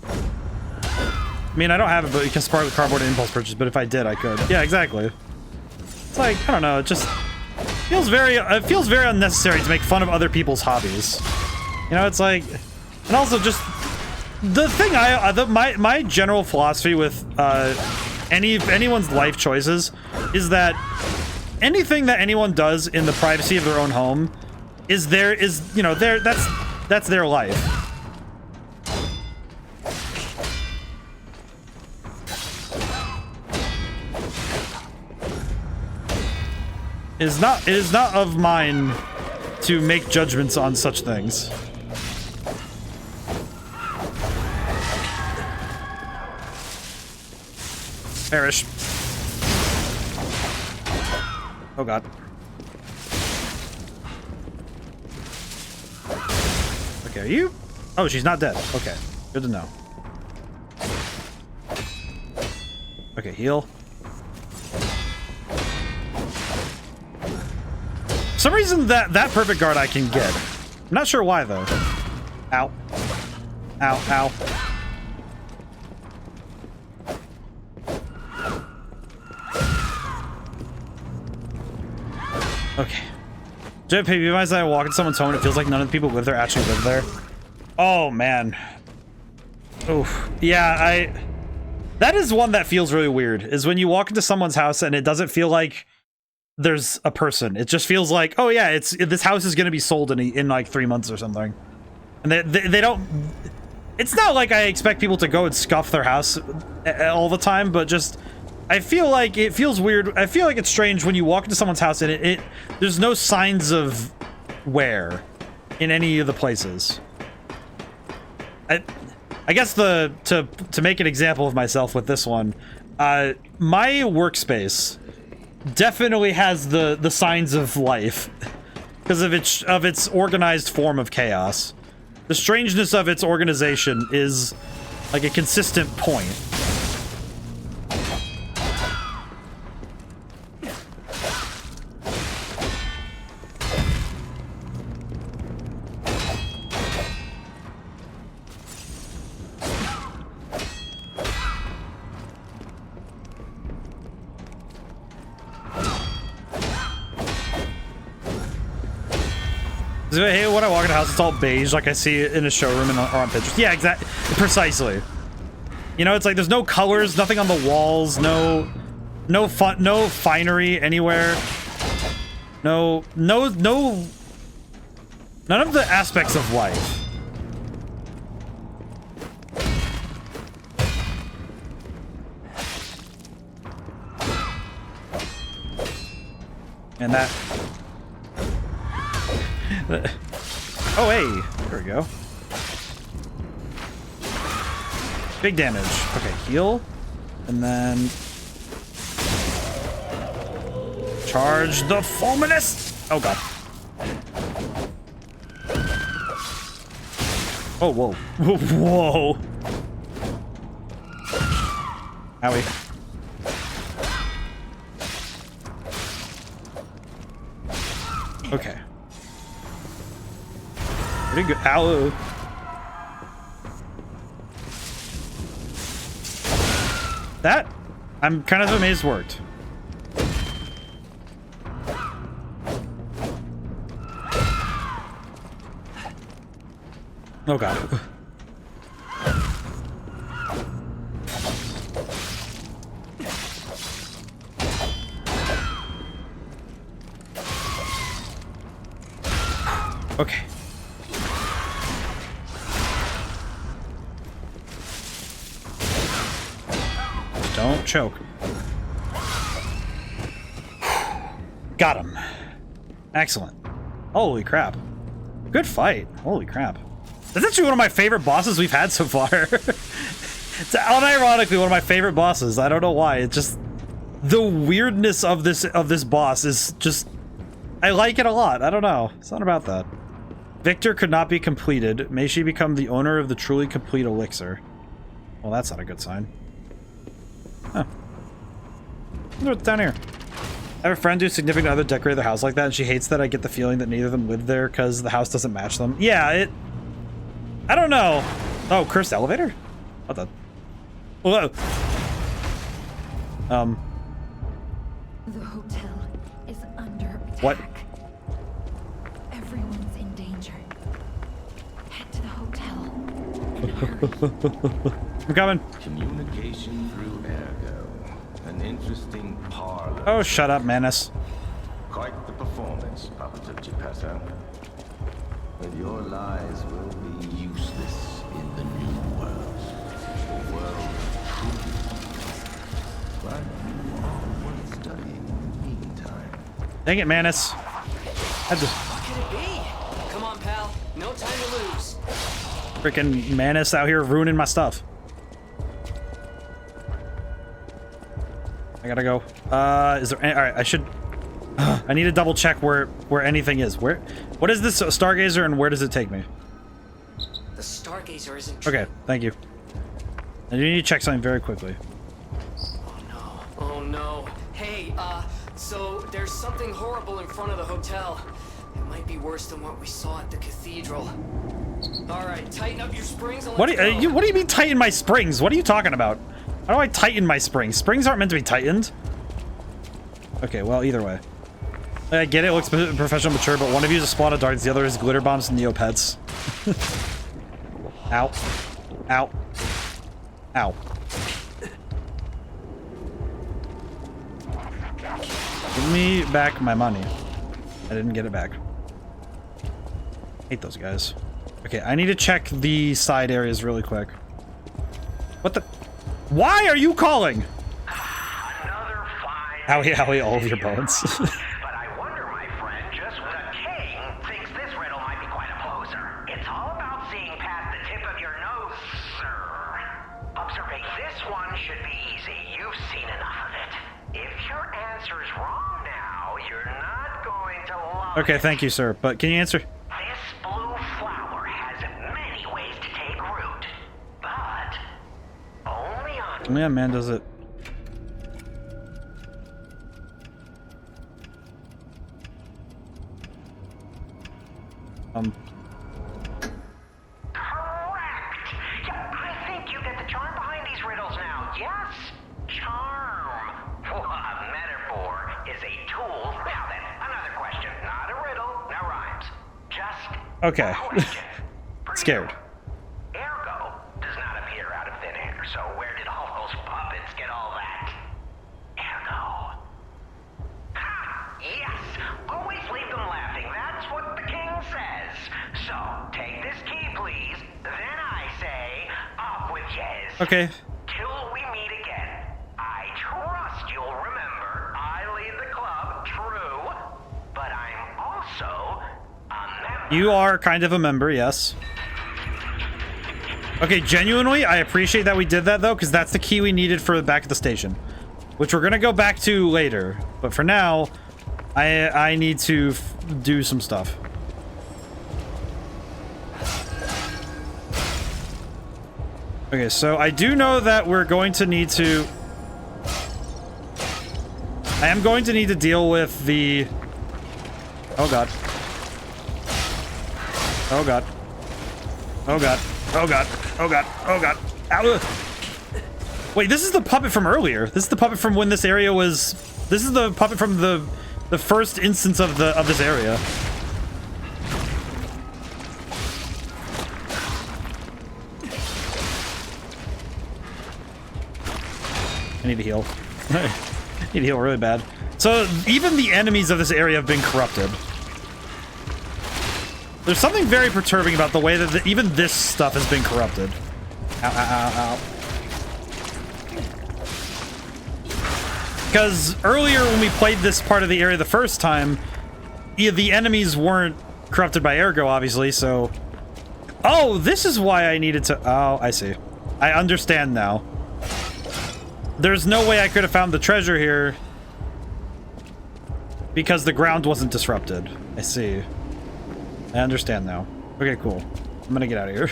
I mean, I don't have it, but because part of the cardboard impulse purchase, but if I did, I could. Yeah, exactly. It's like, I don't know, it just feels very unnecessary to make fun of other people's hobbies. You know, it's like, and also just the thing my general philosophy with anyone's life choices is that anything that anyone does in the privacy of their own home is that's their life. It is not of mine to make judgments on such things. Perish. Oh god. Okay, are you? Oh, she's not dead. Okay, good to know. Okay, heal. For some reason that perfect guard I can get. I'm not sure why though. Ow. Ow, ow. Okay. JP, you realize that I walk into someone's home and it feels like none of the people who live there actually live there? Oh, man. Oof. Yeah, that is one that feels really weird, is when you walk into someone's house and it doesn't feel like there's a person. It just feels like, oh yeah, this house is going to be sold in like 3 months or something. And they don't... It's not like I expect people to go and scuff their house all the time, but just... I feel like it feels weird. I feel like it's strange when you walk into someone's house and there's no signs of wear in any of the places. I guess to make an example of myself with this one, my workspace definitely has the signs of life because of its organized form of chaos. The strangeness of its organization is like a consistent point. Hey, when I walk in the house, it's all beige, like I see it in a showroom or on pictures. Yeah, exactly, precisely. You know, it's like there's no colors, nothing on the walls, no finery anywhere. No, none of the aspects of life. And that. Oh, hey, there we go. Big damage. Okay, heal. And then charge the Fulminous. Oh, God. Oh, whoa. Whoa. Owie. Okay. Pretty good. Ow. That, I'm kind of amazed worked. Oh God. Okay. Don't choke. Got him. Excellent. Holy crap. Good fight. Holy crap. That's actually one of my favorite bosses we've had so far. It's unironically one of my favorite bosses. I don't know why. It's just the weirdness of this boss is just, I like it a lot. I don't know. It's not about that. Victor could not be completed. May she become the owner of the truly complete elixir. Well, that's not a good sign. Huh. I wonder what's down here. I have a friend whose significant other decorated their house like that, and she hates that I get the feeling that neither of them live there because the house doesn't match them. Yeah, I don't know. Oh, cursed elevator? What the? Whoa. The hotel is under attack. What? Everyone's in danger. Head to the hotel and hurry. I'm coming. Communication through ergo. An interesting parlor. Oh, shut up, Manus. Quite the performance, Puppet of Geppetto. But your lies will be useless in the new world. The world of truth. But you are worth studying in the meantime. Dang it, Manus. What could it be? Come on, pal. No time to lose. Freaking Manus out here ruining my stuff. I gotta go. Is there any, all right, I should, I need to double check where anything is. What is this Stargazer and where does it take me? The Stargazer isn't. Okay, thank you. I do need to check something very quickly. Oh no. Oh no. Hey, so there's something horrible in front of the hotel. It might be worse than what we saw at the cathedral. All right, tighten up your springs and What let's do go. you, what do you mean tighten my springs? What are you talking about? How do I tighten my springs? Springs aren't meant to be tightened. Okay, well, either way. I get it, looks professional, mature, but one of you is a spawn of darts, the other is glitter bombs and Neopets. Ow. Ow. Ow. Give me back my money. I didn't get it back. Hate those guys. Okay, I need to check the side areas really quick. What the? Why are you calling? Owie, all of your bones. But I wonder, my friend, just the king thinks this riddle might be quite a poser. It's all about seeing past the tip of your nose, sir. Observing this one should be easy. You've seen enough of it. If your answer's wrong now, you're not going to love Okay, it. thank you, sir. But can you answer? This blue flower has many ways to take root, but only on... Yeah, man, does it. Correct! Yeah, I think you get the charm behind these riddles now. Yes? Charm. What a metaphor is a tool. Now then, another question. Not a riddle, no rhymes. Just Okay. a question. For Scared. you. Ergo does not appear out of thin air, so where did all those puppets get all that? Ergo. Ha! Yes! Always leave them laughing. That's what the king says. So, take this key, please. Then I say, up with yes. Okay. Till we meet again. I trust you'll remember I lead the club, true, but I'm also a member. You are kind of a member, yes. Okay, genuinely, I appreciate that we did that, though, because that's the key we needed for the back of the station. Which we're going to go back to later. But for now, I need to do some stuff. Okay, so I do know that we're going to need to... I am going to need to deal with the... Oh, God. Oh, God. Oh, God. Oh, God. Oh, God. Oh, God. Ow. Wait, this is the puppet from earlier. This is the puppet from when this area was... This is the puppet from the first instance of this area. I need to heal. I need to heal really bad. So, even the enemies of this area have been corrupted. There's something very perturbing about the way that even this stuff has been corrupted. Ow, ow, ow, ow. Because earlier when we played this part of the area the first time, the enemies weren't corrupted by Ergo, obviously, so... Oh, this is why I needed to... Oh, I see. I understand now. There's no way I could have found the treasure here because the ground wasn't disrupted. I see. I understand now. Okay, cool. I'm gonna get out of here.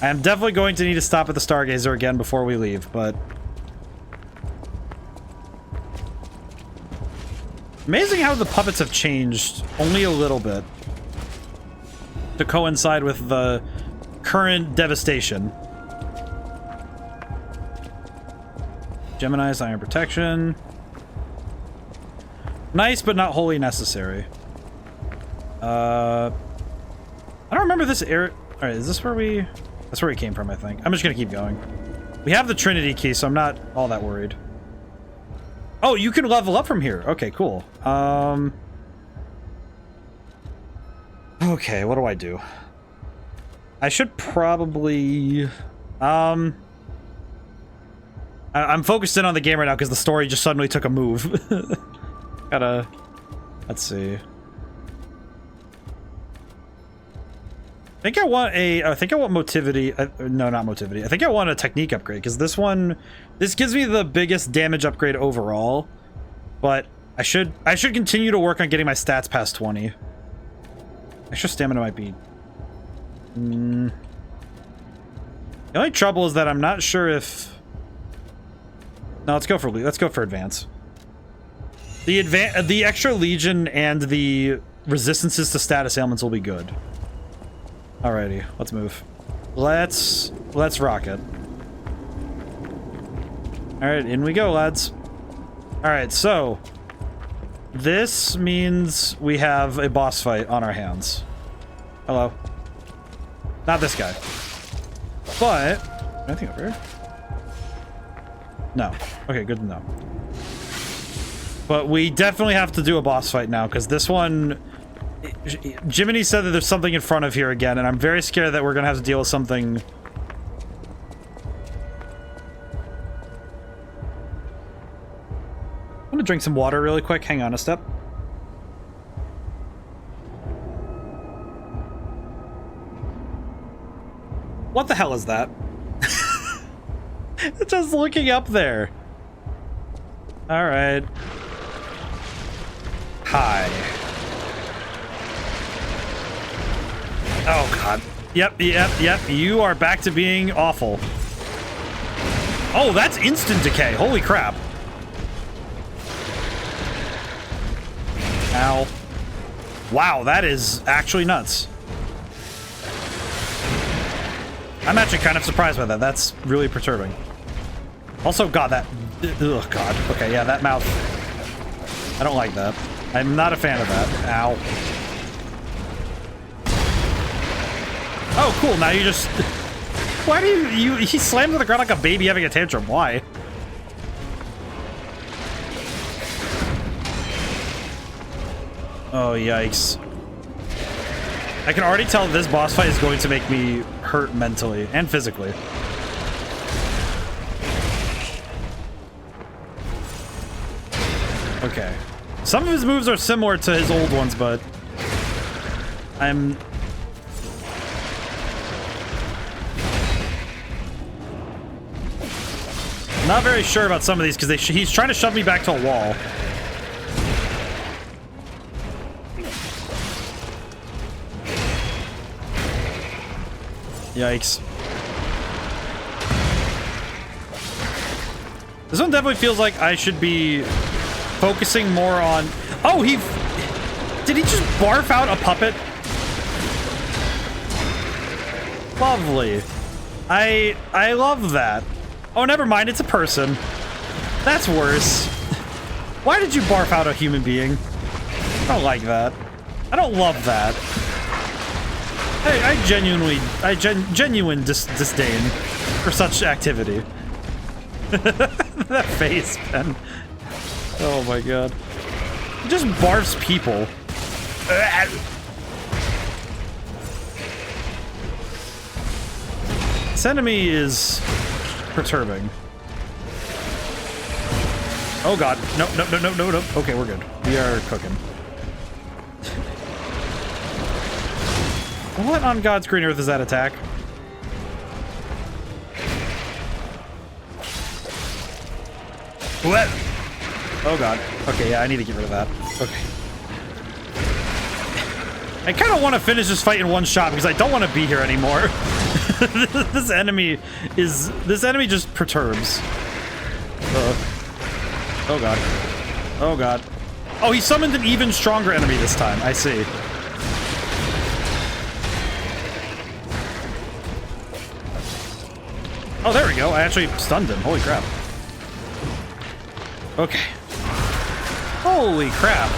I am definitely going to need to stop at the Stargazer again before we leave, but... Amazing how the puppets have changed only a little bit. to coincide with the current devastation. Gemini's Iron Protection. Nice, but not wholly necessary. I don't remember this area. Alright, is this where we... That's where we came from, I think. I'm just gonna keep going. We have the Trinity key, so I'm not all that worried. Oh, you can level up from here. Okay, cool. Okay, what do I do? I should probably... I'm focused in on the game right now because the story just suddenly took a move. Gotta... Let's see. I think I want motivity. No, not motivity. I think I want a technique upgrade because this gives me the biggest damage upgrade overall. But I should continue to work on getting my stats past 20. Extra stamina might be. The only trouble is that I'm not sure if. No, let's go for advance. The extra legion and the resistances to status ailments will be good. Alrighty, let's move. Let's rock it. Alright, in we go, lads. Alright, so this means we have a boss fight on our hands. Hello. Not this guy. But anything over here? No. Okay, good to know. But we definitely have to do a boss fight now, because this one... Genie said that there's something in front of here again, and I'm very scared that we're gonna have to deal with something. I'm gonna drink some water really quick. Hang on a step. What the hell is that? Just looking up there. All right. Hi. Oh, God. Yep. You are back to being awful. Oh, that's instant decay. Holy crap. Ow. Wow, that is actually nuts. I'm actually kind of surprised by that. That's really perturbing. Also, God, that... Ugh, God. Okay, yeah, that mouth. I don't like that. I'm not a fan of that. Ow. Oh, cool. Now you just... Why do you... He slammed to the ground like a baby having a tantrum. Why? Oh, yikes. I can already tell this boss fight is going to make me hurt mentally and physically. Okay. Some of his moves are similar to his old ones, but I'm... not very sure about some of these because he's trying to shove me back to a wall. Yikes. This one definitely feels like I should be focusing more on... Oh, did he just barf out a puppet? Lovely. I love that. Oh, never mind. It's a person. That's worse. Why did you barf out a human being? I don't like that. I don't love that. I genuine disdain for such activity. That face, Ben. Oh my god. He just barfs people. This enemy is perturbing. Oh god. No. Okay, we're good. We are cooking. What on God's green earth is that attack? What? Oh god. Okay, yeah, I need to get rid of that. Okay. I kind of want to finish this fight in one shot because I don't want to be here anymore. This enemy just perturbs. Oh god. Oh god. Oh, he summoned an even stronger enemy this time. I see. Oh, there we go. I actually stunned him. Holy crap. Okay. Holy crap.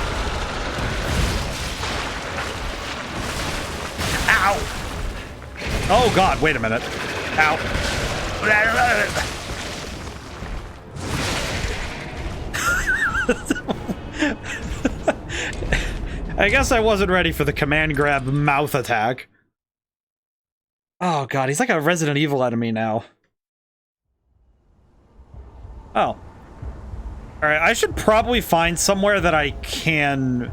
Ow! Oh god, wait a minute. Ow. I guess I wasn't ready for the command grab mouth attack. Oh god, he's like a Resident Evil enemy now. Oh. Alright, I should probably find somewhere that I can...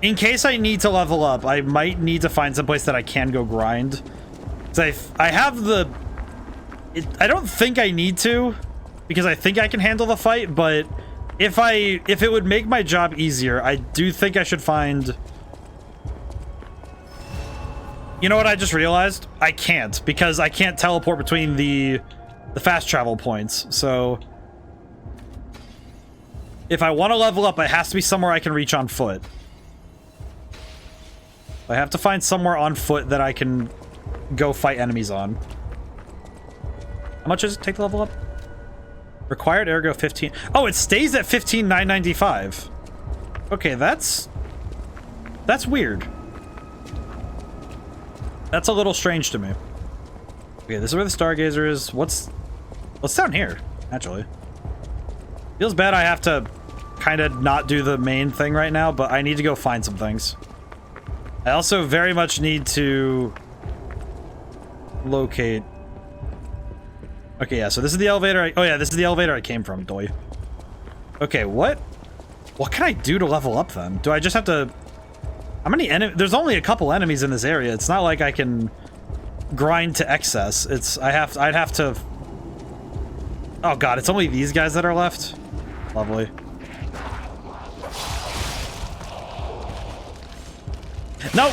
In case I need to level up, I might need to find someplace that I can go grind. Because I have the... I don't think I need to, because I think I can handle the fight, but if it would make my job easier, I do think I should find... You know what I just realized? I can't, because I can't teleport between the fast travel points, so... If I want to level up, it has to be somewhere I can reach on foot. I have to find somewhere on foot that I can go fight enemies on. How much does it take to level up? Required ergo 15. Oh, it stays at 15,995. Okay, that's weird. That's a little strange to me. Okay, this is where the Stargazer is. What's down here, actually? Feels bad I have to kind of not do the main thing right now, but I need to go find some things. I also very much need to locate... Okay, yeah, so this is the elevator oh yeah, this is the elevator I came from, doy. Okay, what can I do to level up then? Do I just have to... How many there's only a couple enemies in this area. It's not like I can grind to excess. I'd have to... Oh god, it's only these guys that are left? Lovely. No!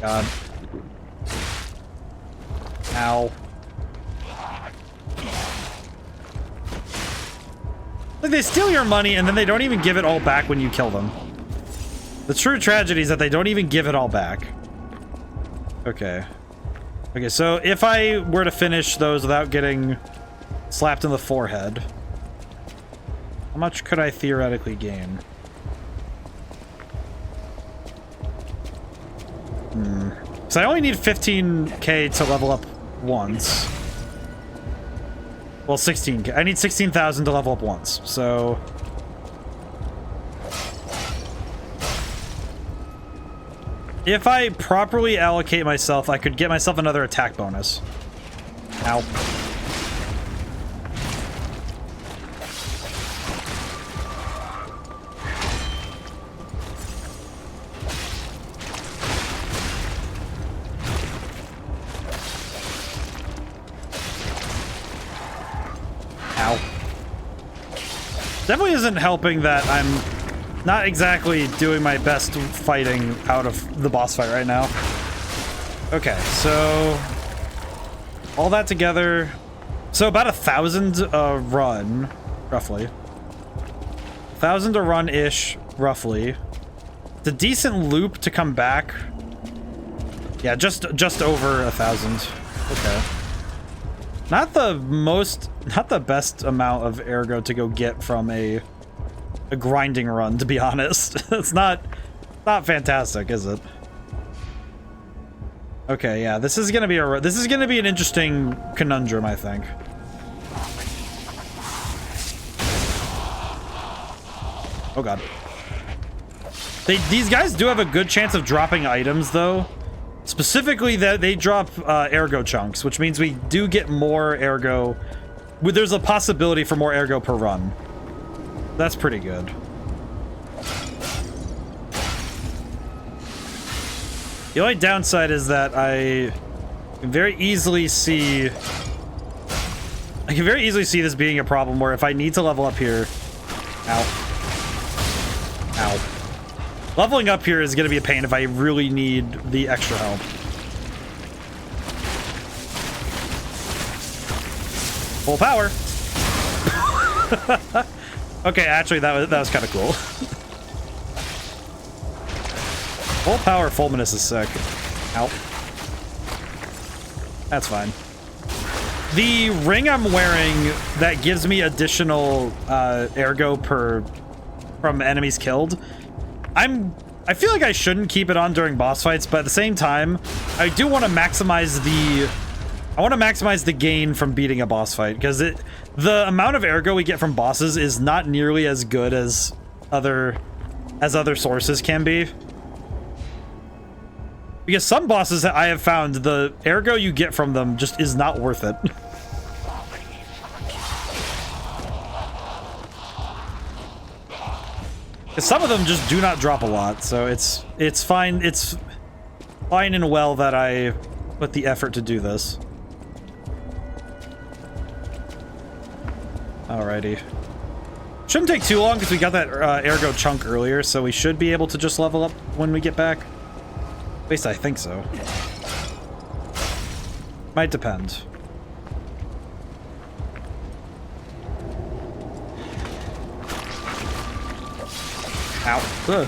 God. Ow. Like, they steal your money and then they don't even give it all back when you kill them. The true tragedy is that they don't even give it all back. Okay. Okay, so if I were to finish those without getting slapped in the forehead, how much could I theoretically gain? So I only need 15k to level up once. Well, 16k. I need 16,000 to level up once, so... If I properly allocate myself, I could get myself another attack bonus. Ow. Definitely isn't helping that I'm not exactly doing my best fighting out of the boss fight right now. Okay, so all that together, so about 1,000 a run, roughly. 1,000 a run-ish, roughly. It's a decent loop to come back. Yeah, just over 1,000. Okay. Not the best amount of ergo to go get from a grinding run, to be honest. It's not fantastic, is it? Okay, yeah, this is gonna be an interesting conundrum, I think. Oh god. These guys do have a good chance of dropping items, though. Specifically, that they drop ergo chunks, which means we do get more ergo. There's a possibility for more ergo per run. That's pretty good. The only downside is that I can very easily see this being a problem where if I need to level up here... Ow. Ow. Leveling up here is going to be a pain if I really need the extra help. Full power. Okay, actually, that was kind of cool. Full power Fulminous is sick. Ow. That's fine. The ring I'm wearing that gives me additional ergo from enemies killed. I feel like I shouldn't keep it on during boss fights, but at the same time, I do want to maximize the gain from beating a boss fight, because the amount of ergo we get from bosses is not nearly as good as other sources can be. Because some bosses that I have found, the ergo you get from them just is not worth it. Some of them just do not drop a lot, so it's fine. It's fine and well that I put the effort to do this. Alrighty. Shouldn't take too long because we got that ergo chunk earlier, so we should be able to just level up when we get back. At least I think so. Might depend. Ow. Ugh.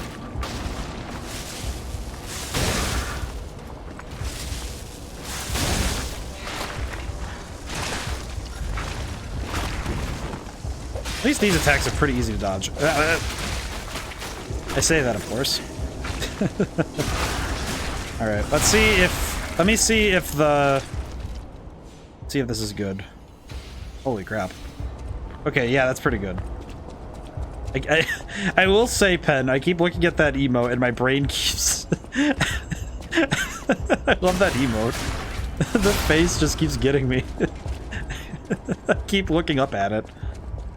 At least these attacks are pretty easy to dodge. I say that, of course. All right, let me see if this is good. Holy crap. Okay, yeah, that's pretty good. I will say, Pen, I keep looking at that emote and my brain keeps... I love that emote. The face just keeps getting me. I keep looking up at it.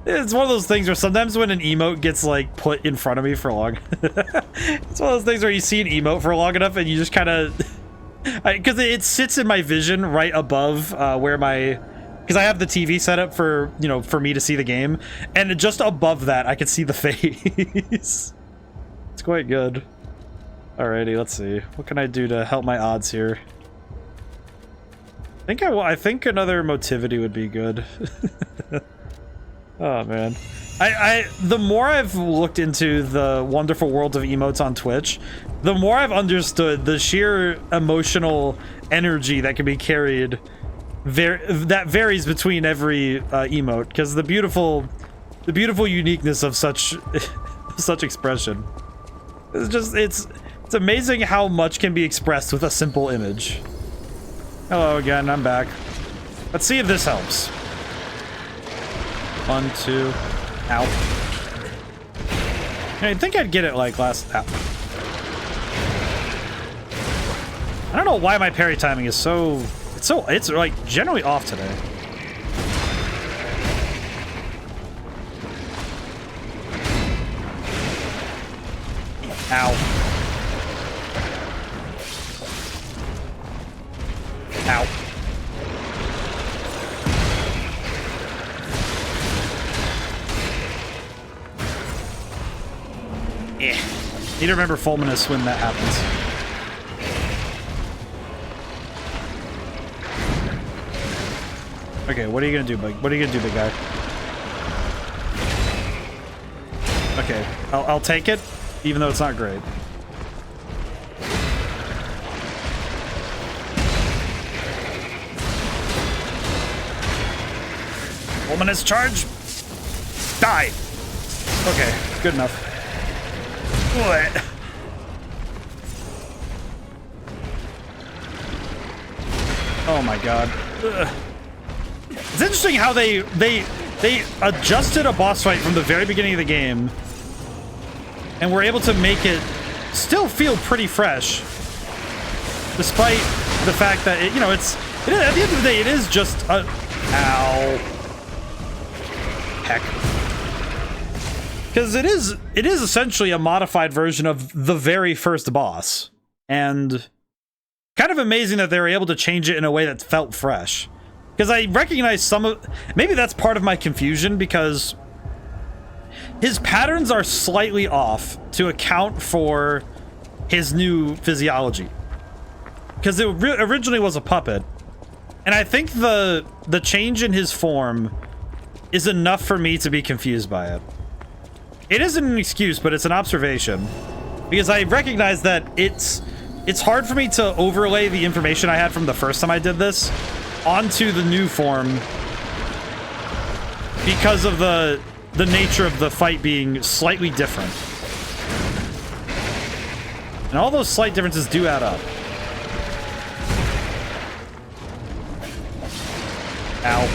It's one of those things where sometimes when an emote gets, like, put in front of me for long... It's one of those things where you see an emote for long enough and you just kind of... Because it sits in my vision right above where my... Because I have the TV set up for, you know, for me to see the game. And just above that, I can see the face. It's quite good. Alrighty, let's see. What can I do to help my odds here? I think another motivity would be good. Oh, man. The more I've looked into the wonderful world of emotes on Twitch, the more I've understood the sheer emotional energy that can be carried that varies between every emote, because the beautiful uniqueness of such expression. It's amazing how much can be expressed with a simple image. Hello again, I'm back. Let's see if this helps. 1, 2, ow. I think I'd get it like last. Ow. I don't know why my parry timing is so. It's like generally off today. Ow. Ow. Yeah. Need to remember Fulminous when that happens. Okay, what are you gonna do, big? What are you gonna do, big guy? Okay, I'll take it, even though it's not great. Fulminous charge! Die! Okay, good enough. What? Oh my god. Ugh. It's interesting how they adjusted a boss fight from the very beginning of the game and were able to make it still feel pretty fresh, despite the fact that at the end of the day it is just a ow heck, because it is essentially a modified version of the very first boss, and kind of amazing that they were able to change it in a way that felt fresh. Because I recognize maybe that's part of my confusion, because his patterns are slightly off to account for his new physiology. Because it originally was a puppet. And I think the change in his form is enough for me to be confused by it. It isn't an excuse, but it's an observation. Because I recognize that it's hard for me to overlay the information I had from the first time I did this onto the new form because of the nature of the fight being slightly different. And all those slight differences do add up. Ow.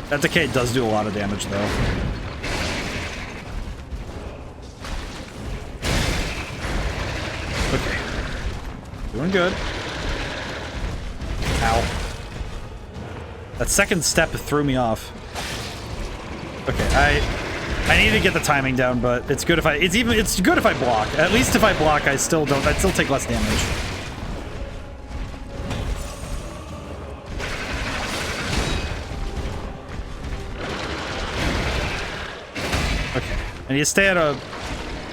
That decay does do a lot of damage, though. Okay. Doing good. Ow. That second step threw me off. Okay, I need to get the timing down, but it's good if it's good if I block. At least if I block, I'd still take less damage. Okay. I need to stay at a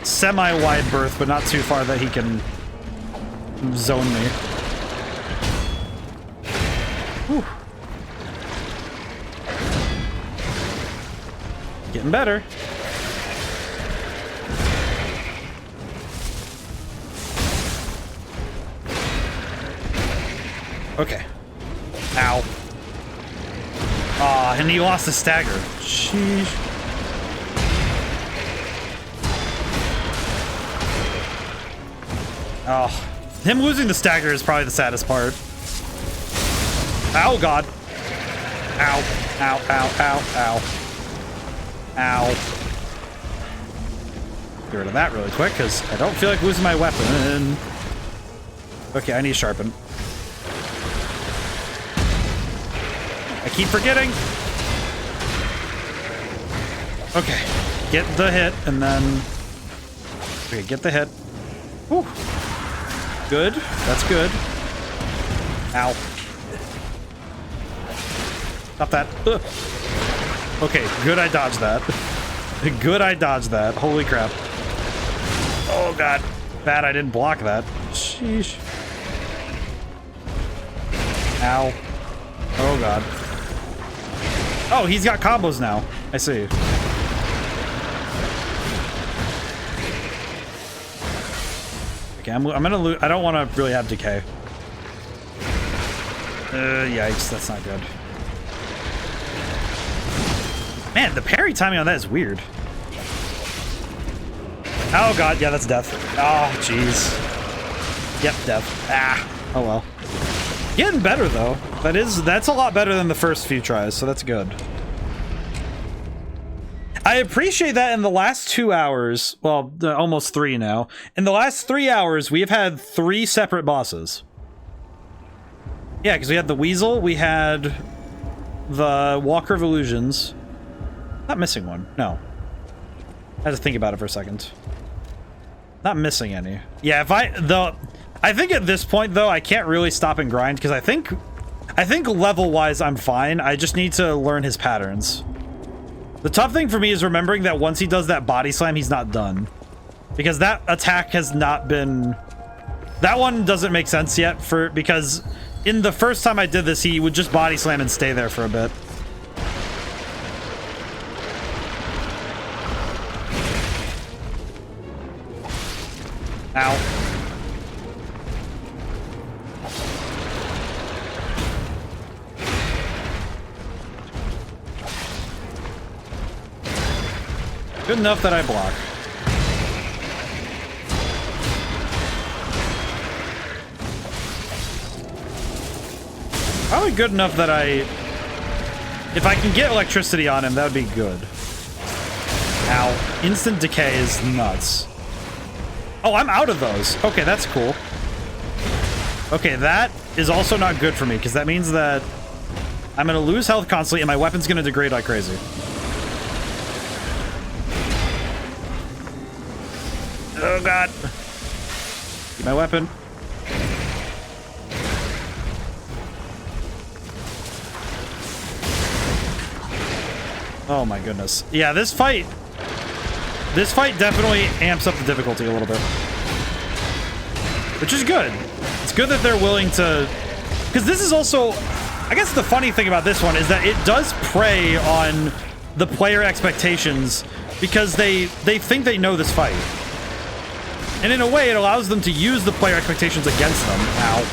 semi-wide berth, but not too far that he can zone me. Whew. Getting better. Okay. Ow. Aw, and he lost the stagger. Sheesh. Oh. Him losing the stagger is probably the saddest part. Ow, God. Ow. Ow, ow, ow, ow. Ow. Get rid of that really quick, because I don't feel like losing my weapon. Okay, I need to sharpen. I keep forgetting. Okay. Get the hit, and then... Okay, get the hit. Whew. Good. That's good. Ow. Stop that. Ugh. Okay, good I dodged that. Good I dodged that. Holy crap. Oh, God. Bad I didn't block that. Sheesh. Ow. Oh, God. Oh, he's got combos now. I see. Okay, I'm gonna lose. I don't want to really have decay. Yikes, that's not good. Man, the parry timing on that is weird. Oh god, yeah, that's death. Oh, jeez. Yep, death. Ah, oh well. Getting better though. That's a lot better than the first few tries, so that's good. I appreciate that in the last 2 hours, well, almost 3 now. In the last 3 hours, we have had 3 separate bosses. Yeah, because we had the Weasel, we had the Walker of Illusions. Not missing one, no. I had to think about it for a second. Not missing any. Yeah, I think at this point though, I can't really stop and grind because I think level-wise I'm fine. I just need to learn his patterns. The tough thing for me is remembering that once he does that body slam, he's not done. Because that attack has not been... That one doesn't make sense yet because in the first time I did this, he would just body slam and stay there for a bit. Ow. Good enough that I block. Probably good enough that if I can get electricity on him, that would be good. Ow. Instant decay is nuts. Oh, I'm out of those. Okay, that's cool. Okay, that is also not good for me, because that means that I'm going to lose health constantly, and my weapon's going to degrade like crazy. Oh, God. Keep my weapon. Oh, my goodness. Yeah, this fight definitely amps up the difficulty a little bit. Which is good. It's good that they're willing to... Because this is also... I guess the funny thing about this one is that it does prey on the player expectations because they think they know this fight. And in a way, it allows them to use the player expectations against them. Ow.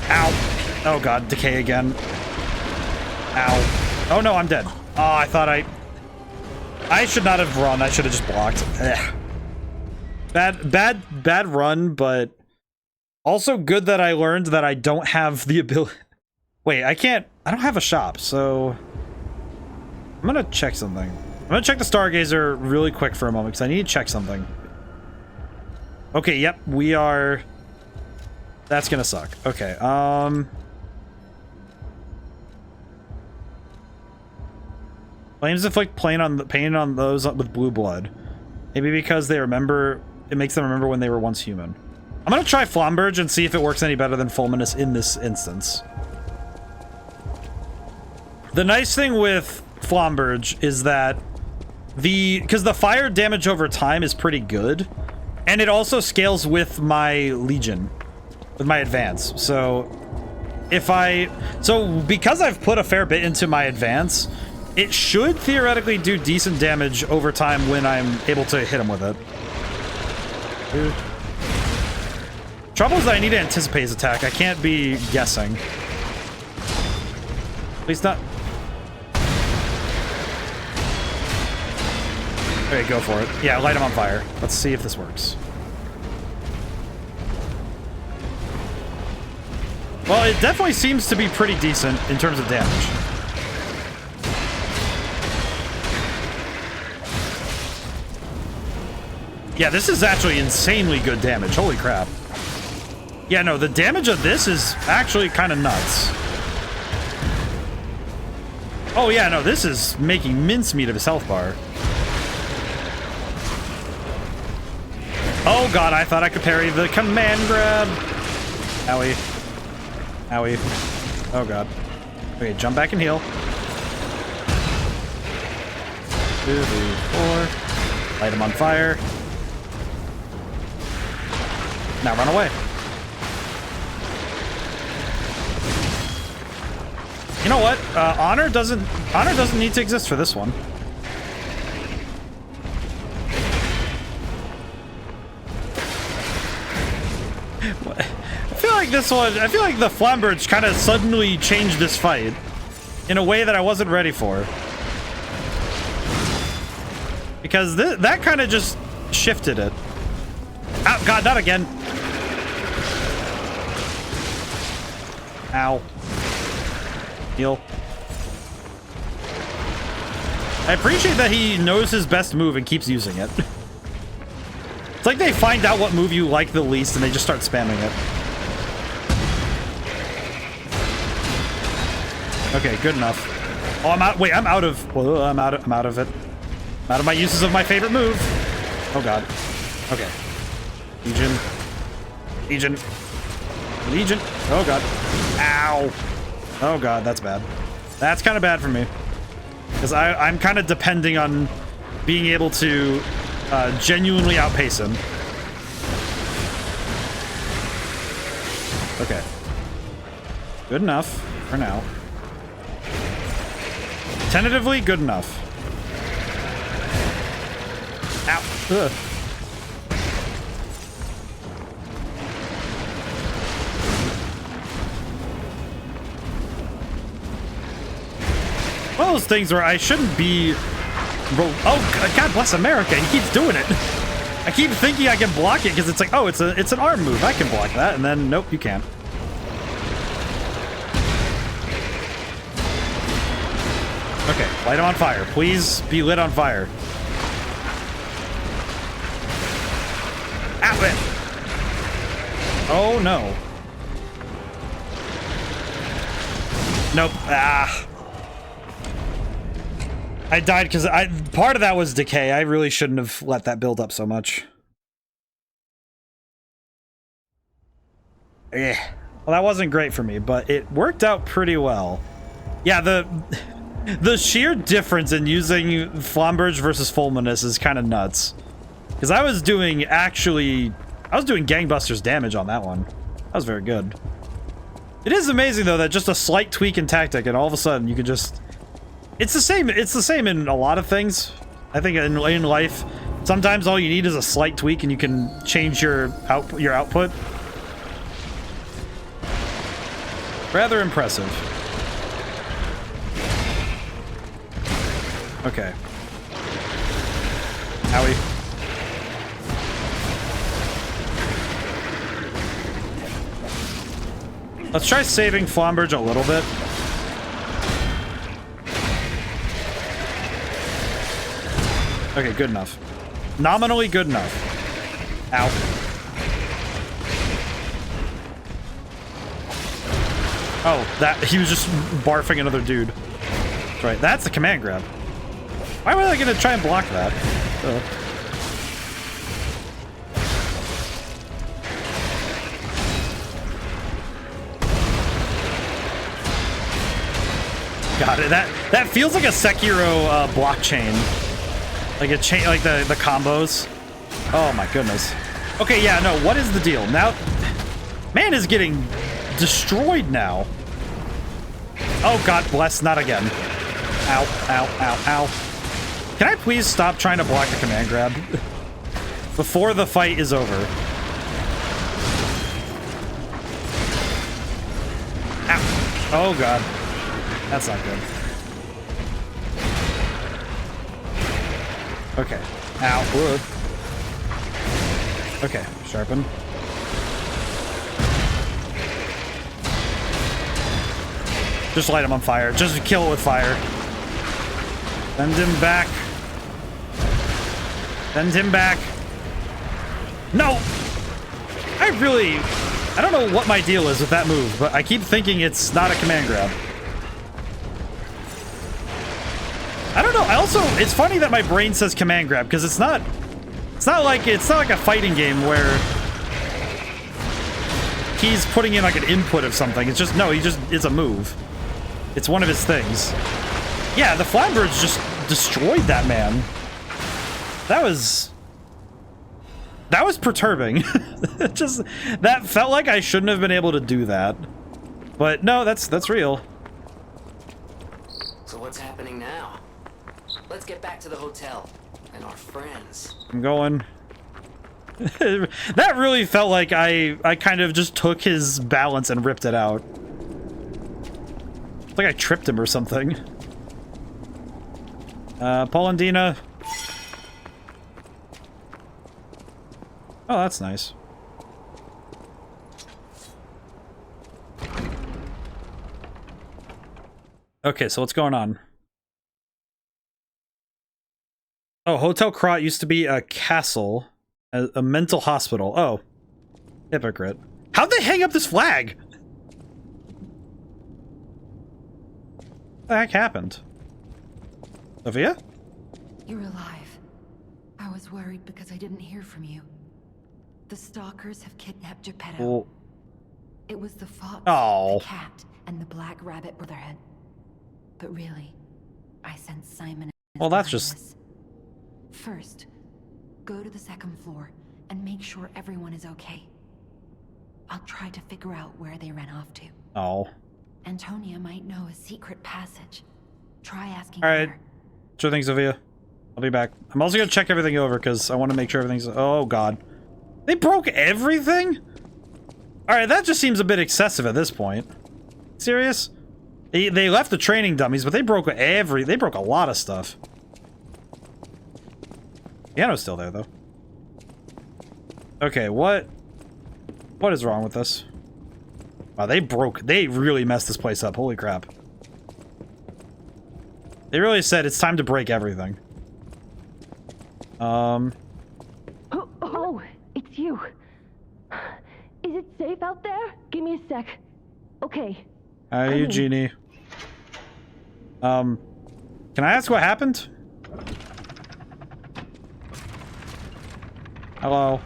Ow. Oh god, decay again. Ow. Oh no, I'm dead. Oh, I thought I should not have run. I should have just blocked. Ugh. Bad run, but also good that I learned that I don't have the ability. Wait, I don't have a shop, so I'm gonna check something. I'm gonna check the Stargazer really quick for a moment because I need to check something. Okay, yep, we are. That's gonna suck. Okay, flames inflict pain on those with blue blood. Maybe because they remember, it makes them remember when they were once human. I'm gonna try Flamberge and see if it works any better than Fulminous in this instance. The nice thing with Flamberge is that because the fire damage over time is pretty good, and it also scales with my Legion, with my advance. So because I've put a fair bit into my advance, it should theoretically do decent damage over time when I'm able to hit him with it. Trouble is that I need to anticipate his attack. I can't be guessing. Please not. Okay, go for it. Yeah, light him on fire. Let's see if this works. Well, it definitely seems to be pretty decent in terms of damage. Yeah, this is actually insanely good damage. Holy crap. Yeah, no, the damage of this is actually kind of nuts. Oh yeah, no, this is making mincemeat of his health bar. Oh god, I thought I could parry the command grab. Owie. Owie. Oh god. Okay, jump back and heal. 2, 3, 4. Light him on fire. Now run away. You know what? Honor doesn't need to exist for this one. I feel like the Flamberge kind of suddenly changed this fight in a way that I wasn't ready for. Because that kind of just shifted it. Oh, God, not again. Ow. Heal. I appreciate that he knows his best move and keeps using it. It's like they find out what move you like the least and they just start spamming it. Okay, good enough. Oh, I'm out. Wait, I'm out of. Oh, I'm out of it. I'm out of my uses of my favorite move. Oh god. Okay. Legion. Oh god. Ow. Oh god, that's bad. That's kind of bad for me. Because I'm kind of depending on being able to genuinely outpace him. Okay. Good enough for now. Tentatively, good enough. Ow. Ugh. One of those things where I shouldn't be... Oh, God bless America, he keeps doing it. I keep thinking I can block it because it's like, oh, it's an arm move. I can block that, and then, nope, you can't. Okay, light him on fire. Please be lit on fire. Ow, it. Oh, no. Nope. Ah. I died because part of that was decay. I really shouldn't have let that build up so much. Yeah. Well, that wasn't great for me, but it worked out pretty well. Yeah, the sheer difference in using Flamberge versus Fulminous is kind of nuts. Because I was doing gangbusters damage on that one. That was very good. It is amazing though that just a slight tweak in tactic and all of a sudden you can just... It's the same in a lot of things. I think in life, sometimes all you need is a slight tweak and you can change your output. Rather impressive. Okay. Owie. Let's try saving Flamberge a little bit. Okay, good enough. Nominally good enough. Ow. Oh, that he was just barfing another dude. That's right. That's the command grab. Why was I gonna try and block that? Got it. That feels like a Sekiro blockchain. Like a chain, like the combos. Oh my goodness. Okay, yeah, no. What is the deal now? Man is getting destroyed now. Oh God bless, not again. Ow, ow, ow, ow. Can I please stop trying to block the command grab before the fight is over? Ow. Oh God. That's not good. Okay. Ow. Whoa. Okay. Sharpen. Just light him on fire. Just kill it with fire. Send him back. Send him back. No! I don't know what my deal is with that move, but I keep thinking it's not a command grab. I don't know. I also, it's funny that my brain says command grab because it's not like a fighting game where he's putting in like an input of something. It's just it's a move. It's one of his things. Yeah, the Flamberge just destroyed that man. That was perturbing. That felt like I shouldn't have been able to do that. But no, that's real. So what's happening now? Let's get back to the hotel and our friends. I'm going. That really felt like I kind of just took his balance and ripped it out. It's like I tripped him or something. Paul and Dina. Oh, that's nice. Okay, so what's going on? Oh, Hotel Krat used to be a castle, a mental hospital. Oh, hypocrite. How'd they hang up this flag? What the heck happened? Sophia? You're alive. I was worried because I didn't hear from you. The stalkers have kidnapped Geppetto. Well, it was the fox, oh, the cat, and the black rabbit brotherhood. But really, I sent Simon. Well, that's just... This. First, go to the second floor and make sure everyone is okay. I'll try to figure out where they ran off to. Oh. Antonia might know a secret passage. Try asking Alright. her. Sure thing, Sophia. I'll be back. I'm also gonna check everything over because I want to make sure everything's... Oh, God. They broke everything? Alright, that just seems a bit excessive at this point. Serious? They left the training dummies, but they broke a lot of stuff. Piano's still there, though. Okay, what is wrong with this? Wow, they really messed this place up. Holy crap. They really said it's time to break everything. Oh, it's you. Is it safe out there? Give me a sec. Okay. How are you, Genie? Can I ask what happened? Hello.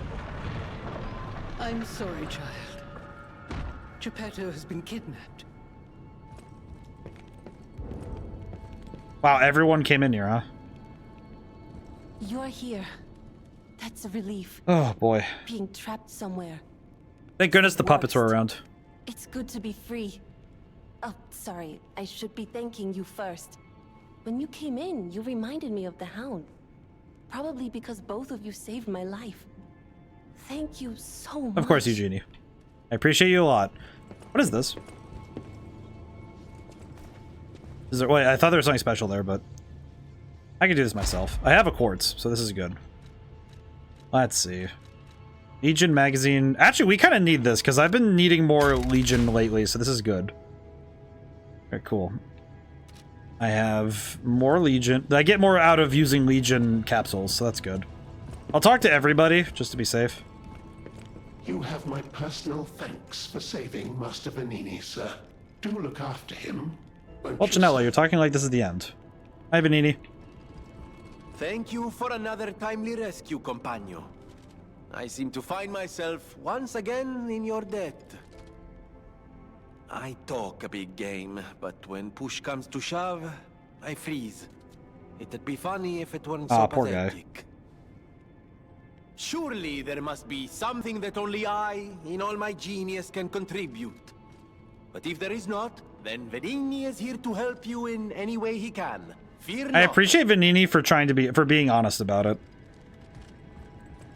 I'm sorry, child. Geppetto has been kidnapped. Wow, everyone came in here, huh? You're here. That's a relief. Oh, boy. Being trapped somewhere. Thank goodness the puppets were around. It's good to be free. Oh, sorry. I should be thanking you first. When you came in, you reminded me of the Hound. Probably because both of you saved my life. Thank you so much. Of course, Eugenie. I appreciate you a lot. What is this? Is there, wait, I thought there was something special there, but I can do this myself. I have a quartz, so this is good. Let's see. Legion magazine. Actually, we kind of need this because I've been needing more Legion lately, so this is good. Okay, cool. I have more Legion. I get more out of using Legion capsules, so that's good. I'll talk to everybody just to be safe. You have my personal thanks for saving Master Vanini, sir. Do look after him. Well, Janella, you're talking like this is the end. Hi, Vanini. Thank you for another timely rescue, companion. I seem to find myself once again in your debt. I talk a big game, but when push comes to shove, I freeze. It'd be funny if it weren't so poor pathetic. guy. Surely there must be something that only I, in all my genius, can contribute. But if there is not, then Vanini is here to help you in any way he can. Fear not. I appreciate Vanini for being honest about it.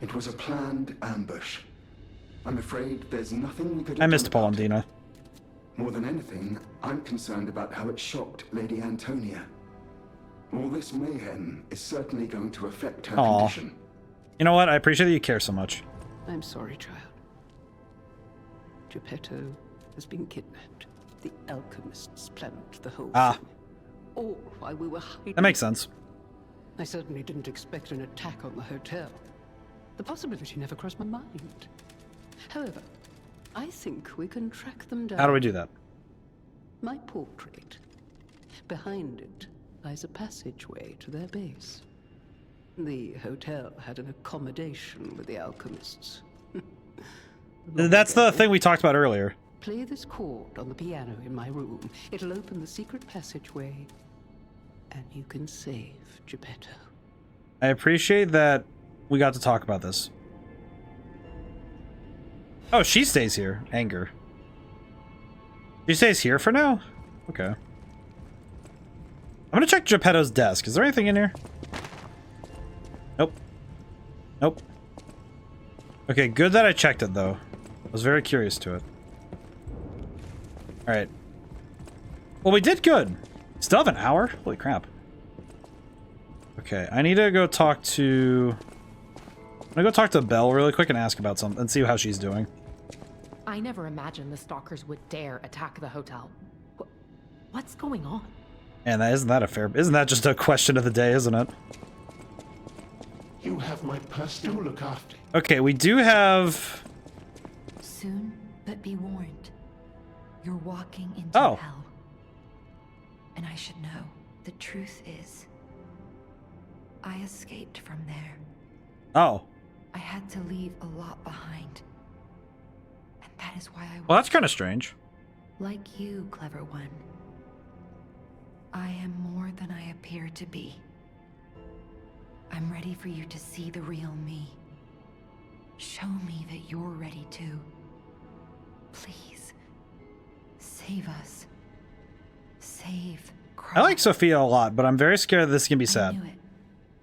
It was a planned ambush. I'm afraid there's nothing we could have I missed done Paul about and it. Dina. More than anything, I'm concerned about how it shocked Lady Antonia. All this mayhem is certainly going to affect her Aw. condition. You know what? I appreciate that you care so much. I'm sorry, child. Geppetto has been kidnapped. The Alchemists planned the whole thing. All while we were hiding. That makes sense. I certainly didn't expect an attack on the hotel. The possibility never crossed my mind. However, I think we can track them down. How do we do that? My portrait. Behind it lies a passageway to their base. The hotel had an accommodation with the Alchemists. That's the thing we talked about earlier. Play this chord on the piano in my room. It'll open the secret passageway, and you can save Geppetto. I appreciate that we got to talk about this. Oh, she stays here. Anger. She stays here for now? Okay. I'm gonna check Geppetto's desk. Is there anything in here? Nope. Nope. Okay, good that I checked it, though. I was very curious to it. Alright. Well, we did good. Still have an hour? Holy crap. Okay, I need to go talk to... I'm gonna go talk to Belle really quick and ask about something and see how she's doing. I never imagined the stalkers would dare attack the hotel. What's going on? And isn't that just a question of the day, isn't it? You have my personal look after. Okay, we do have... Soon, but be warned. You're walking into hell. And I should know. The truth is, I escaped from there. Oh. I had to leave a lot behind. And that is why I... Well, that's kind of strange. Like you, clever one. I am more than I appear to be. I'm ready for you to see the real me. Show me that you're ready too. Please. Save us. Save Christ. I like Sophia a lot, but I'm very scared this can be I sad. knew it.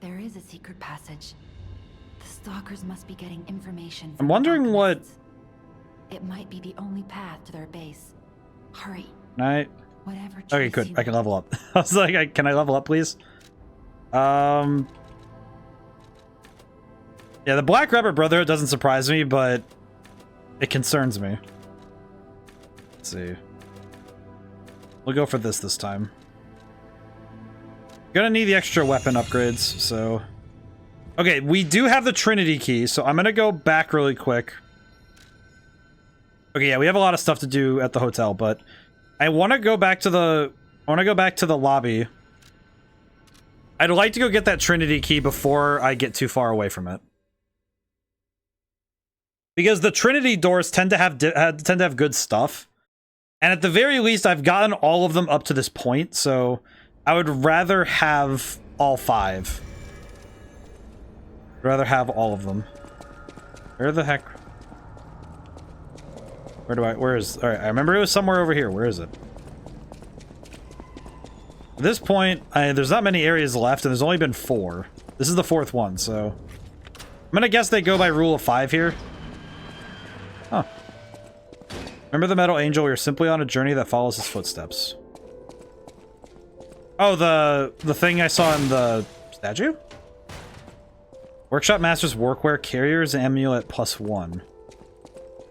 There is a secret passage. The stalkers must be getting information I'm from wondering what... It might be the only path to their base. Hurry. Night. Whatever Okay, choice good. you I can level up. I was like, can I level up, please? Yeah, the Black Rabbit Brotherhood doesn't surprise me, but it concerns me. Let's see. We'll go for this time. Gonna need the extra weapon upgrades, so... Okay, we do have the Trinity key, so I'm gonna go back really quick. Okay, yeah, we have a lot of stuff to do at the hotel, but I want to go back to the lobby. I'd like to go get that Trinity key before I get too far away from it. Because the Trinity doors tend to have good stuff. And at the very least, I've gotten all of them up to this point, so I would rather have all 5. I'd rather have all of them. Where the heck? Where is... Alright, I remember it was somewhere over here. Where is it? At this point, there's not many areas left, and there's only been 4. This is the 4th one, so... I'm gonna guess they go by rule of 5 here. Huh. Remember the Metal Angel? You're simply on a journey that follows his footsteps. Oh, the thing I saw in the statue? Workshop Master's Workwear Carrier's Amulet +1.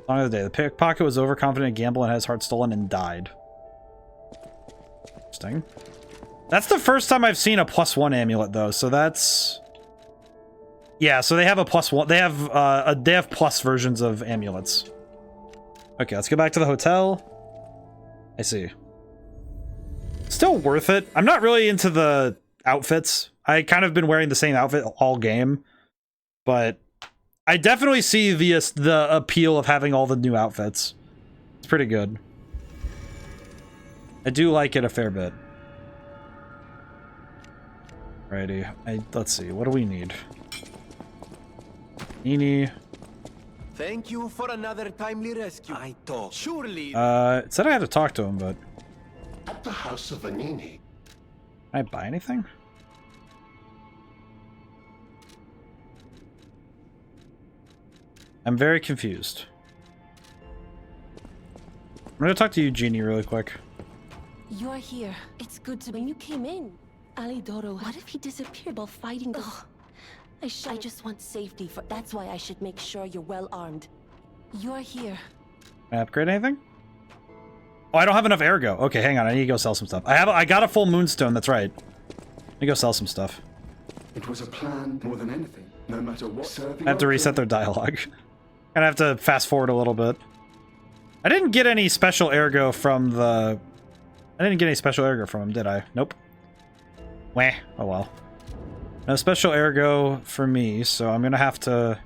Song of the day. The pickpocket was overconfident in gamble and had his heart stolen and died. Interesting. That's the first time I've seen a +1 amulet though, so that's... Yeah, so they have a +1. They have plus versions of amulets. Okay, let's go back to the hotel. I see. Still worth it. I'm not really into the outfits. I kind of been wearing the same outfit all game, but I definitely see the appeal of having all the new outfits. It's pretty good. I do like it a fair bit. Alrighty. Let's see. What do we need? Genie. Thank you for another timely rescue. I thought. Surely. It said I had to talk to him, but... At the house of Vanini. Can I buy anything? I'm very confused. I'm gonna talk to you, Genie, really quick. You're here. It's good to be. When you came in, Eidola, what if he disappeared while fighting the... I just want safety for... That's why I should make sure you're well armed. You're here. Can I upgrade anything? Oh, I don't have enough ergo. Okay, hang on. I need to go sell some stuff. I got a full moonstone. That's right. Let me go sell some stuff. It was a plan more than anything. No matter what. I have to reset their dialogue. Gonna have to fast forward a little bit. I didn't get any special ergo from the... I didn't get any special ergo from him, did I? Nope. Wah. Oh well. No special ergo for me, so I'm gonna have to...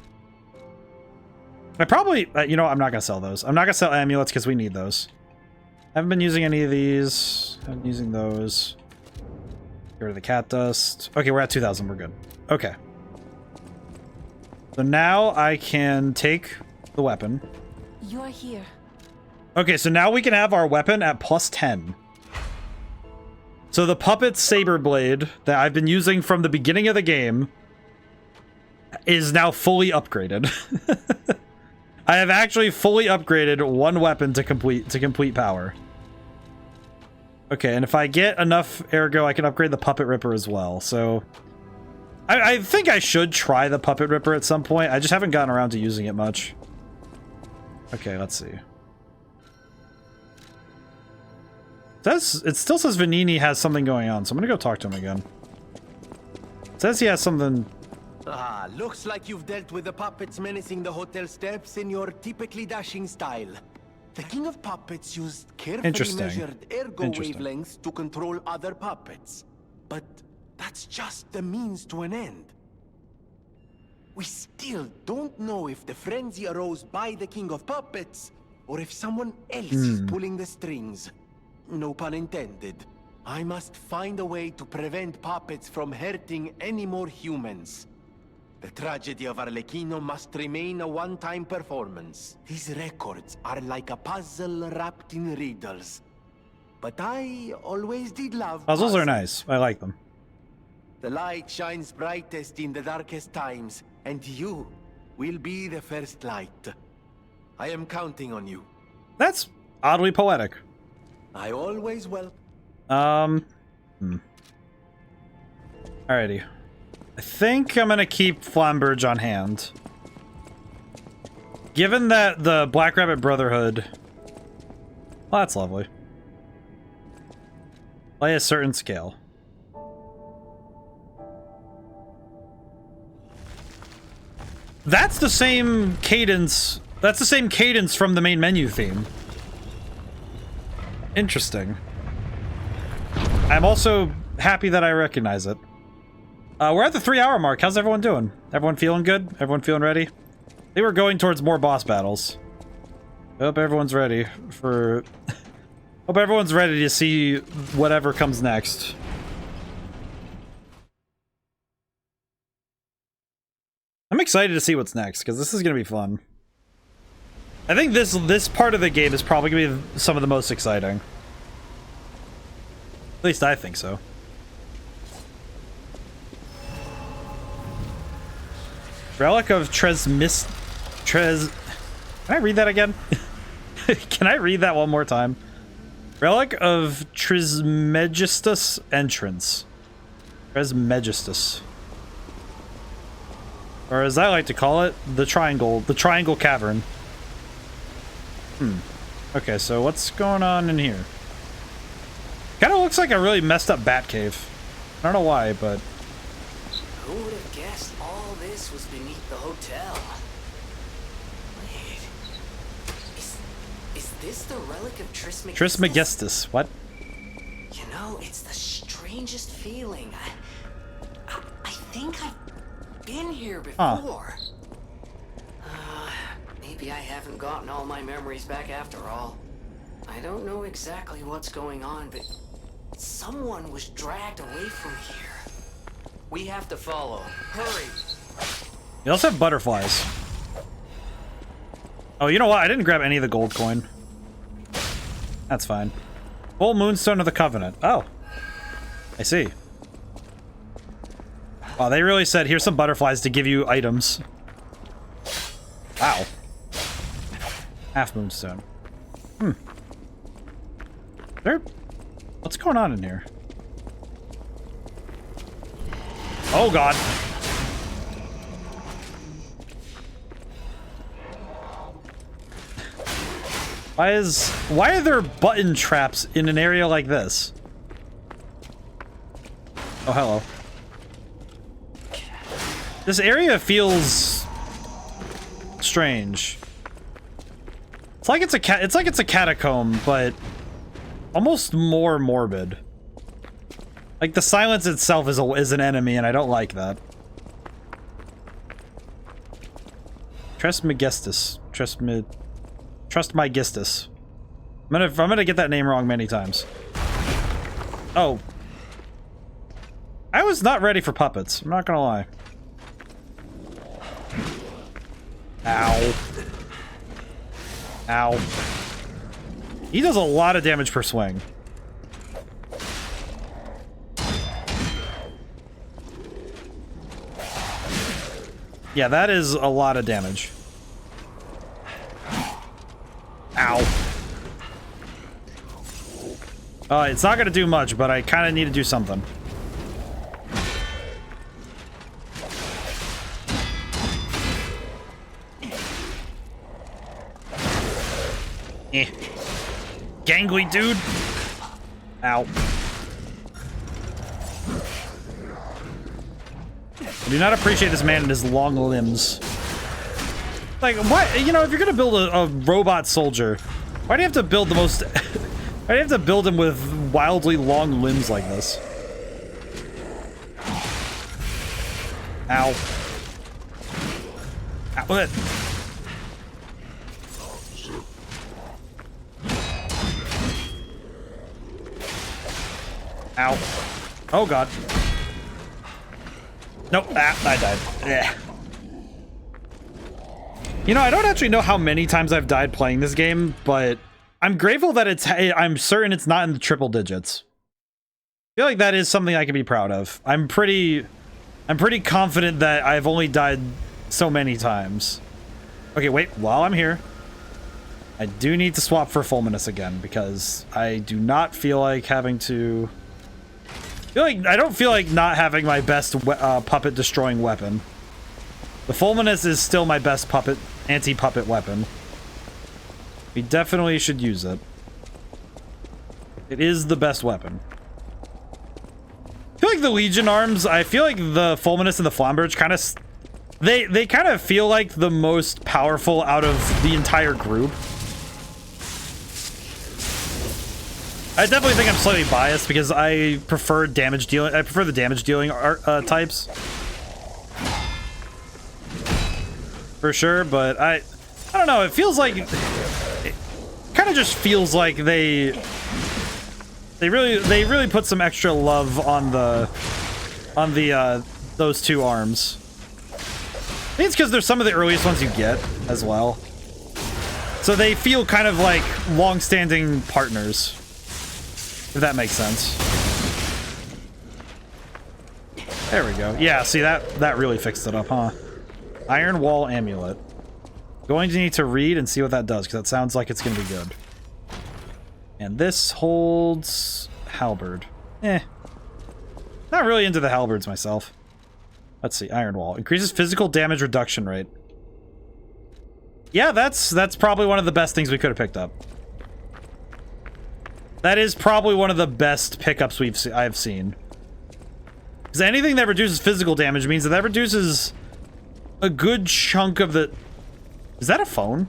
I probably... you know what? I'm not gonna sell those. I'm not gonna sell amulets because we need those. I haven't been using any of these. I'm using those. Get rid of the cat dust. Okay, we're at 2,000. We're good. Okay. So now I can take the weapon. You're here. Okay, so now we can have our weapon at +10. So the puppet saber blade that I've been using from the beginning of the game is now fully upgraded. I have actually fully upgraded one weapon to complete power. Okay, and if I get enough ergo, I can upgrade the puppet ripper as well. So I think I should try the puppet ripper at some point. I just haven't gotten around to using it much. Okay, let's see. It still says Vanini has something going on, so I'm gonna go talk to him again. It says he has something... Ah, looks like you've dealt with the puppets menacing the hotel steps in your typically dashing style. The King of Puppets used carefully measured ergo wavelengths to control other puppets. But that's just the means to an end. We still don't know if the frenzy arose by the King of Puppets, or if someone else is pulling the strings. No pun intended. I must find a way to prevent puppets from hurting any more humans. The tragedy of Arlecchino must remain a one-time performance. These records are like a puzzle wrapped in riddles. But I always did love puzzles. Are nice. I like them. The light shines brightest in the darkest times, and you will be the first light. I am counting on you. That's oddly poetic. I always will. Alrighty. I think I'm gonna keep Flamberge on hand. Given that the Black Rabbit Brotherhood... Well, that's lovely. Play a certain scale. That's the same cadence... That's the same cadence from the main menu theme. Interesting. I'm also happy that I recognize it. We're at the 3-hour mark. How's everyone doing? Everyone feeling good? Everyone feeling ready? They were going towards more boss battles. I hope everyone's ready for... hope everyone's ready to see whatever comes next. I'm excited to see what's next, because this is going to be fun. I think this part of the game is probably going to be some of the most exciting. At least I think so. Relic of Can I read that again? Can I read that one more time? Relic of Trismegistus entrance. Trismegistus. Or as I like to call it, the triangle cavern. Okay, so what's going on in here? Kind of looks like a really messed up bat cave. I don't know why, but... Who would have guessed all this was beneath the hotel? Wait. Is this the relic of Trismegistus? Trismegistus, what? You know, it's the strangest feeling. I think I've been here before. Maybe I haven't gotten all my memories back after all. I don't know exactly what's going on, but someone was dragged away from here. We have to follow. Hurry! You also have butterflies. Oh, you know what? I didn't grab any of the gold coin. That's fine. Full Moonstone of the Covenant. Oh. I see. Wow, they really said, here's some butterflies to give you items. Wow. Half Moonstone. There... What's going on in here? Oh, God. Why are there button traps in an area like this? Oh, hello. This area feels strange. It's like it's a catacomb, but almost more morbid. Like the silence itself is an enemy, and I don't like that. Trismegistus. Trustmegistus. I'm gonna get that name wrong many times. Oh. I was not ready for puppets. I'm not gonna lie. Ow. Ow. He does a lot of damage per swing. Yeah, that is a lot of damage. Ow. It's not gonna do much, but I kind of need to do something. Gangly dude. Ow. I do not appreciate this man and his long limbs. Like, why? You know, if you're gonna build a robot soldier, why do you have to build the most... why do you have to build him with wildly long limbs like this? Ow. Ow. What? Ow. Oh, God. Nope. Ah, I died. Yeah. You know, I don't actually know how many times I've died playing this game, but I'm grateful that I'm certain it's not in the triple digits. I feel like that is something I can be proud of. I'm pretty confident that I've only died so many times. Okay, wait. While I'm here, I do need to swap for Fulminous again, because I do not feel like having to... I don't feel like not having my best puppet destroying weapon. The Fulminous is still my best anti-puppet weapon. We definitely should use it. It is the best weapon. I feel like the Legion arms, I feel like the Fulminous and the Flamberge kind of... They kind of feel like the most powerful out of the entire group. I definitely think I'm slightly biased because I prefer damage dealing. I prefer the damage dealing types, for sure. But I don't know. It feels like it kind of just feels like they really put some extra love on those two arms. I think it's because they're some of the earliest ones you get as well, so they feel kind of like long-standing partners. If that makes sense. There we go. Yeah, see, that really fixed it up, huh? Iron Wall Amulet. Going to need to read and see what that does, because that sounds like it's going to be good. And this holds halberd. Eh. Not really into the halberds myself. Let's see, iron wall. Increases physical damage reduction rate. Yeah, that's probably one of the best things we could have picked up. That is probably one of the best pickups I've seen. Because anything that reduces physical damage means that reduces a good chunk of the... Is that a phone?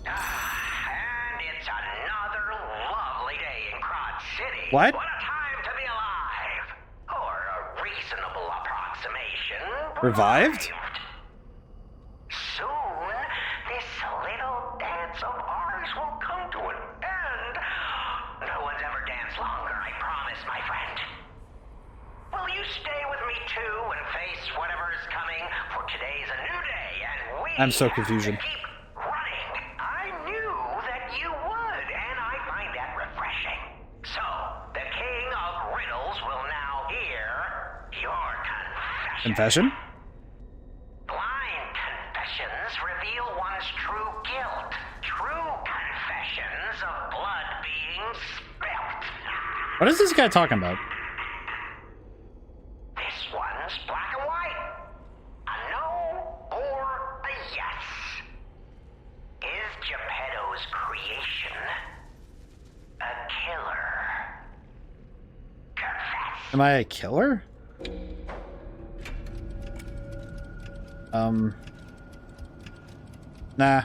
And it's another lovely day in Crod City. What? What a time to be alive! Or a reasonable approximation. Revived? Soon, this little dance of ours will come to an end. No one's ever danced longer, I promise, my friend. Will you stay with me too and face whatever is coming? For today's a new day, and we I'm so have to confusion. keep running. I knew that you would, and I find that refreshing. So, the King of Riddles will now hear your confession. Confession? Blind confessions reveal one's true guilt. True confessions of blood being spilt. What is this guy talking about? This one's black and white. A no or a yes. Is Geppetto's creation a killer? Confess. Am I a killer? Nah.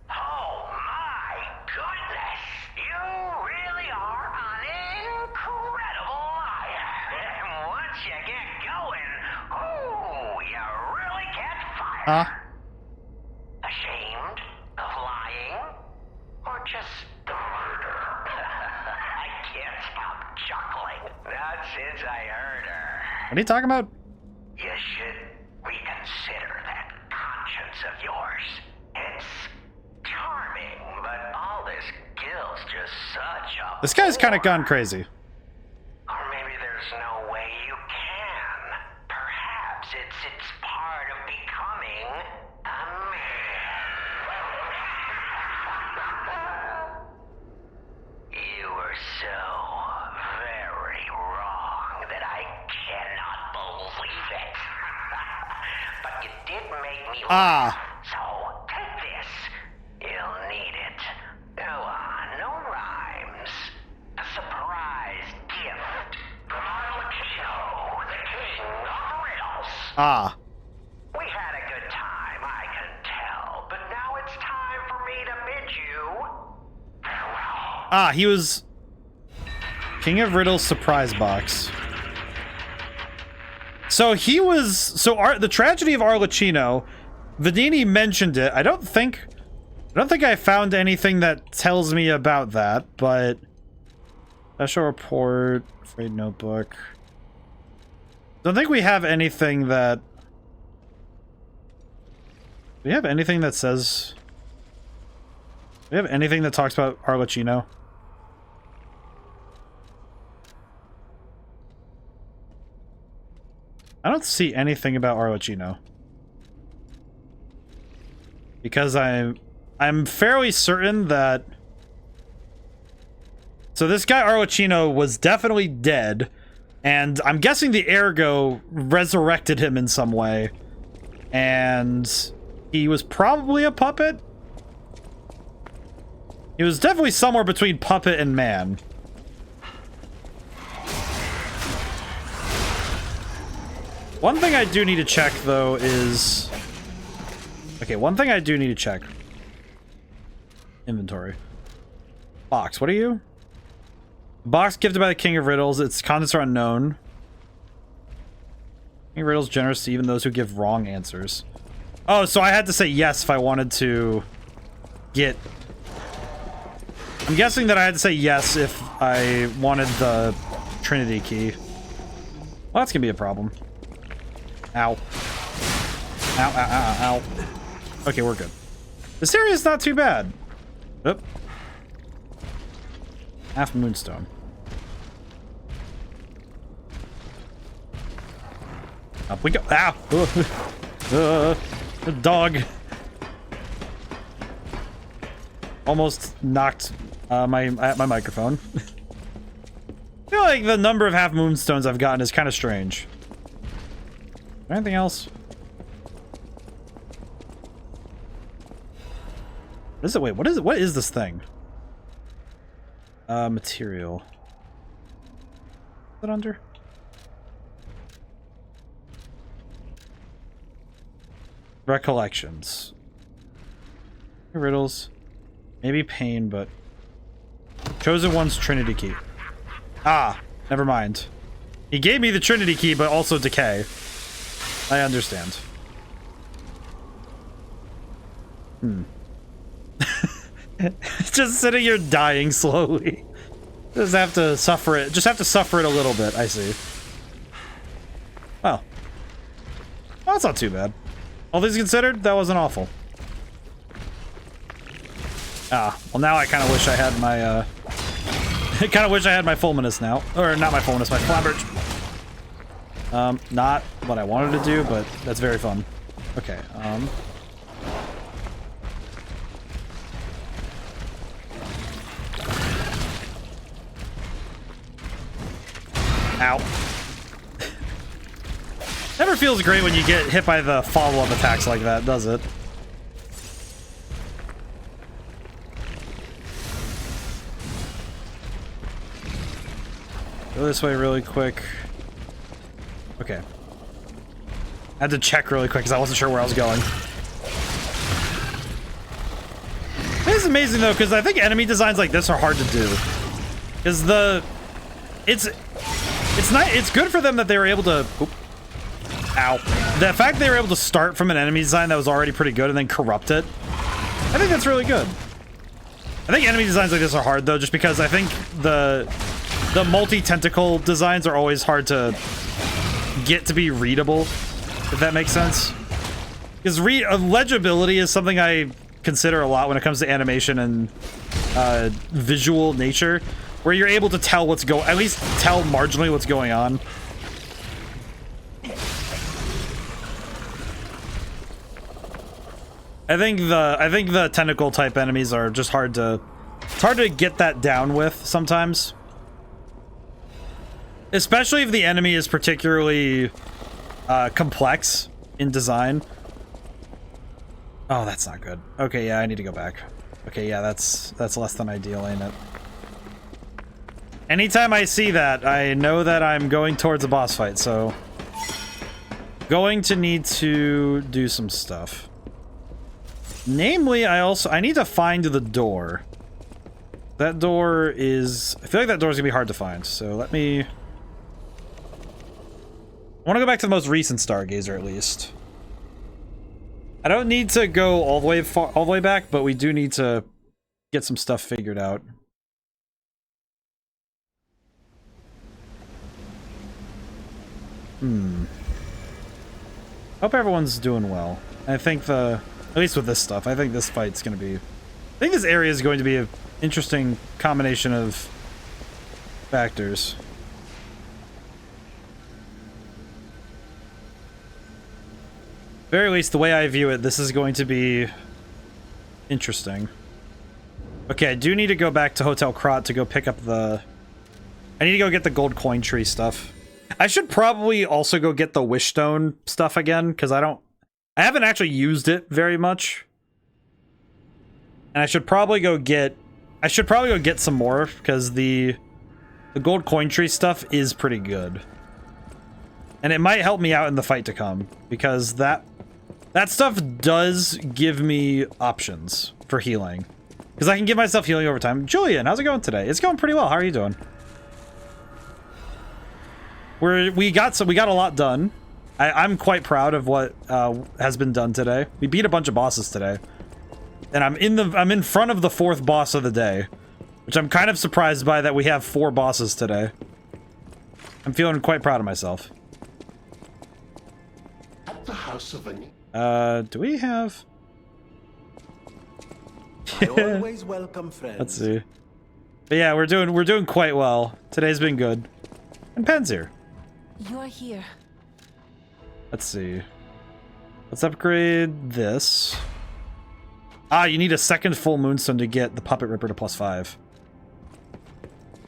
Oh my goodness! You really are an incredible liar. And once you get going, ooh, you really get fired. Huh? Ashamed of lying? Or just the murder? I can't stop chuckling. Not since I heard her. What are you talking about? You should reconsider that conscience of yours. It's charming, but all this guilt's just such a... This guy's kind of gone crazy. Or maybe there's no way you can. Perhaps it's part of becoming a man. You were so very wrong that I cannot believe it. But you did make me laugh. So take this. You'll need it. Go on, no rhymes. A surprise gift from Alchemists, the king of riddles. We had a good time, I can tell. But now it's time for me to bid you farewell. He was King of Riddles surprise box. So he was the tragedy of Arlecchino. Venini mentioned it. I don't think I found anything that tells me about that, but special report, frayed notebook. Don't think we have anything that. Do we have anything that says? Do we have anything that talks about Arlecchino? I don't see anything about Arlecchino. Because I'm fairly certain that... So this guy Arlecchino was definitely dead, and I'm guessing the Ergo resurrected him in some way. And he was probably a puppet? He was definitely somewhere between puppet and man. One thing I do need to check, though, is... Okay, one thing I do need to check. Inventory. Box, what are you? Box gifted by the King of Riddles. Its contents are unknown. King of Riddles generous to even those who give wrong answers. Oh, so I had to say yes if I wanted to get... I'm guessing that I had to say yes if I wanted the Trinity key. Well, that's gonna be a problem. Ow. Ow, ow, ow, ow. Okay, we're good. This area is not too bad. Oop. Half moonstone. Up we go. Ow! The dog. Almost knocked my microphone. I feel like the number of half moonstones I've gotten is kind of strange. Anything else? What is it? Wait, what is it? What is this thing? Material. Is it under? Recollections. Riddles. Maybe pain, but... Chosen One's Trinity Key. Ah, never mind. He gave me the Trinity Key, but also decay. I understand. Just sitting here dying slowly. Just have to suffer it. Just have to suffer it a little bit, I see. Well. That's not too bad. All things considered, that wasn't awful. Ah, well now I kind of wish I had my, I kind of wish I had my Fulminous now. Or not my Fulminous, my Flabberge. Not what I wanted to do, but that's very fun. Okay, Ow. Never feels great when you get hit by the follow-up attacks like that, does it? Go this way really quick. Okay. I had to check really quick because I wasn't sure where I was going. It is amazing though, because I think enemy designs like this are hard to do. Because it's good for them that they were able to... Oop. Ow. The fact they were able to start from an enemy design that was already pretty good and then corrupt it, I think that's really good. I think enemy designs like this are hard though, just because I think the multi-tentacle designs are always hard to get to be readable, if that makes sense. Because legibility is something I consider a lot when it comes to animation and visual nature, where you're able to tell what's at least tell marginally what's going on. I think the tentacle type enemies are just it's hard to get that down with sometimes. Especially if the enemy is particularly complex in design. Oh, that's not good. Okay, yeah, I need to go back. Okay, yeah, that's less than ideal, ain't it? Anytime I see that, I know that I'm going towards a boss fight, so... Going to need to do some stuff. Namely, I need to find the door. That door is... I feel like that door is going to be hard to find, so let me... I want to go back to the most recent Stargazer, at least. I don't need to go all the way back, but we do need to get some stuff figured out. Hope everyone's doing well. I think at least with this stuff, I think this fight's gonna be... I think this area is going to be an interesting combination of factors. Very least, the way I view it, this is going to be interesting. Okay, I do need to go back to Hotel Krat to go pick up the... I need to go get the gold coin tree stuff. I should probably also go get the Wishstone stuff again, because I haven't actually used it very much. And I should probably go get some more, because the gold coin tree stuff is pretty good. And it might help me out in the fight to come, because that stuff does give me options for healing. Because I can give myself healing over time. Julian, how's it going today? It's going pretty well. How are you doing? We got a lot done. I'm quite proud of what has been done today. We beat a bunch of bosses today. And I'm in front of the 4th boss of the day, which I'm kind of surprised by that we have 4 bosses today. I'm feeling quite proud of myself. At the House of Annie. Do we have... I always welcome friends. Let's see. But yeah, we're doing quite well. Today's been good. And Pen's here. You're here. Let's see. Let's upgrade this. Ah, you need a second full moonstone to get the Puppet Ripper to +5.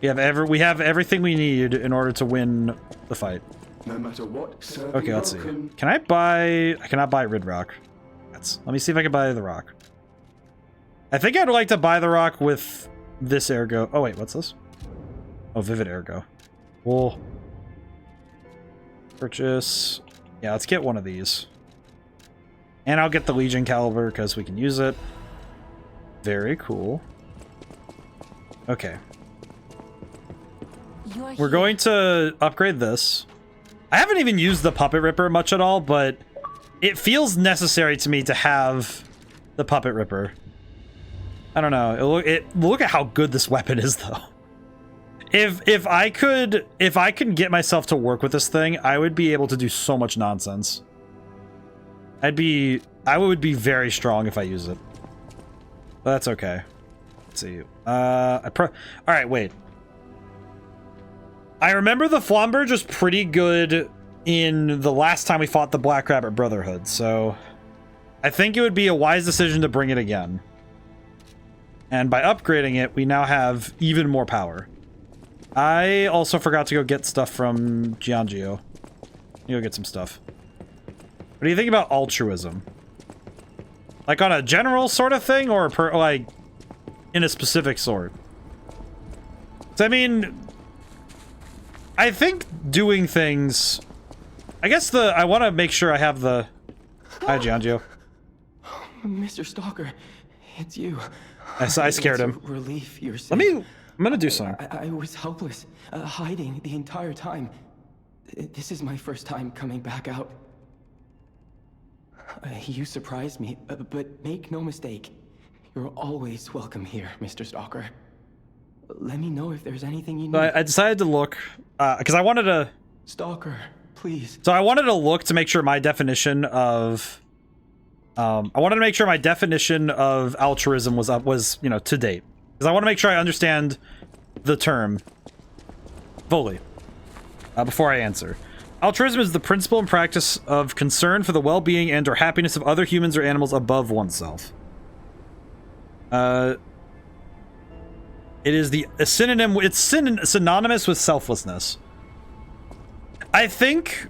We have everything we need in order to win the fight. No matter what. Okay, let's see. Can I buy... I cannot buy Rid Rock. Let me see if I can buy the rock. I think I'd like to buy the rock with this Ergo. Oh, wait, what's this? Oh, Vivid Ergo. Cool. Purchase. Yeah, let's get one of these. And I'll get the Legion Caliber because we can use it. Very cool. Okay. We're going to upgrade this. I haven't even used the Puppet Ripper much at all, but it feels necessary to me to have the Puppet Ripper. I don't know. Look at how good this weapon is, though. If I could get myself to work with this thing, I would be able to do so much nonsense. I would be very strong if I use it. But that's okay. Let's see. Alright, wait. I remember the Flamberge was pretty good in the last time we fought the Black Rabbit Brotherhood, so I think it would be a wise decision to bring it again. And by upgrading it, we now have even more power. I also forgot to go get stuff from Giangio. Go get some stuff. What do you think about altruism? Like on a general sort of thing, or like in a specific sort? So, I mean, I think doing things... I guess I want to make sure I have the... Hi, Giangio. Mr. Stalker, it's you. I scared him. Relief you're safe. I'm gonna do something. I was helpless, hiding the entire time. This is my first time coming back out. You surprised me, but make no mistake. You're always welcome here, Mr. Stalker. Let me know if there's anything you need. So I decided to look, because I wanted to... Stalker, please. So I wanted to look to make sure my definition of... I wanted to make sure my definition of altruism was, you know, to date. Because I want to make sure I understand the term fully before I answer. Altruism is the principle and practice of concern for the well-being and or happiness of other humans or animals above oneself. It is a synonym. It's synonymous with selflessness. I think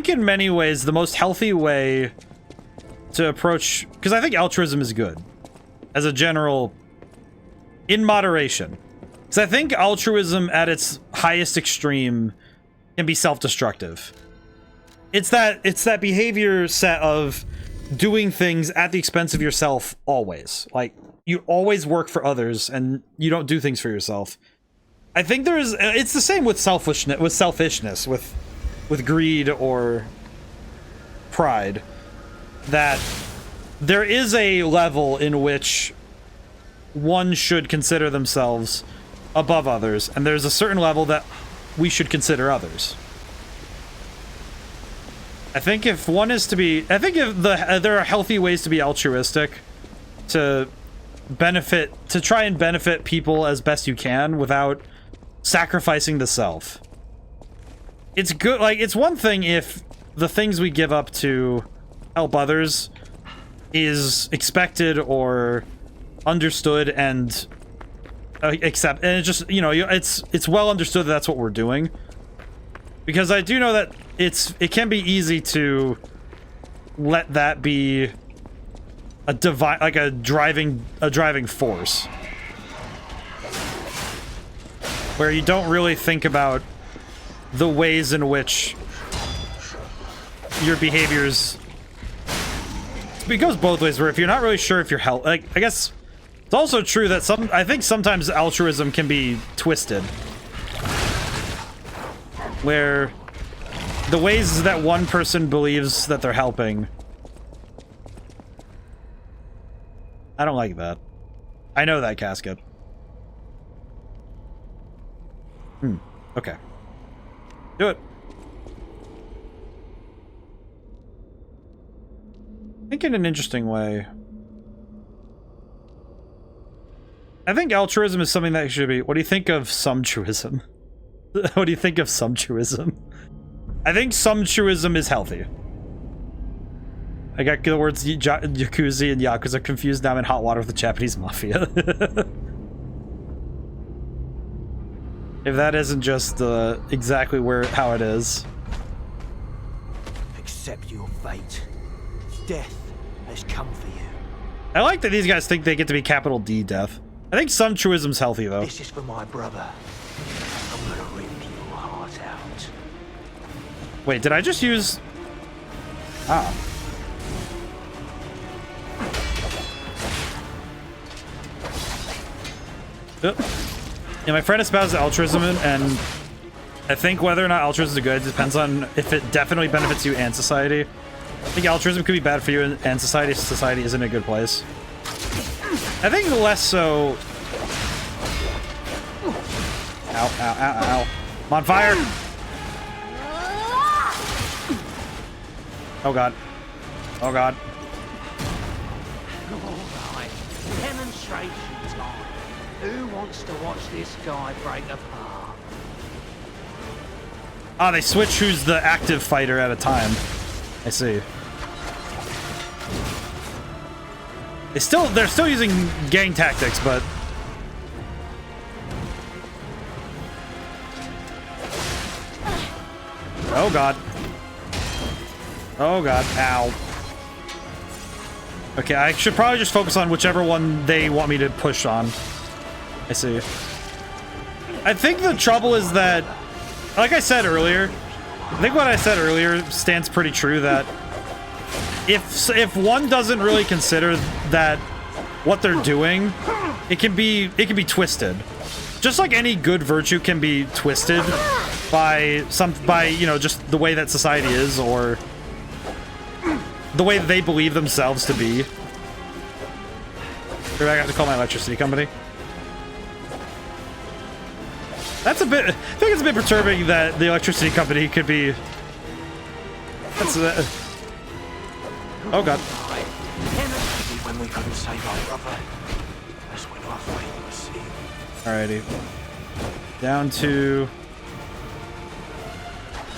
in many ways the most healthy way to approach, because I think altruism is good as a general, in moderation. Because I think altruism at its highest extreme can be self-destructive. It's that behavior set of doing things at the expense of yourself always. Like, you always work for others and you don't do things for yourself. I think it's the same with selfishness, with greed or pride, that there is a level in which one should consider themselves above others, and there's a certain level that we should consider others. I think if one is to be... I think if there are healthy ways to be altruistic, to try and benefit people as best you can without sacrificing the self. It's good, like, it's one thing if the things we give up to help others is expected or understood and and it's just, you know, it's well understood that that's what we're doing. Because I do know that it can be easy to let that be a driving force, where you don't really think about the ways in which your behaviors... It goes both ways, where if you're not really sure if you're I guess it's also true that I think sometimes altruism can be twisted, where the ways that one person believes that they're helping... I don't like that. I know that, Casket. Okay. Do it. I think in an interesting way. I think altruism is something that should be... What do you think of sumptuism? What do you think of sumptuism? I think sumptuism is healthy. I got the words Yakuza and Yakuza confused. Now I'm in hot water with the Japanese mafia. If that isn't just exactly how it is. Accept your fate. Death has come for you. I like that these guys think they get to be capital D death. I think some truism's healthy though. This is for my brother. I'm gonna rip your heart out. Wait, did I just use... Ah. Yeah, my friend espouses altruism, and I think whether or not altruism is good depends on if it definitely benefits you and society. I think altruism could be bad for you and society if society isn't in a good place. I think less so... Ow, ow, ow, ow. I'm on fire! Oh god. Oh god. Alright, demonstration time. Who wants to watch this guy break apart? Ah, they switch who's the active fighter at a time. I see. They're still using gang tactics, but... Oh god. Oh god. Ow. Okay, I should probably just focus on whichever one they want me to push on. I see. I think the trouble is that, like I said earlier, I think what I said earlier stands pretty true, that if one doesn't really consider that what they're doing, it can be twisted. Just like any good virtue can be twisted by you know, just the way that society is, or the way that they believe themselves to be. I have to call my electricity company. That's a bit... I think it's a bit perturbing that the electricity company could be... That's... Oh god. When we couldn't save our brother, that's when our fate was sealed. Alrighty. Down to...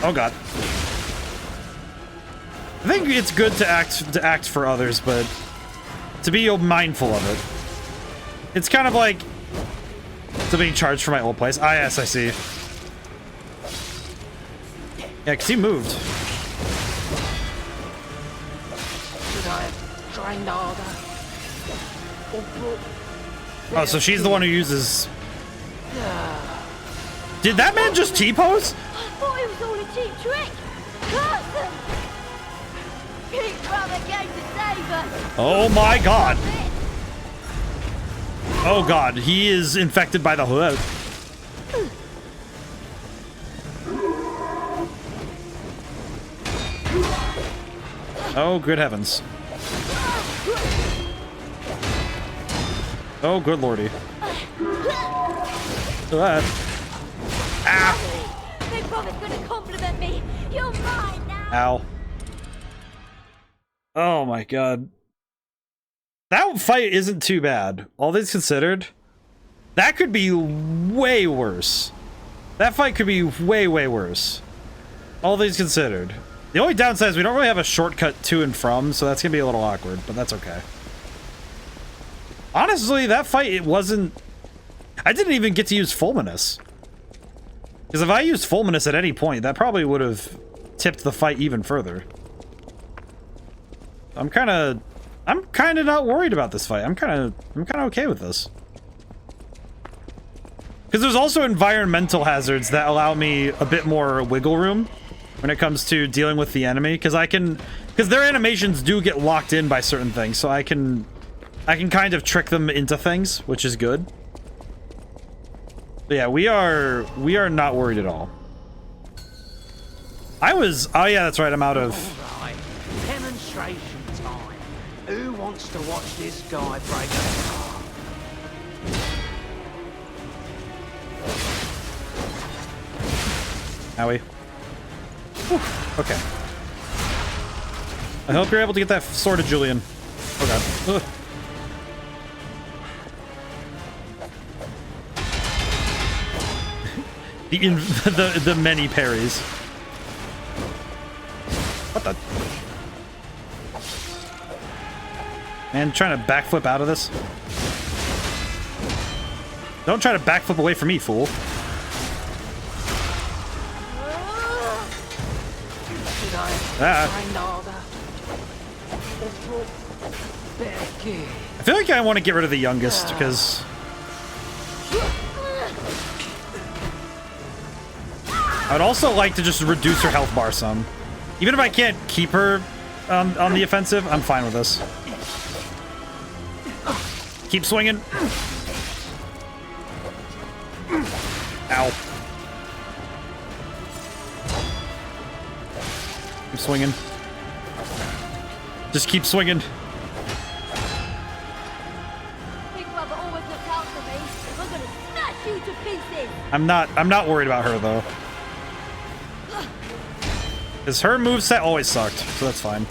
Oh god. I think it's good to act for others, but to be mindful of it. It's kind of like still being charged for my old place. Ah, yes, I see. Yeah, because he moved. Should I have trained harder? Oh, so she's the one who uses... Did that man just T-pose? I thought it was all a cheap trick. Curse them! Big brother came to save us. Oh my god. Oh god, he is infected by the hood. Oh, good heavens. Oh, good lordy. Ah! Big brother's gonna compliment me. You're mine now. Ow. Oh my god. That fight isn't too bad. All things considered, that could be way worse. That fight could be way, way worse. All things considered. The only downside is we don't really have a shortcut to and from, so that's gonna be a little awkward, but that's okay. Honestly, that fight, it wasn't... I didn't even get to use Fulminous. Because if I used Fulminous at any point, that probably would have tipped the fight even further. I'm kind of not worried about this fight. I'm kind of okay with this. Because there's also environmental hazards that allow me a bit more wiggle room when it comes to dealing with the enemy. Because their animations do get locked in by certain things, so I can kind of trick them into things, which is good. But yeah, we are not worried at all. Oh yeah, that's right, I'm out of... Right. Demonstration time. Who wants to watch this guy break apart? Owie. Whew. Okay. I hope you're able to get that sword of Julian. Oh god. Ugh. the many parries. What the? And trying to backflip out of this. Don't try to backflip away from me, fool. I feel like I want to get rid of the youngest because I'd also like to just reduce her health bar some. Even if I can't keep her on the offensive, I'm fine with this. Keep swinging. Ow. Keep swinging. Just keep swinging. Big brother always looks out for me. I'm gonna smash you to pieces. I'm not worried about her though. Because her moveset always sucked, so that's fine.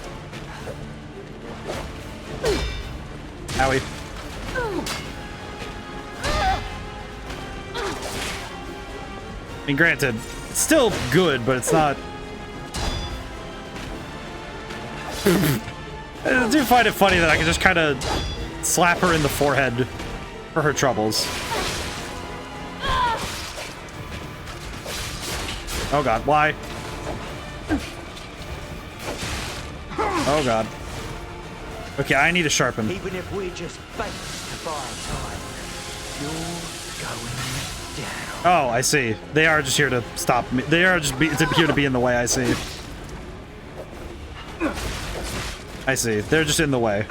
Owie. I mean, granted, it's still good, but it's not... I do find it funny that I can just kind of slap her in the forehead for her troubles. Oh god, why? Oh god. Okay, I need to sharpen. Even if we're just bait to buy time, you're going down. Oh, I see. They are just here to stop me. They are just here to be in the way, I see. I see. They're just in the way.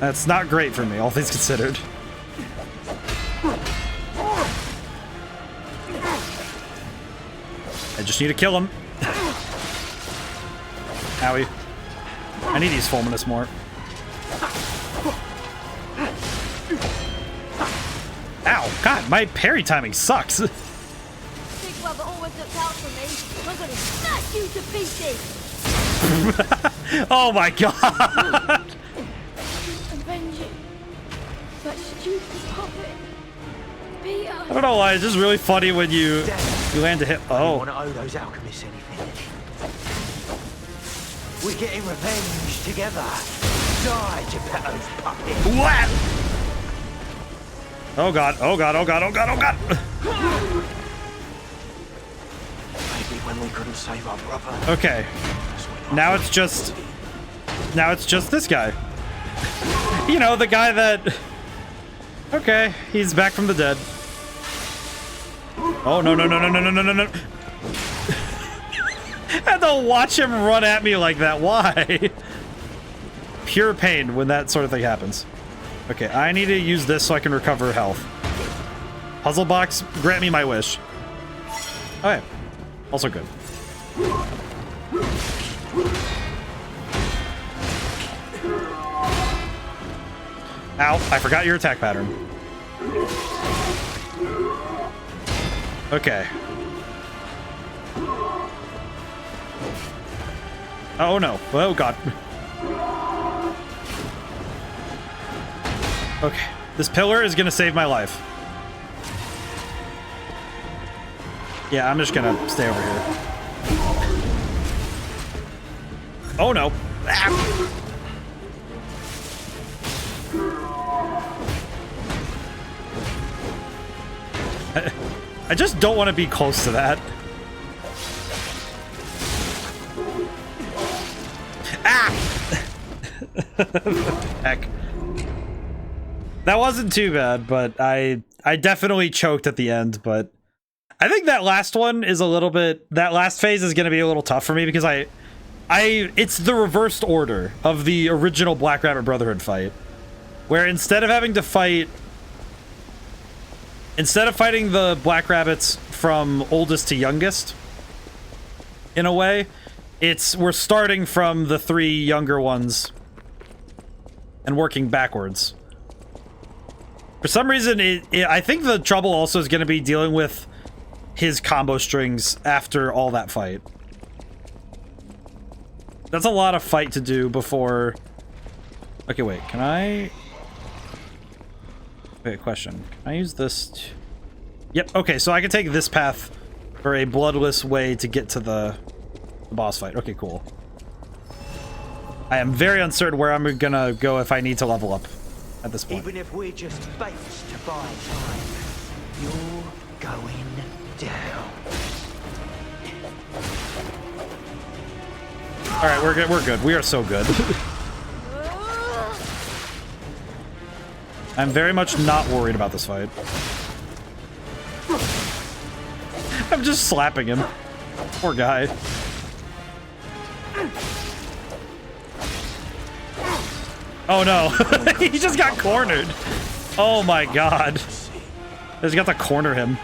That's not great for me, all things considered. I just need to kill him. Owie. I need to use Fulminous more. Ow! God, my parry timing sucks. Big brother always looks out for me. I'm gonna smash you to pieces. Oh my god! Avenge you. That stupid puppet. Peter. I don't know why, it's just really funny when you land a hit. I Oh. want to owe those alchemists anything. We're getting revenge together. Die, Geppetto's puppet. What? Oh god, oh god, oh god, oh god, oh god! Maybe when we couldn't save our brother. Okay. Now it's just this guy. You know, the guy that... Okay, he's back from the dead. Oh, no, no, no, no, no, no, no, no, no. I had to watch him run at me like that. Why? Pure pain when that sort of thing happens. Okay, I need to use this so I can recover health. Puzzle box, grant me my wish. Oh yeah, also good. Ow, I forgot your attack pattern. Okay. Oh no, oh god. Okay, this pillar is gonna save my life. Yeah, I'm just gonna stay over here. Oh no. Ah. I just don't want to be close to that. Ah! Heck. That wasn't too bad, but I definitely choked at the end, but I think that last one is a little bit, that last phase is going to be a little tough for me because it's the reversed order of the original Black Rabbit Brotherhood fight, where instead of having to fight, instead of fighting the Black Rabbits from oldest to youngest, in a way, we're starting from the 3 younger ones and working backwards. For some reason, I think the trouble also is going to be dealing with his combo strings after all that fight. That's a lot of fight to do before... Okay, wait, can I... Wait, question. Can I use this? Yep, okay, so I can take this path for a bloodless way to get to the boss fight. Okay, cool. I am very uncertain where I'm gonna go if I need to level up at this point. Even if we're just baits to buy time, you're going down. All right, we're good. We're good. We are so good. I'm very much not worried about this fight. I'm just slapping him. Poor guy. Oh no, he just got cornered. Oh my god. Just got to corner him.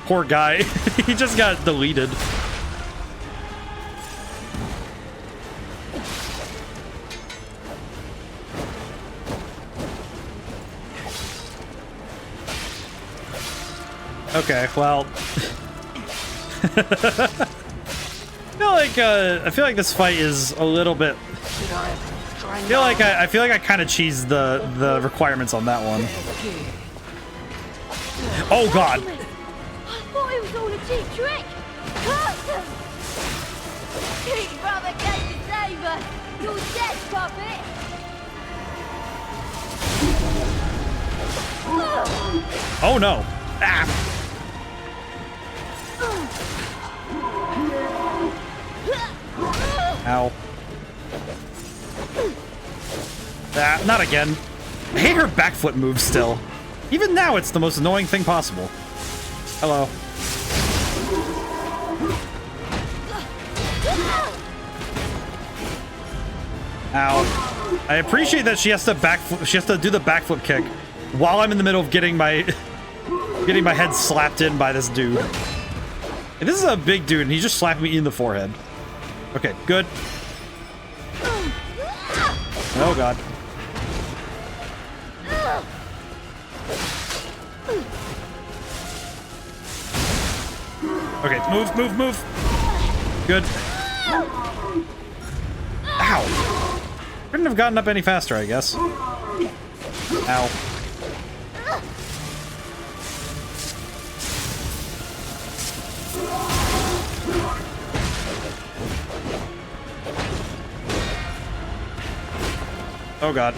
Poor guy. He just got deleted. Okay, well. I feel like this fight is a little bit. I feel like I kind of cheesed the requirements on that one. Oh god. I thought it was all a cheap trick. Curse! Big brother came to save us. You're dead, puppet. Oh no. Ah. Ow. Ah, not again. I hate her backflip move still. Even now, it's the most annoying thing possible. Hello. Ow. I appreciate that she has to do the backflip kick while I'm in the middle of getting my head slapped in by this dude. And this is a big dude, and he just slapped me in the forehead. Okay, good. Oh god. Okay, move, move. Good. Ow. Couldn't have gotten up any faster, I guess. Ow. Oh god.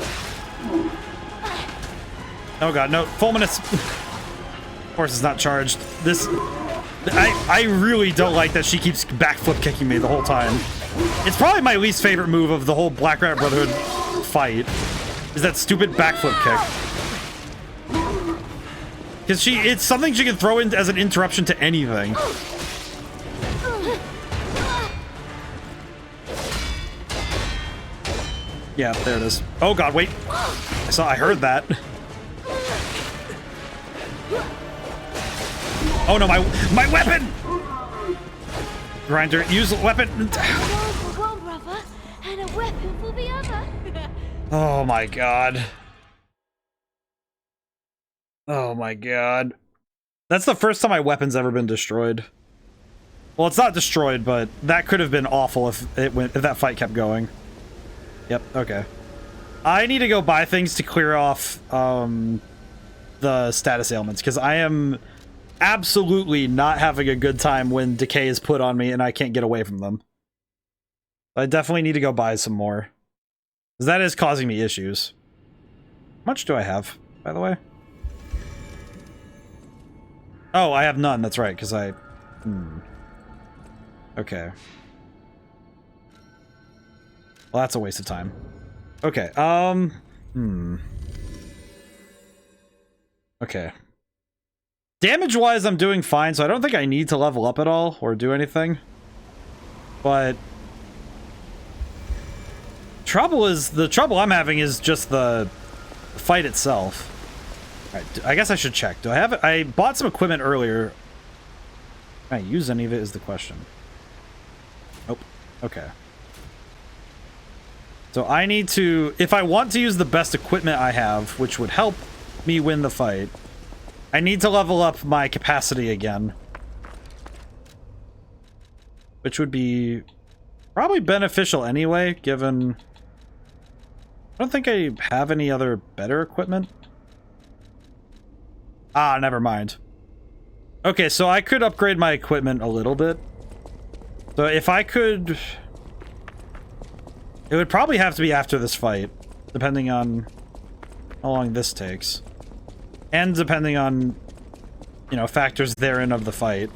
Oh god, no. Fulminus. Of course it's not charged. This... I really don't like that she keeps backflip kicking me the whole time. It's probably my least favorite move of the whole Black Rat Brotherhood fight. Is that stupid backflip kick. Because it's something she can throw in as an interruption to anything. Yeah, there it is. Oh god, wait. I heard that. Oh no, my weapon! Grinder, use weapon. One brother and a weapon for the other. Oh my god. Oh my god. That's the first time my weapon's ever been destroyed. Well, it's not destroyed, but that could have been awful if if that fight kept going. Yep, okay. I need to go buy things to clear off the status ailments, because I am absolutely not having a good time when decay is put on me and I can't get away from them. I definitely need to go buy some more, because that is causing me issues. How much do I have, by the way? Oh, I have none, that's right, because I... Okay. Well, that's a waste of time. Okay, Okay. Damage-wise, I'm doing fine, so I don't think I need to level up at all or do anything. But... the trouble I'm having is just the fight itself. Alright, I guess I should check. Do I have it? I bought some equipment earlier. Can I use any of it is the question. Nope. Okay. So I need to, if I want to use the best equipment I have, which would help me win the fight, I need to level up my capacity again. Which would be probably beneficial anyway, given... I don't think I have any other better equipment. Ah, never mind. Okay, so I could upgrade my equipment a little bit. So if I could... It would probably have to be after this fight, depending on how long this takes. And depending on, you know, factors therein of the fight.